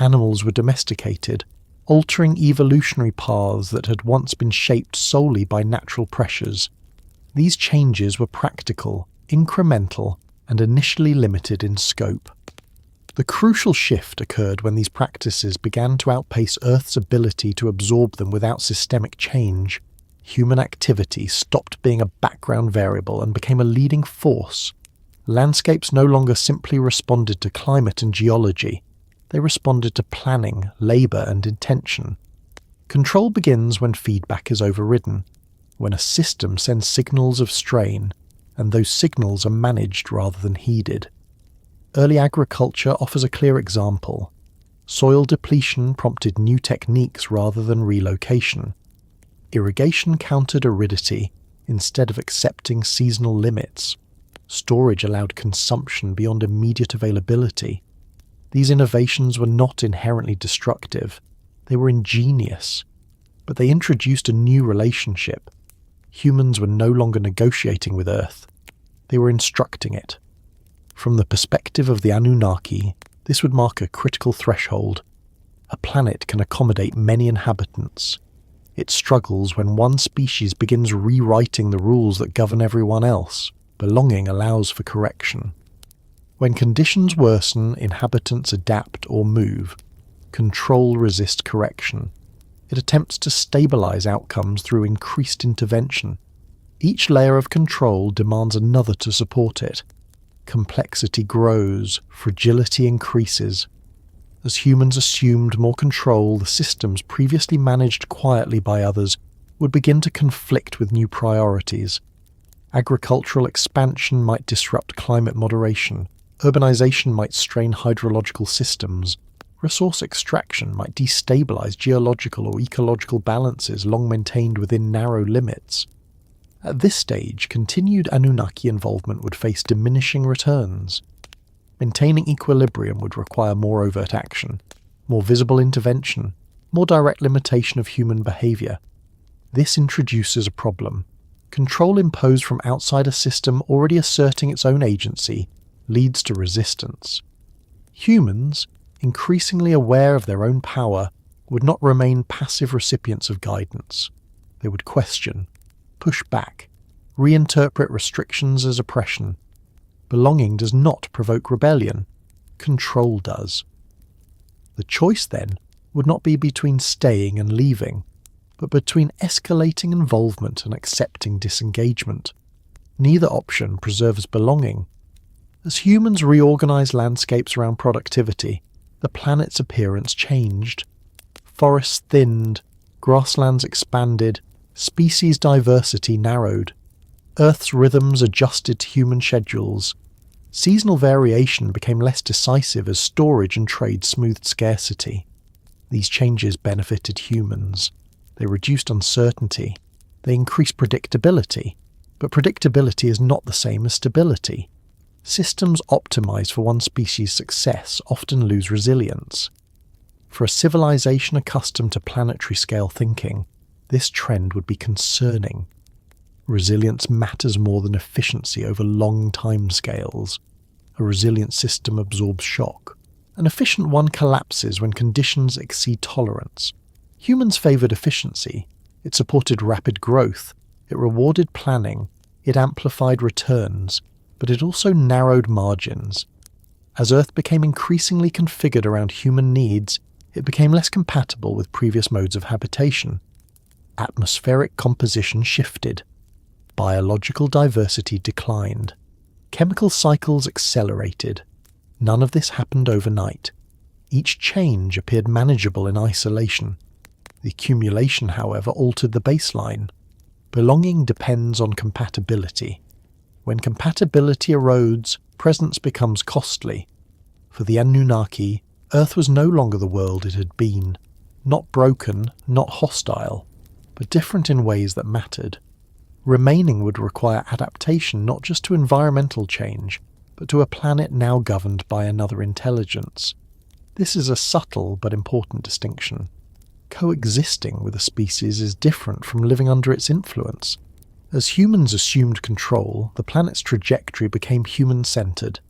Animals were domesticated, altering evolutionary paths that had once been shaped solely by natural pressures. These changes were practical, incremental, and initially limited in scope. The crucial shift occurred when these practices began to outpace Earth's ability to absorb them without systemic change. Human activity stopped being a background variable and became a leading force. Landscapes no longer simply responded to climate and geology. They responded to planning, labour, and intention. Control begins when feedback is overridden, when a system sends signals of strain, and those signals are managed rather than heeded. Early agriculture offers a clear example. Soil depletion prompted new techniques rather than relocation. Irrigation countered aridity instead of accepting seasonal limits. Storage allowed consumption beyond immediate availability. These innovations were not inherently destructive. They were ingenious. But they introduced a new relationship. Humans were no longer negotiating with Earth. They were instructing it. From the perspective of the Anunnaki, this would mark a critical threshold. A planet can accommodate many inhabitants. It struggles when one species begins rewriting the rules that govern everyone else. Belonging allows for correction. When conditions worsen, inhabitants adapt or move. Control resists correction. It attempts to stabilize outcomes through increased intervention. Each layer of control demands another to support it. Complexity grows, fragility increases. As humans assumed more control, the systems previously managed quietly by others would begin to conflict with new priorities. Agricultural expansion might disrupt climate moderation. Urbanization might strain hydrological systems. Resource extraction might destabilize geological or ecological balances long maintained within narrow limits. At this stage, continued Anunnaki involvement would face diminishing returns. Maintaining equilibrium would require more overt action, more visible intervention, more direct limitation of human behavior. This introduces a problem. Control imposed from outside a system already asserting its own agency leads to resistance. Humans, increasingly aware of their own power, would not remain passive recipients of guidance. They would question, push back, reinterpret restrictions as oppression. Belonging does not provoke rebellion. Control does. The choice, then, would not be between staying and leaving, but between escalating involvement and accepting disengagement. Neither option preserves belonging. As humans reorganized landscapes around productivity, the planet's appearance changed. Forests thinned, grasslands expanded, species diversity narrowed. Earth's rhythms adjusted to human schedules. Seasonal variation became less decisive as storage and trade smoothed scarcity. These changes benefited humans. They reduced uncertainty. They increased predictability. But predictability is not the same as stability. Systems optimized for one species' success often lose resilience. For a civilization accustomed to planetary scale thinking, this trend would be concerning. Resilience matters more than efficiency over long timescales. A resilient system absorbs shock. An efficient one collapses when conditions exceed tolerance. Humans favoured efficiency. It supported rapid growth. It rewarded planning. It amplified returns. but it also narrowed margins. As Earth became increasingly configured around human needs, it became less compatible with previous modes of habitation. Atmospheric composition shifted. Biological diversity declined. Chemical cycles accelerated. None of this happened overnight. Each change appeared manageable in isolation. The accumulation, however, altered the baseline. Belonging depends on compatibility. When compatibility erodes, presence becomes costly. For the Anunnaki, Earth was no longer the world it had been. Not broken, not hostile, but different in ways that mattered. Remaining would require adaptation not just to environmental change, but to a planet now governed by another intelligence. This is a subtle but important distinction. Coexisting with a species is different from living under its influence. As humans assumed control, the planet's trajectory became human-centered.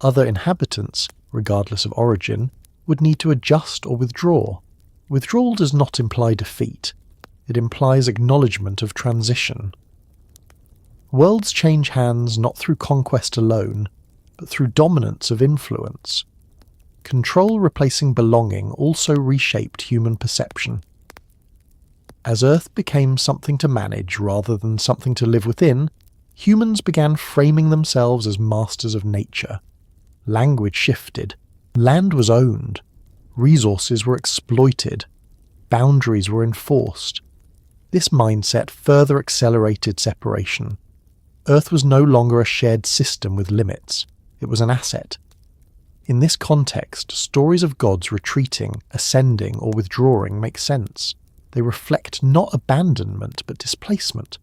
Other inhabitants, regardless of origin, would need to adjust or withdraw. Withdrawal does not imply defeat. It implies acknowledgement of transition. Worlds change hands not through conquest alone, but through dominance of influence. Control replacing belonging also reshaped human perception. As Earth became something to manage rather than something to live within, humans began framing themselves as masters of nature. Language shifted. Land was owned. Resources were exploited. Boundaries were enforced. This mindset further accelerated separation. Earth was no longer a shared system with limits. It was an asset. In this context, stories of gods retreating, ascending, or withdrawing make sense. They reflect not abandonment, but displacement.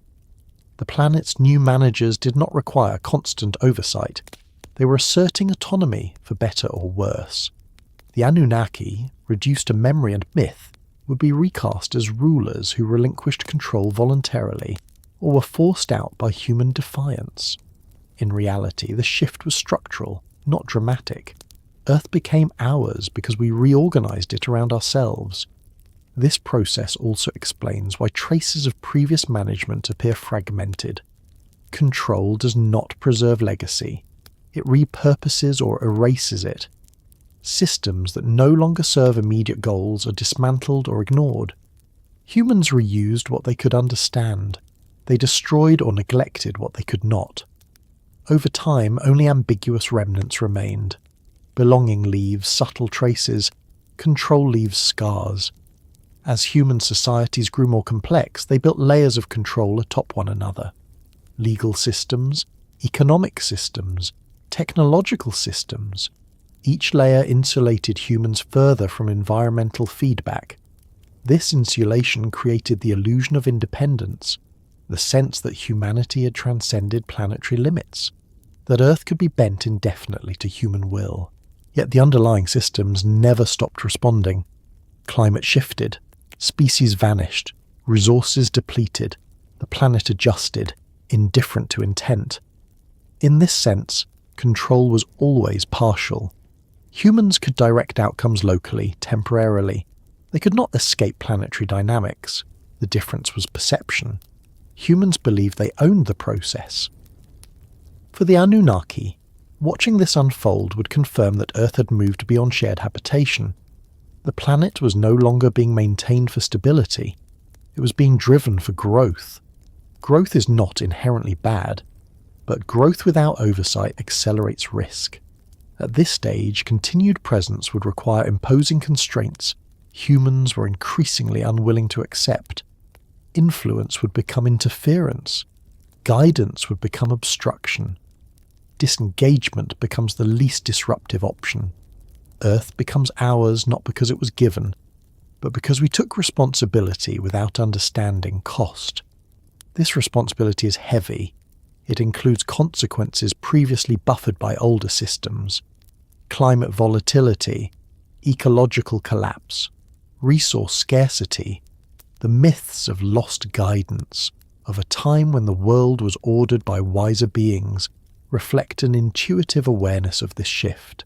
The planet's new managers did not require constant oversight. They were asserting autonomy, for better or worse. The Anunnaki, reduced to memory and myth, would be recast as rulers who relinquished control voluntarily, or were forced out by human defiance. In reality, the shift was structural, not dramatic. Earth became ours because we reorganized it around ourselves. This process also explains why traces of previous management appear fragmented. Control does not preserve legacy. It repurposes or erases it. Systems that no longer serve immediate goals are dismantled or ignored. Humans reused what they could understand. They destroyed or neglected what they could not. Over time, only ambiguous remnants remained. Belonging leaves subtle traces. Control leaves scars. As human societies grew more complex, they built layers of control atop one another. Legal systems, economic systems, technological systems. Each layer insulated humans further from environmental feedback. This insulation created the illusion of independence, the sense that humanity had transcended planetary limits, that Earth could be bent indefinitely to human will. Yet the underlying systems never stopped responding. Climate shifted. Species vanished, resources depleted, the planet adjusted, indifferent to intent. In this sense, control was always partial. Humans could direct outcomes locally, temporarily. They could not escape planetary dynamics. The difference was perception. Humans believed they owned the process. For the Anunnaki, watching this unfold would confirm that Earth had moved beyond shared habitation. The planet was no longer being maintained for stability. It was being driven for growth. Growth is not inherently bad, but growth without oversight accelerates risk. At this stage, continued presence would require imposing constraints humans were increasingly unwilling to accept. Influence would become interference. Guidance would become obstruction. Disengagement becomes the least disruptive option. Earth becomes ours not because it was given, but because we took responsibility without understanding cost. This responsibility is heavy. It includes consequences previously buffered by older systems. Climate volatility, ecological collapse, resource scarcity, the myths of lost guidance, of a time when the world was ordered by wiser beings, reflect an intuitive awareness of this shift.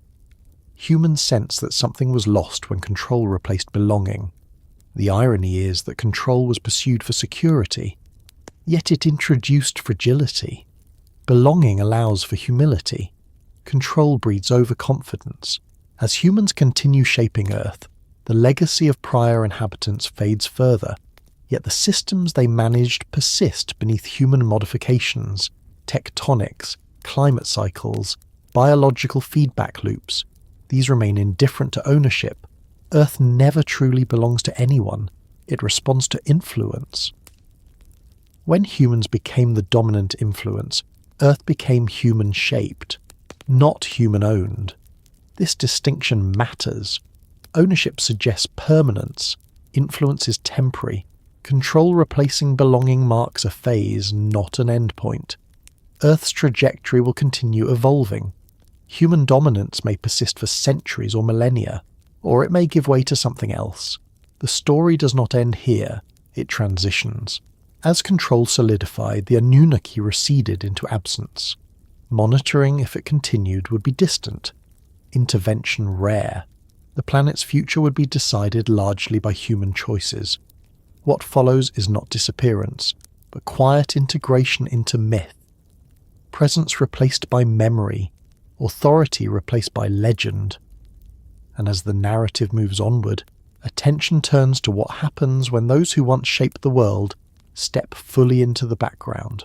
Humans sense that something was lost when control replaced belonging. The irony is that control was pursued for security, yet it introduced fragility. Belonging allows for humility. Control breeds overconfidence. As humans continue shaping Earth, the legacy of prior inhabitants fades further, yet the systems they managed persist beneath human modifications, tectonics, climate cycles, biological feedback loops. These remain indifferent to ownership. Earth never truly belongs to anyone. It responds to influence. When humans became the dominant influence, Earth became human-shaped, not human-owned. This distinction matters. Ownership suggests permanence. Influence is temporary. Control replacing belonging marks a phase, not an endpoint. Earth's trajectory will continue evolving. Human dominance may persist for centuries or millennia, or it may give way to something else. The story does not end here, it transitions. As control solidified, the Anunnaki receded into absence. Monitoring, if it continued, would be distant. Intervention rare. The planet's future would be decided largely by human choices. What follows is not disappearance, but quiet integration into myth. Presence replaced by memory, authority replaced by legend. And as the narrative moves onward, attention turns to what happens when those who once shaped the world step fully into the background,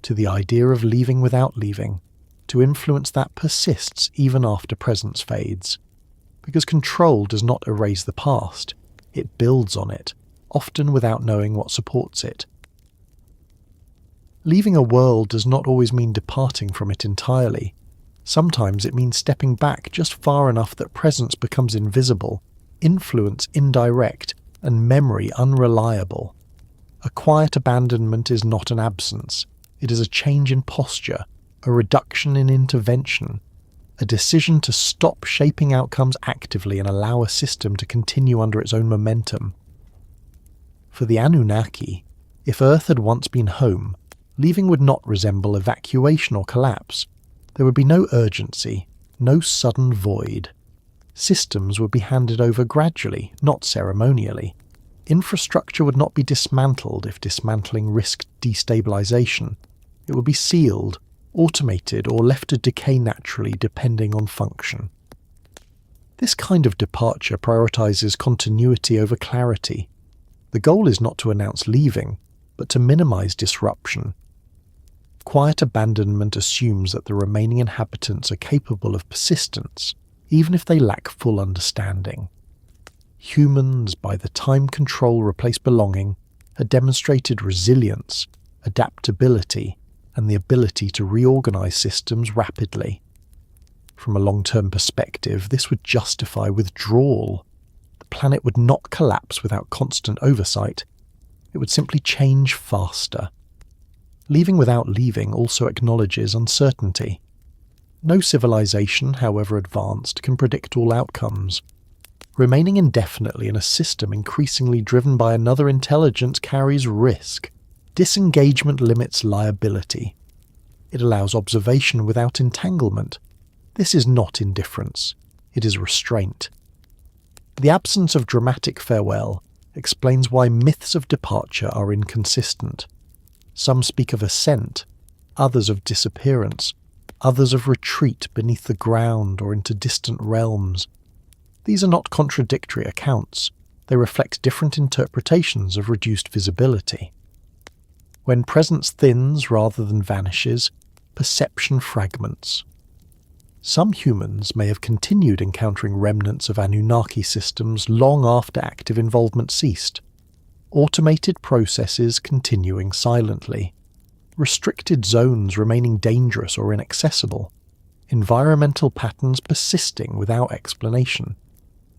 to the idea of leaving without leaving, to influence that persists even after presence fades. Because control does not erase the past, it builds on it, often without knowing what supports it. Leaving a world does not always mean departing from it entirely. Sometimes it means stepping back just far enough that presence becomes invisible, influence indirect, and memory unreliable. A quiet abandonment is not an absence. It is a change in posture, a reduction in intervention, a decision to stop shaping outcomes actively and allow a system to continue under its own momentum. For the Anunnaki, if Earth had once been home, leaving would not resemble evacuation or collapse. There would be no urgency, no sudden void. Systems would be handed over gradually, not ceremonially. Infrastructure would not be dismantled if dismantling risked destabilization. It would be sealed, automated, or left to decay naturally depending on function. This kind of departure prioritizes continuity over clarity. The goal is not to announce leaving, but to minimize disruption. Quiet abandonment assumes that the remaining inhabitants are capable of persistence, even if they lack full understanding. Humans, by the time control replaced belonging, had demonstrated resilience, adaptability, and the ability to reorganize systems rapidly. From a long-term perspective, this would justify withdrawal. The planet would not collapse without constant oversight. It would simply change faster. Leaving without leaving also acknowledges uncertainty. No civilization, however advanced, can predict all outcomes. Remaining indefinitely in a system increasingly driven by another intelligence carries risk. Disengagement limits liability. It allows observation without entanglement. This is not indifference. It is restraint. The absence of dramatic farewell explains why myths of departure are inconsistent. Some speak of ascent, others of disappearance, others of retreat beneath the ground or into distant realms. These are not contradictory accounts. They reflect different interpretations of reduced visibility. When presence thins rather than vanishes, perception fragments. Some humans may have continued encountering remnants of Anunnaki systems long after active involvement ceased. Automated processes continuing silently. Restricted zones remaining dangerous or inaccessible. Environmental patterns persisting without explanation.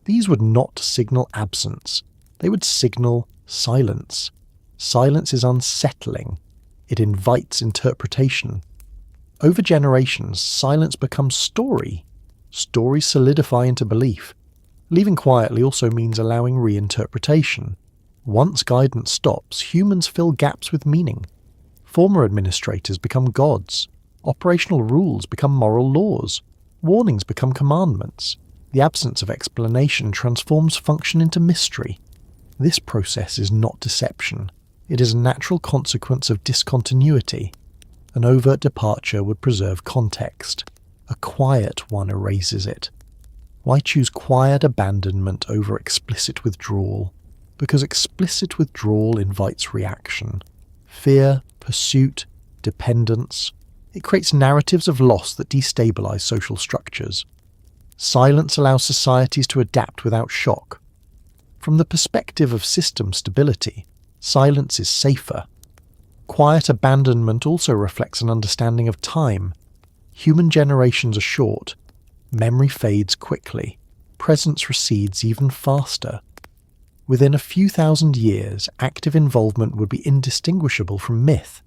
These would not signal absence. They would signal silence. Silence is unsettling. It invites interpretation. Over generations, silence becomes story. Stories solidify into belief. Leaving quietly also means allowing reinterpretation. Once guidance stops, humans fill gaps with meaning. Former administrators become gods. Operational rules become moral laws. Warnings become commandments. The absence of explanation transforms function into mystery. This process is not deception. It is a natural consequence of discontinuity. An overt departure would preserve context. A quiet one erases it. Why choose quiet abandonment over explicit withdrawal? Because explicit withdrawal invites reaction. Fear, pursuit, dependence. It creates narratives of loss that destabilize social structures. Silence allows societies to adapt without shock. From the perspective of system stability, silence is safer. Quiet abandonment also reflects an understanding of time. Human generations are short. Memory fades quickly. Presence recedes even faster. Within a few thousand years, active involvement would be indistinguishable from myth.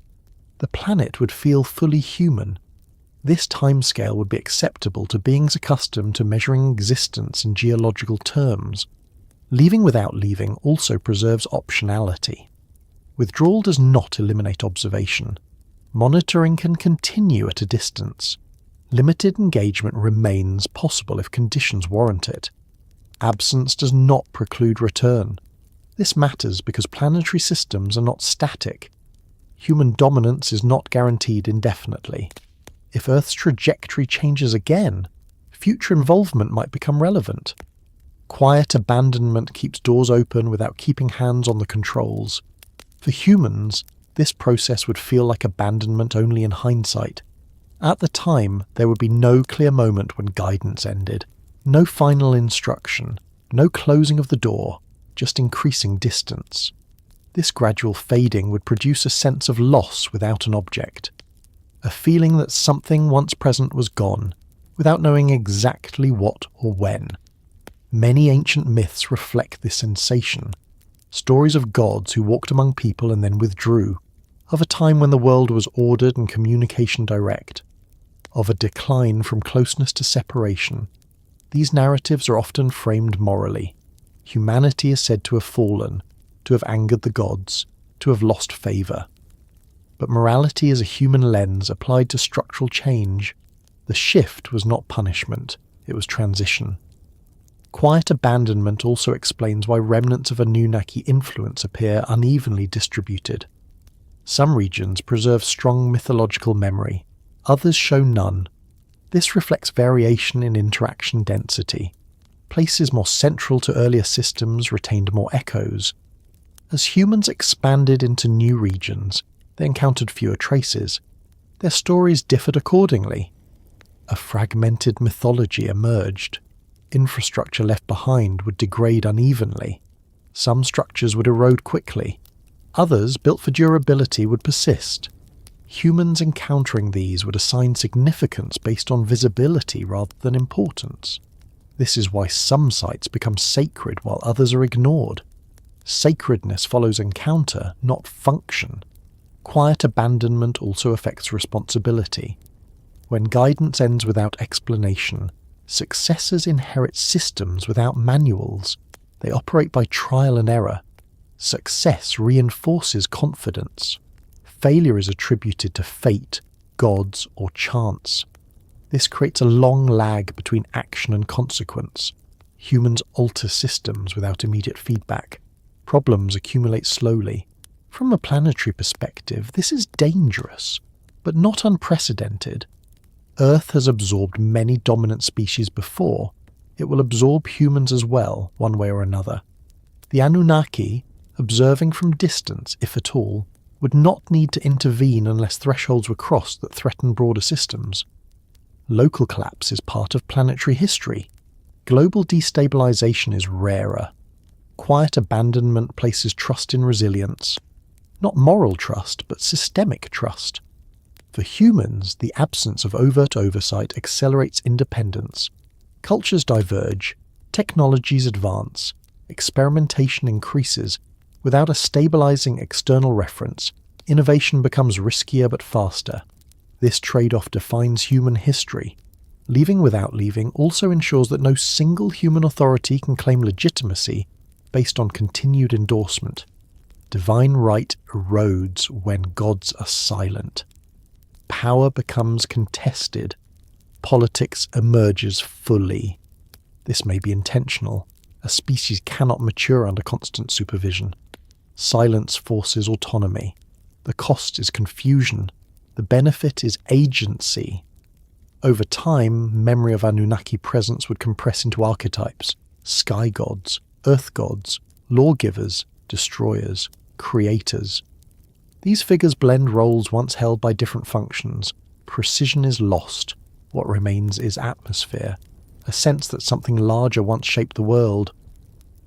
The planet would feel fully human. This timescale would be acceptable to beings accustomed to measuring existence in geological terms. Leaving without leaving also preserves optionality. Withdrawal does not eliminate observation. Monitoring can continue at a distance. Limited engagement remains possible if conditions warrant it. Absence does not preclude return. This matters because planetary systems are not static. Human dominance is not guaranteed indefinitely. If Earth's trajectory changes again, future involvement might become relevant. Quiet abandonment keeps doors open without keeping hands on the controls. For humans, this process would feel like abandonment only in hindsight. At the time, there would be no clear moment when guidance ended. No final instruction, no closing of the door, just increasing distance. This gradual fading would produce a sense of loss without an object. A feeling that something once present was gone, without knowing exactly what or when. Many ancient myths reflect this sensation. Stories of gods who walked among people and then withdrew, of a time when the world was ordered and communication direct, of a decline from closeness to separation. These narratives are often framed morally. Humanity is said to have fallen, to have angered the gods, to have lost favour. But morality is a human lens applied to structural change. The shift was not punishment, it was transition. Quiet abandonment also explains why remnants of Anunnaki influence appear unevenly distributed. Some regions preserve strong mythological memory, others show none. This reflects variation in interaction density. Places more central to earlier systems retained more echoes. As humans expanded into new regions, they encountered fewer traces. Their stories differed accordingly. A fragmented mythology emerged. Infrastructure left behind would degrade unevenly. Some structures would erode quickly. Others, built for durability, would persist. Humans encountering these would assign significance based on visibility rather than importance. This is why some sites become sacred while others are ignored. Sacredness follows encounter, not function. Quiet abandonment also affects responsibility. When guidance ends without explanation, successors inherit systems without manuals. They operate by trial and error. Success reinforces confidence. Failure is attributed to fate, gods, or chance. This creates a long lag between action and consequence. Humans alter systems without immediate feedback. Problems accumulate slowly. From a planetary perspective, this is dangerous, but not unprecedented. Earth has absorbed many dominant species before. It will absorb humans as well, one way or another. The Anunnaki, observing from distance, if at all, would not need to intervene unless thresholds were crossed that threaten broader systems. Local collapse is part of planetary history. Global destabilization is rarer. Quiet abandonment places trust in resilience. Not moral trust, but systemic trust. For humans, the absence of overt oversight accelerates independence. Cultures diverge, technologies advance, experimentation increases. Without a stabilizing external reference, innovation becomes riskier but faster. This trade-off defines human history. Leaving without leaving also ensures that no single human authority can claim legitimacy based on continued endorsement. Divine right erodes when gods are silent. Power becomes contested. Politics emerges fully. This may be intentional. A species cannot mature under constant supervision. Silence forces autonomy. The cost is confusion. The benefit is agency. Over time, memory of Anunnaki presence would compress into archetypes: sky gods, earth gods, lawgivers, destroyers, creators. These figures blend roles once held by different functions. Precision is lost. What remains is atmosphere, a sense that something larger once shaped the world.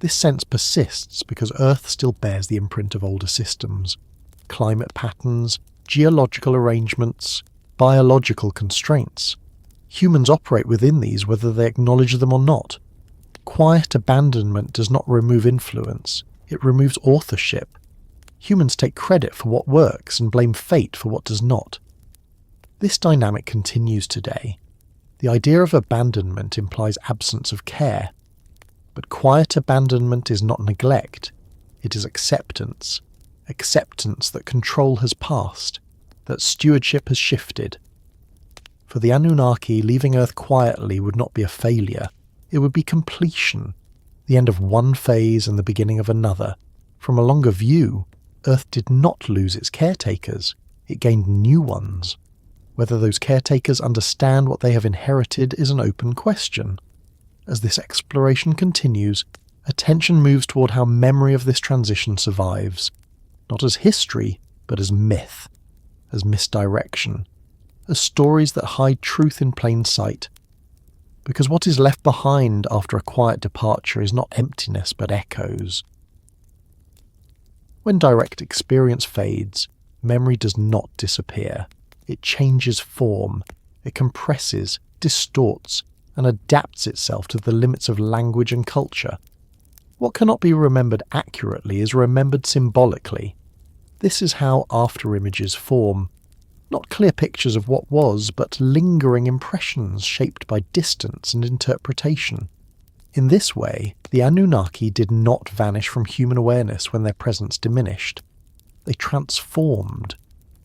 This sense persists because Earth still bears the imprint of older systems. Climate patterns, geological arrangements, biological constraints. Humans operate within these whether they acknowledge them or not. Quiet abandonment does not remove influence, it removes authorship. Humans take credit for what works and blame fate for what does not. This dynamic continues today. The idea of abandonment implies absence of care. But quiet abandonment is not neglect, it is acceptance. Acceptance that control has passed, that stewardship has shifted. For the Anunnaki, leaving Earth quietly would not be a failure, it would be completion, the end of one phase and the beginning of another. From a longer view, Earth did not lose its caretakers, it gained new ones. Whether those caretakers understand what they have inherited is an open question. As this exploration continues, attention moves toward how memory of this transition survives, not as history, but as myth, as misdirection, as stories that hide truth in plain sight. Because what is left behind after a quiet departure is not emptiness, but echoes. When direct experience fades, memory does not disappear. It changes form, it compresses, distorts, and adapts itself to the limits of language and culture. What cannot be remembered accurately is remembered symbolically. This is how afterimages form. Not clear pictures of what was, but lingering impressions shaped by distance and interpretation. In this way, the Anunnaki did not vanish from human awareness when their presence diminished. They transformed.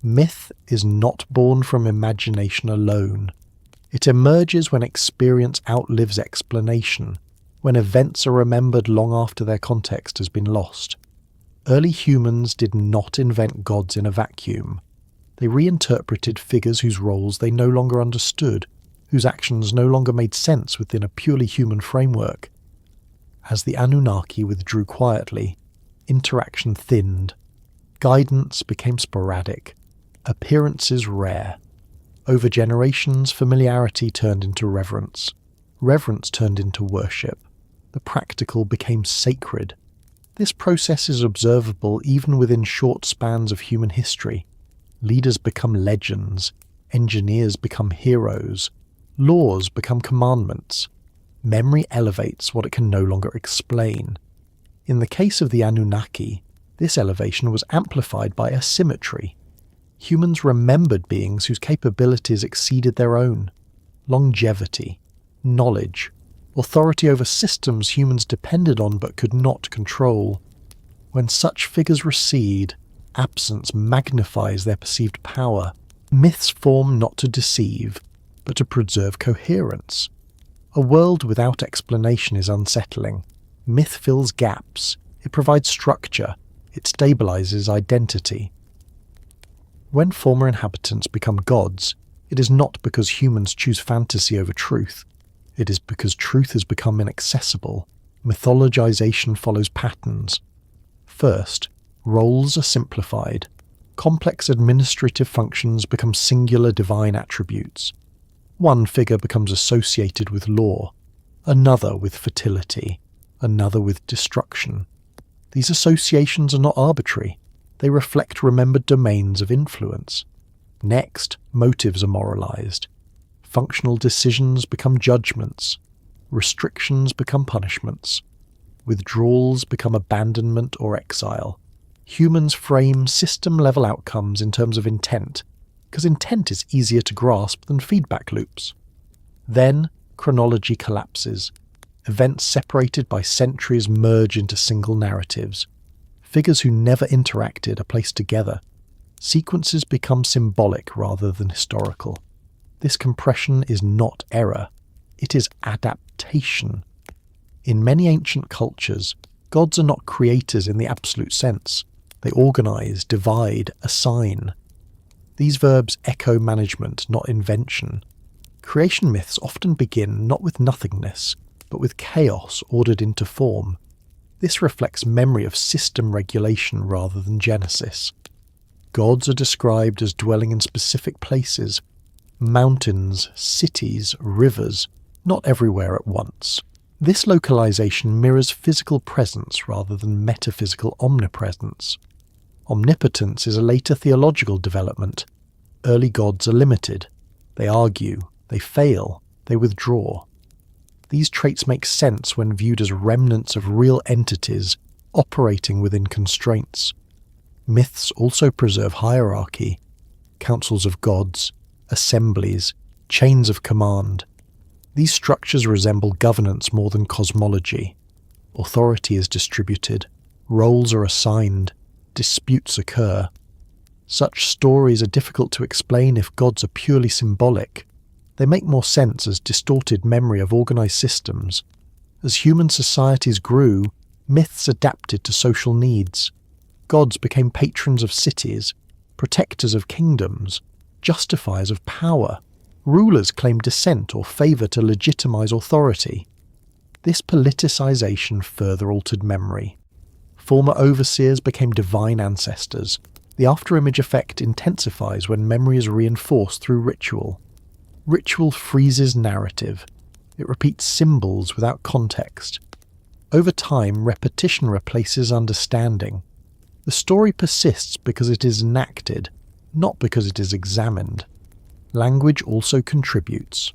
Myth is not born from imagination alone. It emerges when experience outlives explanation, when events are remembered long after their context has been lost. Early humans did not invent gods in a vacuum. They reinterpreted figures whose roles they no longer understood, whose actions no longer made sense within a purely human framework. As the Anunnaki withdrew quietly, interaction thinned. Guidance became sporadic. Appearances rare. Over generations, familiarity turned into reverence. Reverence turned into worship. The practical became sacred. This process is observable even within short spans of human history. Leaders become legends. Engineers become heroes. Laws become commandments. Memory elevates what it can no longer explain. In the case of the Anunnaki, this elevation was amplified by asymmetry. Humans remembered beings whose capabilities exceeded their own. Longevity, knowledge, authority over systems humans depended on but could not control. When such figures recede, absence magnifies their perceived power. Myths form not to deceive, but to preserve coherence. A world without explanation is unsettling. Myth fills gaps. It provides structure. It stabilizes identity. When former inhabitants become gods, it is not because humans choose fantasy over truth. It is because truth has become inaccessible. Mythologization follows patterns. First, roles are simplified. Complex administrative functions become singular divine attributes. One figure becomes associated with law, another with fertility, another with destruction. These associations are not arbitrary. They reflect remembered domains of influence. Next, motives are moralized. Functional decisions become judgments. Restrictions become punishments. Withdrawals become abandonment or exile. Humans frame system-level outcomes in terms of intent, because intent is easier to grasp than feedback loops. Then, chronology collapses. Events separated by centuries merge into single narratives. Figures who never interacted are placed together. Sequences become symbolic rather than historical. This compression is not error. It is adaptation. In many ancient cultures, gods are not creators in the absolute sense. They organize, divide, assign. These verbs echo management, not invention. Creation myths often begin not with nothingness, but with chaos ordered into form. This reflects memory of system regulation rather than genesis. Gods are described as dwelling in specific places, mountains, cities, rivers, not everywhere at once. This localization mirrors physical presence rather than metaphysical omnipresence. Omnipotence is a later theological development. Early gods are limited. They argue, they fail, they withdraw. These traits make sense when viewed as remnants of real entities operating within constraints. Myths also preserve hierarchy, councils of gods, assemblies, chains of command. These structures resemble governance more than cosmology. Authority is distributed, roles are assigned, disputes occur. Such stories are difficult to explain if gods are purely symbolic. They make more sense as distorted memory of organized systems. As human societies grew, myths adapted to social needs. Gods became patrons of cities, protectors of kingdoms, justifiers of power. Rulers claimed descent or favour to legitimize authority. This politicization further altered memory. Former overseers became divine ancestors. The afterimage effect intensifies when memory is reinforced through ritual. Ritual freezes narrative. It repeats symbols without context. Over time, repetition replaces understanding. The story persists because it is enacted, not because it is examined. Language also contributes.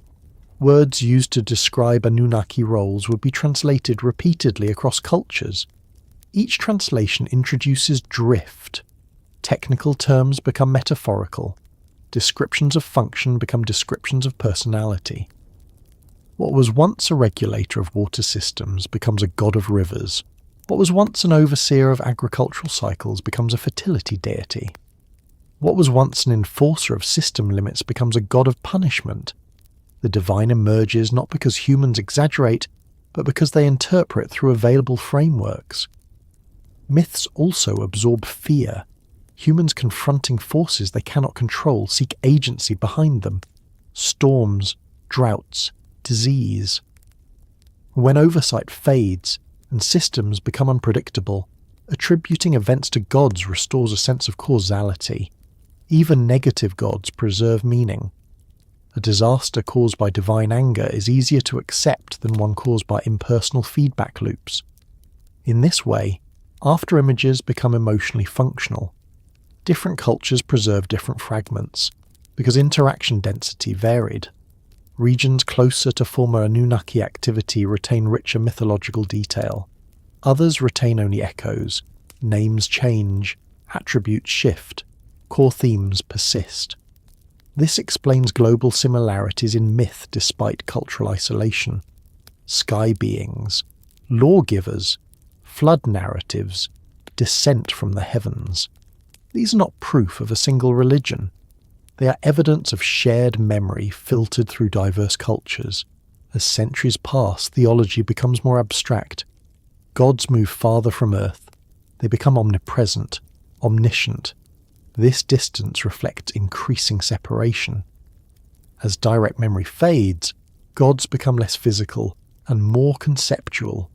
Words used to describe Anunnaki roles would be translated repeatedly across cultures. Each translation introduces drift. Technical terms become metaphorical. Descriptions of function become descriptions of personality. What was once a regulator of water systems becomes a god of rivers. What was once an overseer of agricultural cycles becomes a fertility deity. What was once an enforcer of system limits becomes a god of punishment. The divine emerges not because humans exaggerate, but because they interpret through available frameworks. Myths also absorb fear. Humans confronting forces they cannot control seek agency behind them. Storms, droughts, disease. When oversight fades and systems become unpredictable, attributing events to gods restores a sense of causality. Even negative gods preserve meaning. A disaster caused by divine anger is easier to accept than one caused by impersonal feedback loops. In this way, afterimages become emotionally functional. Different cultures preserve different fragments, because interaction density varied. Regions closer to former Anunnaki activity retain richer mythological detail. Others retain only echoes. Names change, attributes shift, core themes persist. This explains global similarities in myth despite cultural isolation. Sky beings, lawgivers, flood narratives, descent from the heavens. These are not proof of a single religion. They are evidence of shared memory filtered through diverse cultures. As centuries pass, theology becomes more abstract. Gods move farther from Earth. They become omnipresent, omniscient. This distance reflects increasing separation. As direct memory fades, gods become less physical and more conceptual.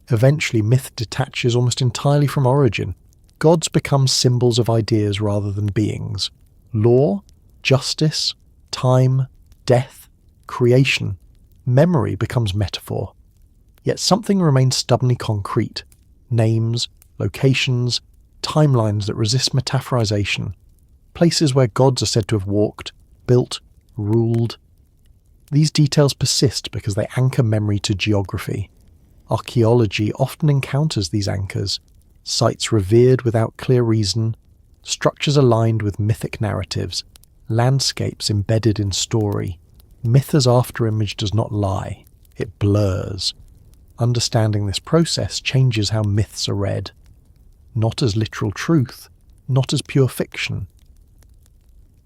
Eventually, myth detaches almost entirely from origin. Gods become symbols of ideas rather than beings. Law, justice, time, death, creation. Memory becomes metaphor. Yet something remains stubbornly concrete. Names, locations, timelines that resist metaphorization. Places where gods are said to have walked, built, ruled. These details persist because they anchor memory to geography. Archaeology often encounters these anchors. Sites revered without clear reason, structures aligned with mythic narratives, landscapes embedded in story. Myth as afterimage does not lie, it blurs. Understanding this process changes how myths are read. Not as literal truth, not as pure fiction,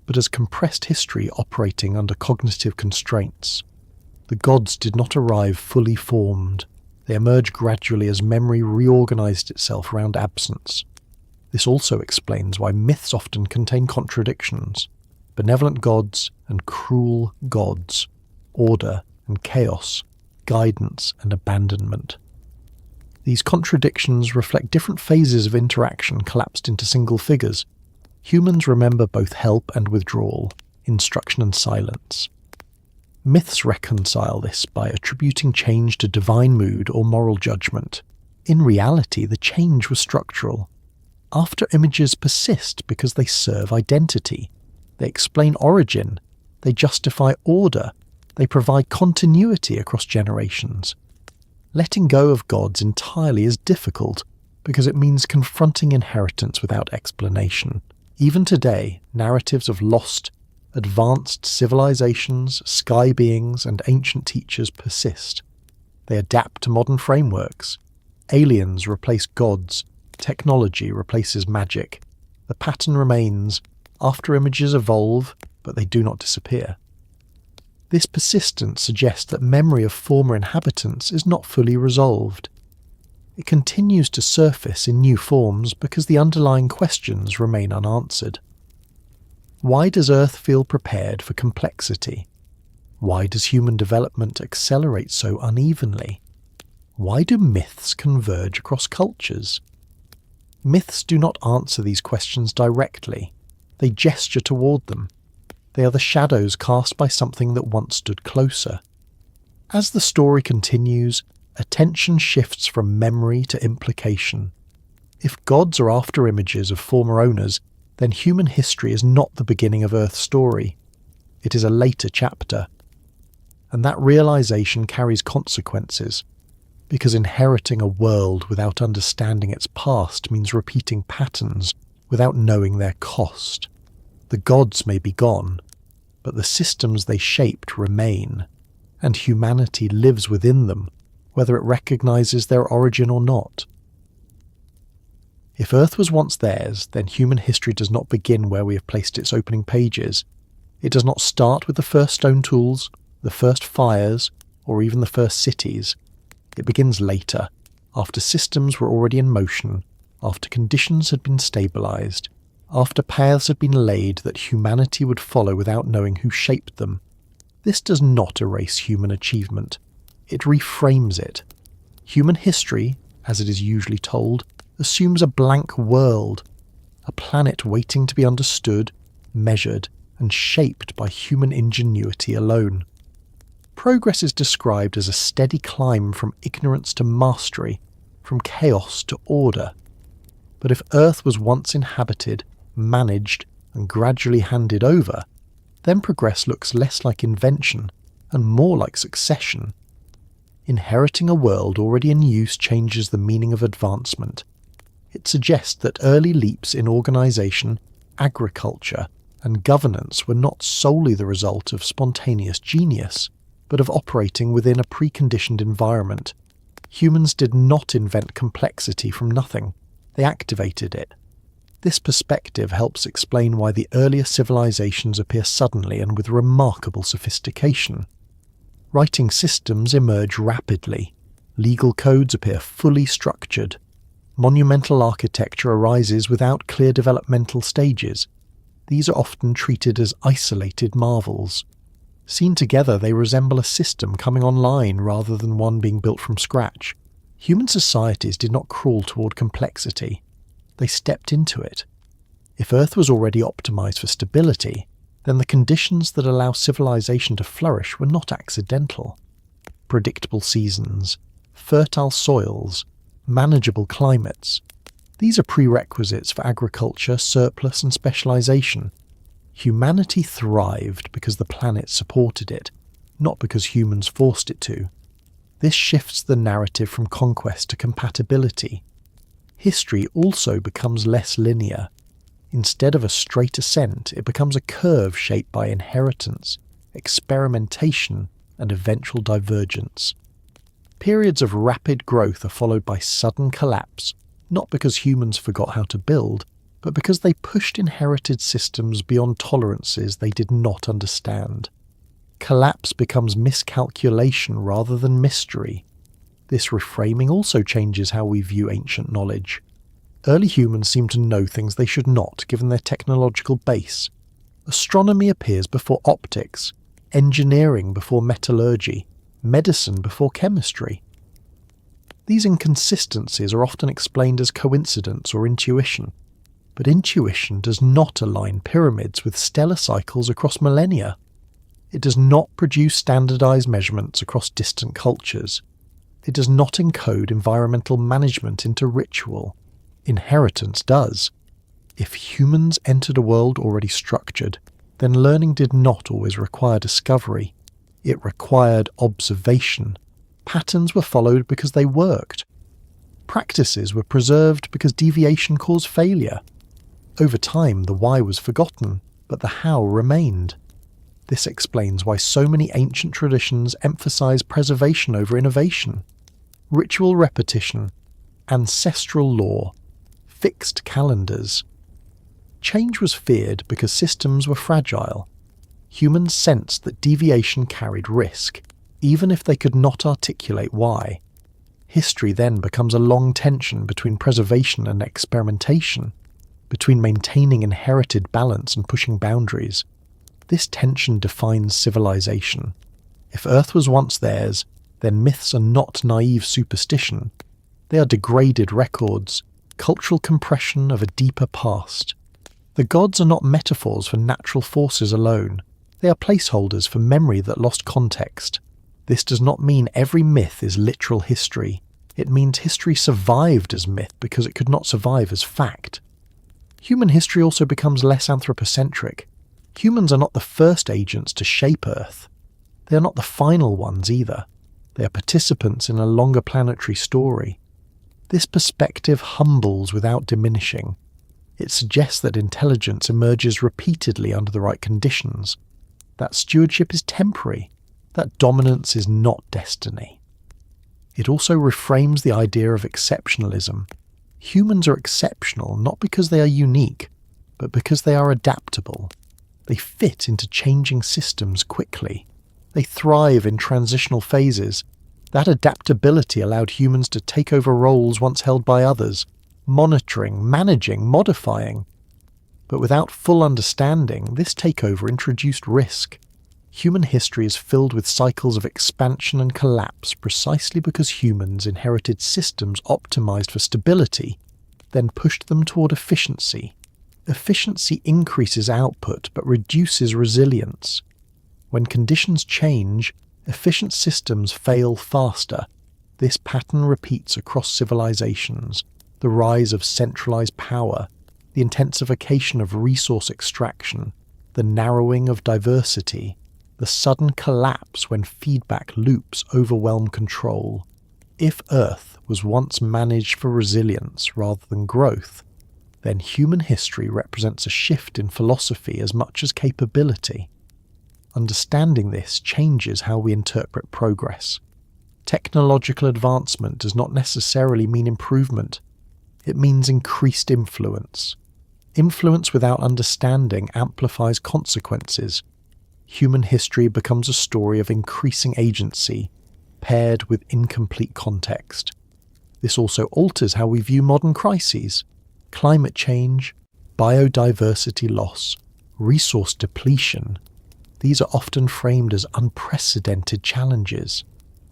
but as compressed history operating under cognitive constraints. The gods did not arrive fully formed. They emerged gradually as memory reorganized itself around absence. This also explains why myths often contain contradictions. benevolent gods and cruel gods, order and chaos, guidance and abandonment. These contradictions reflect different phases of interaction collapsed into single figures. Humans remember both help and withdrawal, instruction and silence. Myths reconcile this by attributing change to divine mood or moral judgment. In reality, the change was structural. Afterimages persist because they serve identity. They explain origin. They justify order. They provide continuity across generations. Letting go of gods entirely is difficult because it means confronting inheritance without explanation. Even today, narratives of lost, advanced civilizations, sky beings, and ancient teachers persist. They adapt to modern frameworks. Aliens replace gods. Technology replaces magic. The pattern remains. Afterimages evolve, but they do not disappear. This persistence suggests that memory of former inhabitants is not fully resolved. It continues to surface in new forms because the underlying questions remain unanswered. Why does Earth feel prepared for complexity? Why does human development accelerate so unevenly? Why do myths converge across cultures? Myths do not answer these questions directly. They gesture toward them. They are the shadows cast by something that once stood closer. As the story continues, attention shifts from memory to implication. If gods are afterimages of former owners, then human history is not the beginning of Earth's story. It is a later chapter. And that realization carries consequences, because inheriting a world without understanding its past means repeating patterns without knowing their cost. The gods may be gone, but the systems they shaped remain, and humanity lives within them, whether it recognizes their origin or not. If Earth was once theirs, then human history does not begin where we have placed its opening pages. It does not start with the first stone tools, the first fires, or even the first cities. It begins later, after systems were already in motion, after conditions had been stabilized, after paths had been laid that humanity would follow without knowing who shaped them. This does not erase human achievement. It reframes it. Human history, as it is usually told, assumes a blank world, a planet waiting to be understood, measured, and shaped by human ingenuity alone. Progress is described as a steady climb from ignorance to mastery, from chaos to order. But if Earth was once inhabited, managed, and gradually handed over, then progress looks less like invention and more like succession. Inheriting a world already in use changes the meaning of advancement. It suggests that early leaps in organization, agriculture, and governance were not solely the result of spontaneous genius, but of operating within a preconditioned environment. Humans did not invent complexity from nothing. They activated it. This perspective helps explain why the earlier civilizations appear suddenly and with remarkable sophistication. Writing systems emerge rapidly. Legal codes appear fully structured. Monumental architecture arises without clear developmental stages. These are often treated as isolated marvels. Seen together, they resemble a system coming online rather than one being built from scratch. Human societies did not crawl toward complexity. They stepped into it. If Earth was already optimized for stability, then the conditions that allow civilization to flourish were not accidental. Predictable seasons, fertile soils, manageable climates. These are prerequisites for agriculture, surplus, and specialization. Humanity thrived because the planet supported it, not because humans forced it to. This shifts the narrative from conquest to compatibility. History also becomes less linear. Instead of a straight ascent, it becomes a curve shaped by inheritance, experimentation, and eventual divergence. Periods of rapid growth are followed by sudden collapse, not because humans forgot how to build, but because they pushed inherited systems beyond tolerances they did not understand. Collapse becomes miscalculation rather than mystery. This reframing also changes how we view ancient knowledge. Early humans seem to know things they should not, given their technological base. Astronomy appears before optics, engineering before metallurgy, medicine before chemistry. These inconsistencies are often explained as coincidence or intuition, but intuition does not align pyramids with stellar cycles across millennia. It does not produce standardized measurements across distant cultures. It does not encode environmental management into ritual. Inheritance does. If humans entered a world already structured, then learning did not always require discovery. It required observation. Patterns were followed because they worked. Practices were preserved because deviation caused failure. Over time, the why was forgotten, but the how remained. This explains why so many ancient traditions emphasize preservation over innovation. Ritual repetition, ancestral lore, fixed calendars. Change was feared because systems were fragile. Humans sensed that deviation carried risk, even if they could not articulate why. History then becomes a long tension between preservation and experimentation, between maintaining inherited balance and pushing boundaries. This tension defines civilization. If Earth was once theirs, then myths are not naive superstition. They are degraded records, cultural compression of a deeper past. The gods are not metaphors for natural forces alone. They are placeholders for memory that lost context. This does not mean every myth is literal history. It means history survived as myth because it could not survive as fact. Human history also becomes less anthropocentric. Humans are not the first agents to shape Earth. They are not the final ones either. They are participants in a longer planetary story. This perspective humbles without diminishing. It suggests that intelligence emerges repeatedly under the right conditions, that stewardship is temporary, that dominance is not destiny. It also reframes the idea of exceptionalism. Humans are exceptional not because they are unique, but because they are adaptable. They fit into changing systems quickly. They thrive in transitional phases. That adaptability allowed humans to take over roles once held by others, monitoring, managing, modifying. But without full understanding, this takeover introduced risk. Human history is filled with cycles of expansion and collapse precisely because humans inherited systems optimized for stability, then pushed them toward efficiency. Efficiency increases output but reduces resilience. When conditions change, efficient systems fail faster. This pattern repeats across civilizations. The rise of centralized power, the intensification of resource extraction, the narrowing of diversity, the sudden collapse when feedback loops overwhelm control. If Earth was once managed for resilience rather than growth, then human history represents a shift in philosophy as much as capability. Understanding this changes how we interpret progress. Technological advancement does not necessarily mean improvement. It means increased influence. Influence without understanding amplifies consequences. Human history becomes a story of increasing agency, paired with incomplete context. This also alters how we view modern crises. Climate change, biodiversity loss, resource depletion. These are often framed as unprecedented challenges.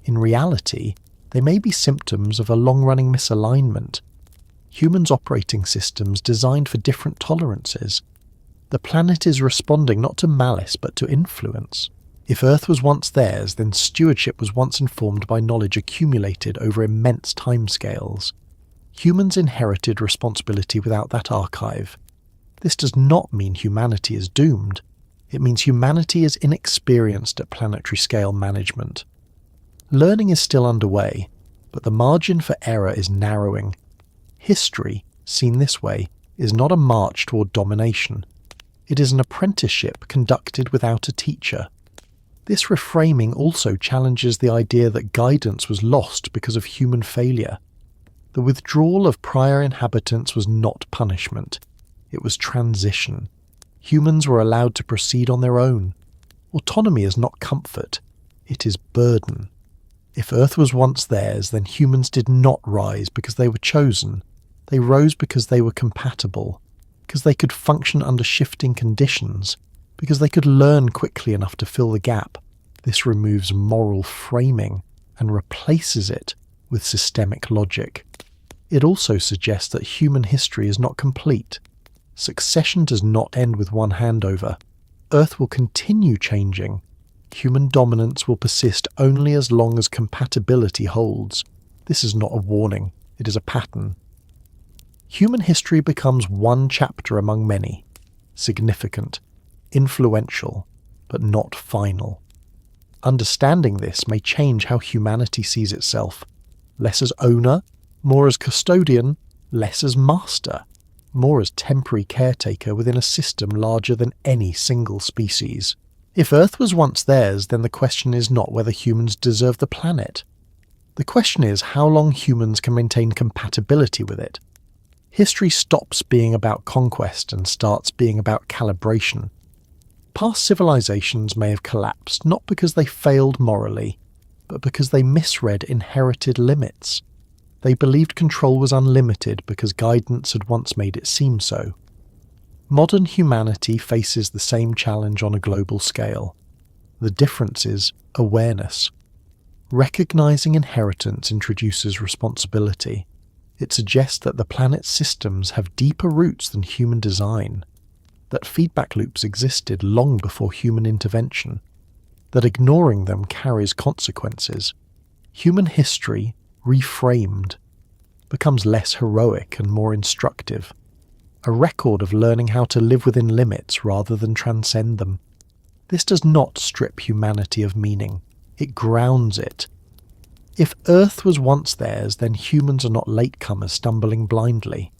In reality, they may be symptoms of a long-running misalignment. Humans operating systems designed for different tolerances. The planet is responding not to malice but to influence. If Earth was once theirs, then stewardship was once informed by knowledge accumulated over immense timescales. Humans inherited responsibility without that archive. This does not mean humanity is doomed. It means humanity is inexperienced at planetary scale management. Learning is still underway, but the margin for error is narrowing. History, seen this way, is not a march toward domination. It is an apprenticeship conducted without a teacher. This reframing also challenges the idea that guidance was lost because of human failure. The withdrawal of prior inhabitants was not punishment. It was transition. Humans were allowed to proceed on their own. Autonomy is not comfort. It is burden. If Earth was once theirs, then humans did not rise because they were chosen. They rose because they were compatible, because they could function under shifting conditions, because they could learn quickly enough to fill the gap. This removes moral framing and replaces it with systemic logic. It also suggests that human history is not complete. Succession does not end with one handover. Earth will continue changing. Human dominance will persist only as long as compatibility holds. This is not a warning, it is a pattern. Human history becomes one chapter among many, significant, influential, but not final. Understanding this may change how humanity sees itself, less as owner, more as custodian, less as master, more as temporary caretaker within a system larger than any single species. If Earth was once theirs, then the question is not whether humans deserve the planet. The question is how long humans can maintain compatibility with it. History stops being about conquest and starts being about calibration. Past civilizations may have collapsed not because they failed morally, but because they misread inherited limits. They believed control was unlimited because guidance had once made it seem so. Modern humanity faces the same challenge on a global scale. The difference is awareness. Recognizing inheritance introduces responsibility. It suggests that the planet's systems have deeper roots than human design, that feedback loops existed long before human intervention, that ignoring them carries consequences. Human history, reframed, becomes less heroic and more instructive, a record of learning how to live within limits rather than transcend them. This does not strip humanity of meaning, it grounds it. If Earth was once theirs, then humans are not latecomers stumbling blindly.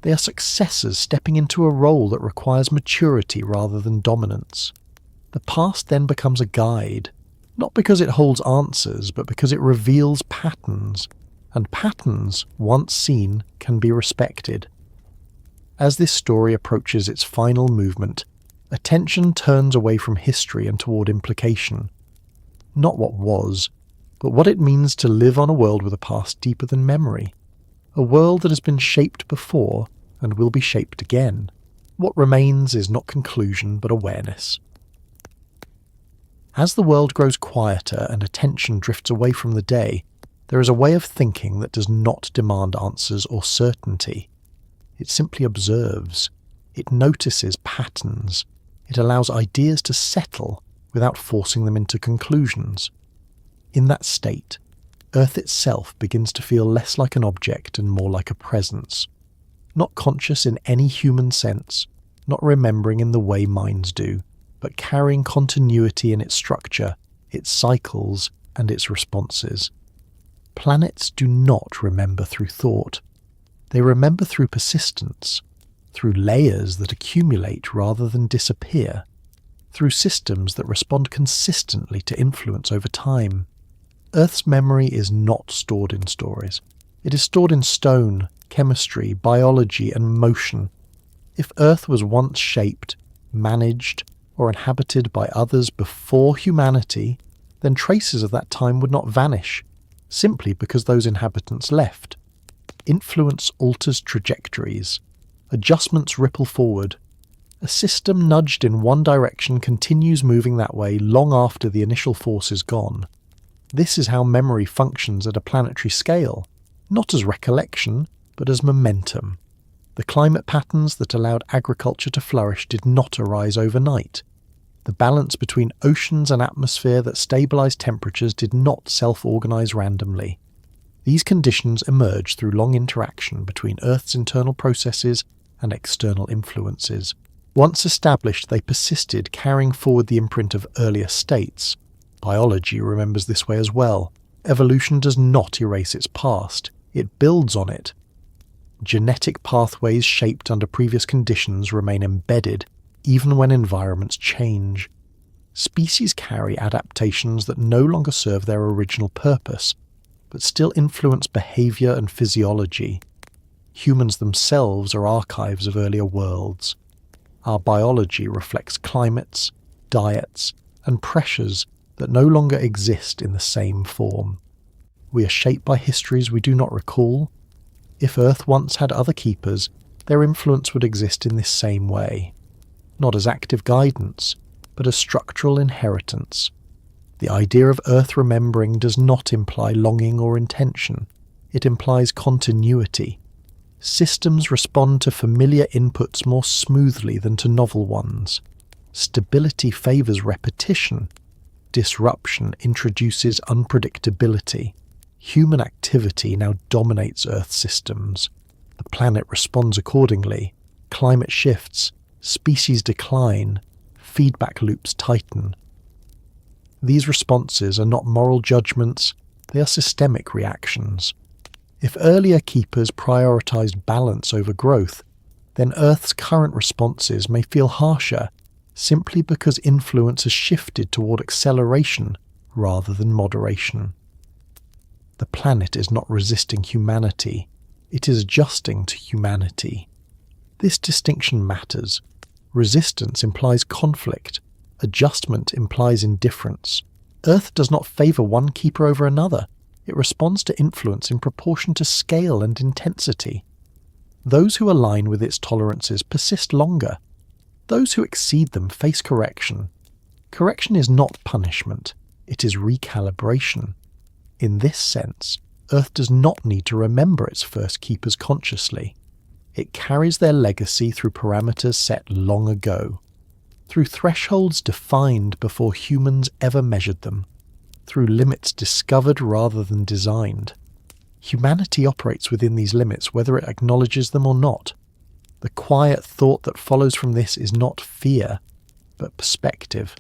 They are successors stepping into a role that requires maturity rather than dominance. The past then becomes a guide, not because it holds answers, but because it reveals patterns, and patterns, once seen, can be respected. As this story approaches its final movement, attention turns away from history and toward implication. Not what was, but what it means to live on a world with a past deeper than memory. A world that has been shaped before and will be shaped again. What remains is not conclusion, but awareness. As the world grows quieter and attention drifts away from the day, there is a way of thinking that does not demand answers or certainty. It simply observes. It notices patterns. It allows ideas to settle without forcing them into conclusions. In that state, Earth itself begins to feel less like an object and more like a presence. Not conscious in any human sense, not remembering in the way minds do, but carrying continuity in its structure, its cycles, and its responses. Planets do not remember through thought. They remember through persistence, through layers that accumulate rather than disappear, through systems that respond consistently to influence over time. Earth's memory is not stored in stories. It is stored in stone, chemistry, biology, and motion. If Earth was once shaped, managed, or inhabited by others before humanity, then traces of that time would not vanish, simply because those inhabitants left. Influence alters trajectories. Adjustments ripple forward. A system nudged in one direction continues moving that way long after the initial force is gone. This is how memory functions at a planetary scale, not as recollection, but as momentum. The climate patterns that allowed agriculture to flourish did not arise overnight. The balance between oceans and atmosphere that stabilized temperatures did not self-organize randomly. These conditions emerged through long interaction between Earth's internal processes and external influences. Once established, they persisted, carrying forward the imprint of earlier states. Biology remembers this way as well. Evolution does not erase its past, it builds on it. Genetic pathways shaped under previous conditions remain embedded, even when environments change. Species carry adaptations that no longer serve their original purpose, but still influence behavior and physiology. Humans themselves are archives of earlier worlds. Our biology reflects climates, diets, and pressures that no longer exist in the same form. We are shaped by histories we do not recall. If Earth once had other keepers, their influence would exist in this same way. not as active guidance, but as structural inheritance. The idea of Earth remembering does not imply longing or intention. It implies continuity. Systems respond to familiar inputs more smoothly than to novel ones. Stability favours repetition. Disruption introduces unpredictability. Human activity now dominates Earth systems. The planet responds accordingly. Climate shifts, species decline, feedback loops tighten. These responses are not moral judgments, they are systemic reactions. If earlier keepers prioritized balance over growth, then Earth's current responses may feel harsher simply because influence has shifted toward acceleration rather than moderation. The planet is not resisting humanity, it is adjusting to humanity. This distinction matters. Resistance implies conflict. Adjustment implies indifference. Earth does not favour one keeper over another. It responds to influence in proportion to scale and intensity. Those who align with its tolerances persist longer. Those who exceed them face correction. Correction is not punishment, it is recalibration. In this sense, Earth does not need to remember its first keepers consciously. It carries their legacy through parameters set long ago, through thresholds defined before humans ever measured them, through limits discovered rather than designed. Humanity operates within these limits whether it acknowledges them or not. The quiet thought that follows from this is not fear, but perspective.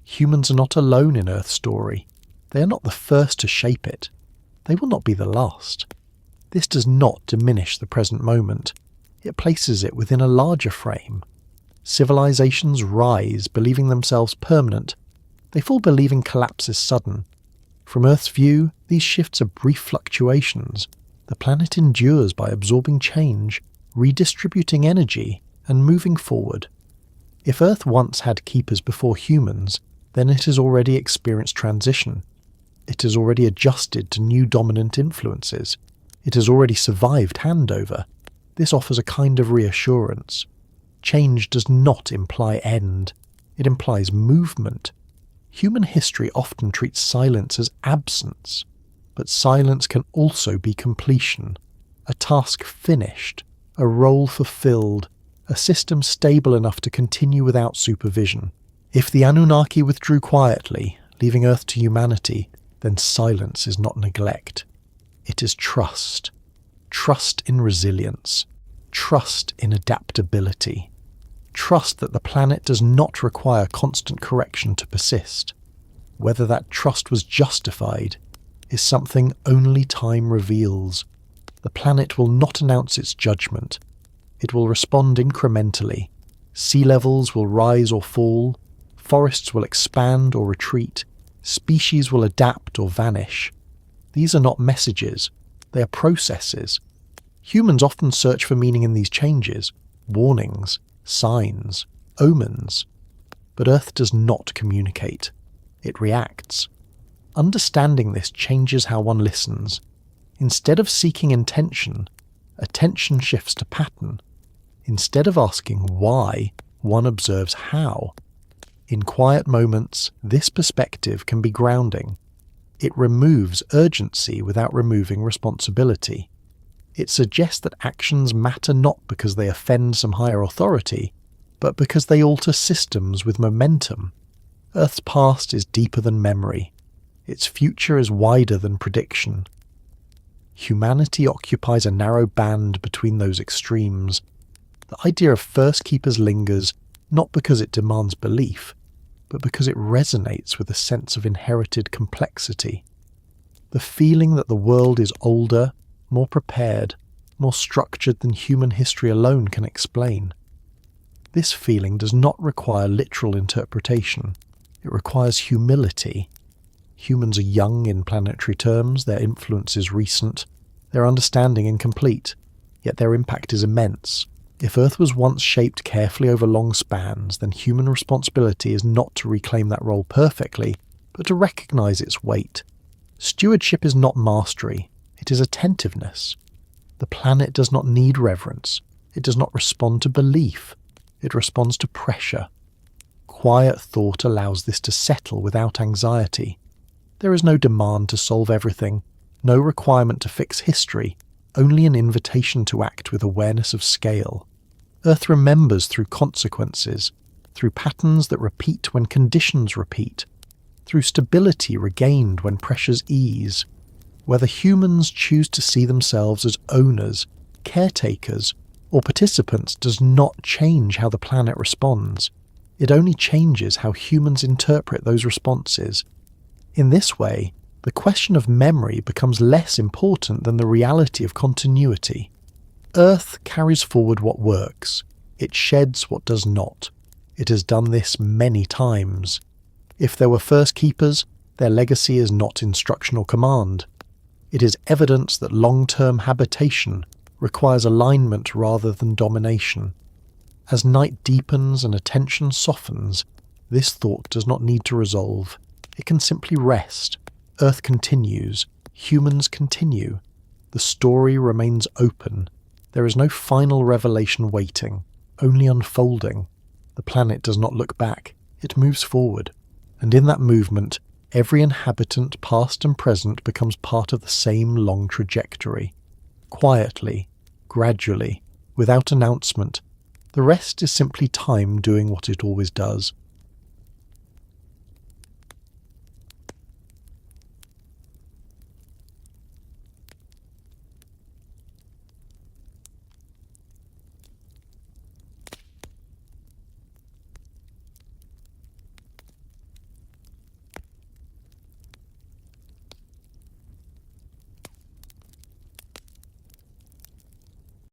Humans are not alone in Earth's story. They are not the first to shape it. They will not be the last. This does not diminish the present moment. It places it within a larger frame. Civilizations rise, believing themselves permanent. They fall believing collapse is sudden. From Earth's view, these shifts are brief fluctuations. The planet endures by absorbing change, redistributing energy, and moving forward. If Earth once had keepers before humans, then it has already experienced transition. It has already adjusted to new dominant influences. It has already survived handover. This offers a kind of reassurance. Change does not imply end. It implies movement. Human history often treats silence as absence, but silence can also be completion, a task finished, a role fulfilled, a system stable enough to continue without supervision. If the Anunnaki withdrew quietly, leaving Earth to humanity, then silence is not neglect. It is trust. Trust in resilience. Trust in adaptability. Trust that the planet does not require constant correction to persist. Whether that trust was justified is something only time reveals. The planet will not announce its judgment. It will respond incrementally. Sea levels will rise or fall. Forests will expand or retreat. Species will adapt or vanish. These are not messages. They are processes. Humans often search for meaning in these changes, warnings, signs, omens. But Earth does not communicate. It reacts. Understanding this changes how one listens. Instead of seeking intention, attention shifts to pattern. Instead of asking why, one observes how. In quiet moments, this perspective can be grounding. It removes urgency without removing responsibility. It suggests that actions matter not because they offend some higher authority, but because they alter systems with momentum. Earth's past is deeper than memory. Its future is wider than prediction. Humanity occupies a narrow band between those extremes. The idea of first keepers lingers not because it demands belief, but because it resonates with a sense of inherited complexity. The feeling that the world is older, more prepared, more structured than human history alone can explain. This feeling does not require literal interpretation. It requires humility. Humans are young in planetary terms, their influence is recent, their understanding incomplete, yet their impact is immense. If Earth was once shaped carefully over long spans, then human responsibility is not to reclaim that role perfectly, but to recognize its weight. Stewardship is not mastery, it is attentiveness. The planet does not need reverence, it does not respond to belief. it responds to pressure. Quiet thought allows this to settle without anxiety. There is no demand to solve everything, no requirement to fix history, only an invitation to act with awareness of scale. Earth remembers through consequences, through patterns that repeat when conditions repeat, through stability regained when pressures ease. Whether humans choose to see themselves as owners, caretakers, or participants does not change how the planet responds. It only changes how humans interpret those responses. In this way, the question of memory becomes less important than the reality of continuity. Earth carries forward what works. It sheds what does not. It has done this many times. If there were first keepers, their legacy is not instructional command. It is evidence that long-term habitation requires alignment rather than domination. As night deepens and attention softens, this thought does not need to resolve. It can simply rest. Earth continues. Humans continue. The story remains open. There is no final revelation waiting, only unfolding. The planet does not look back. It moves forward. And in that movement, every inhabitant, past and present, becomes part of the same long trajectory. Quietly, gradually, without announcement. The rest is simply time doing what it always does,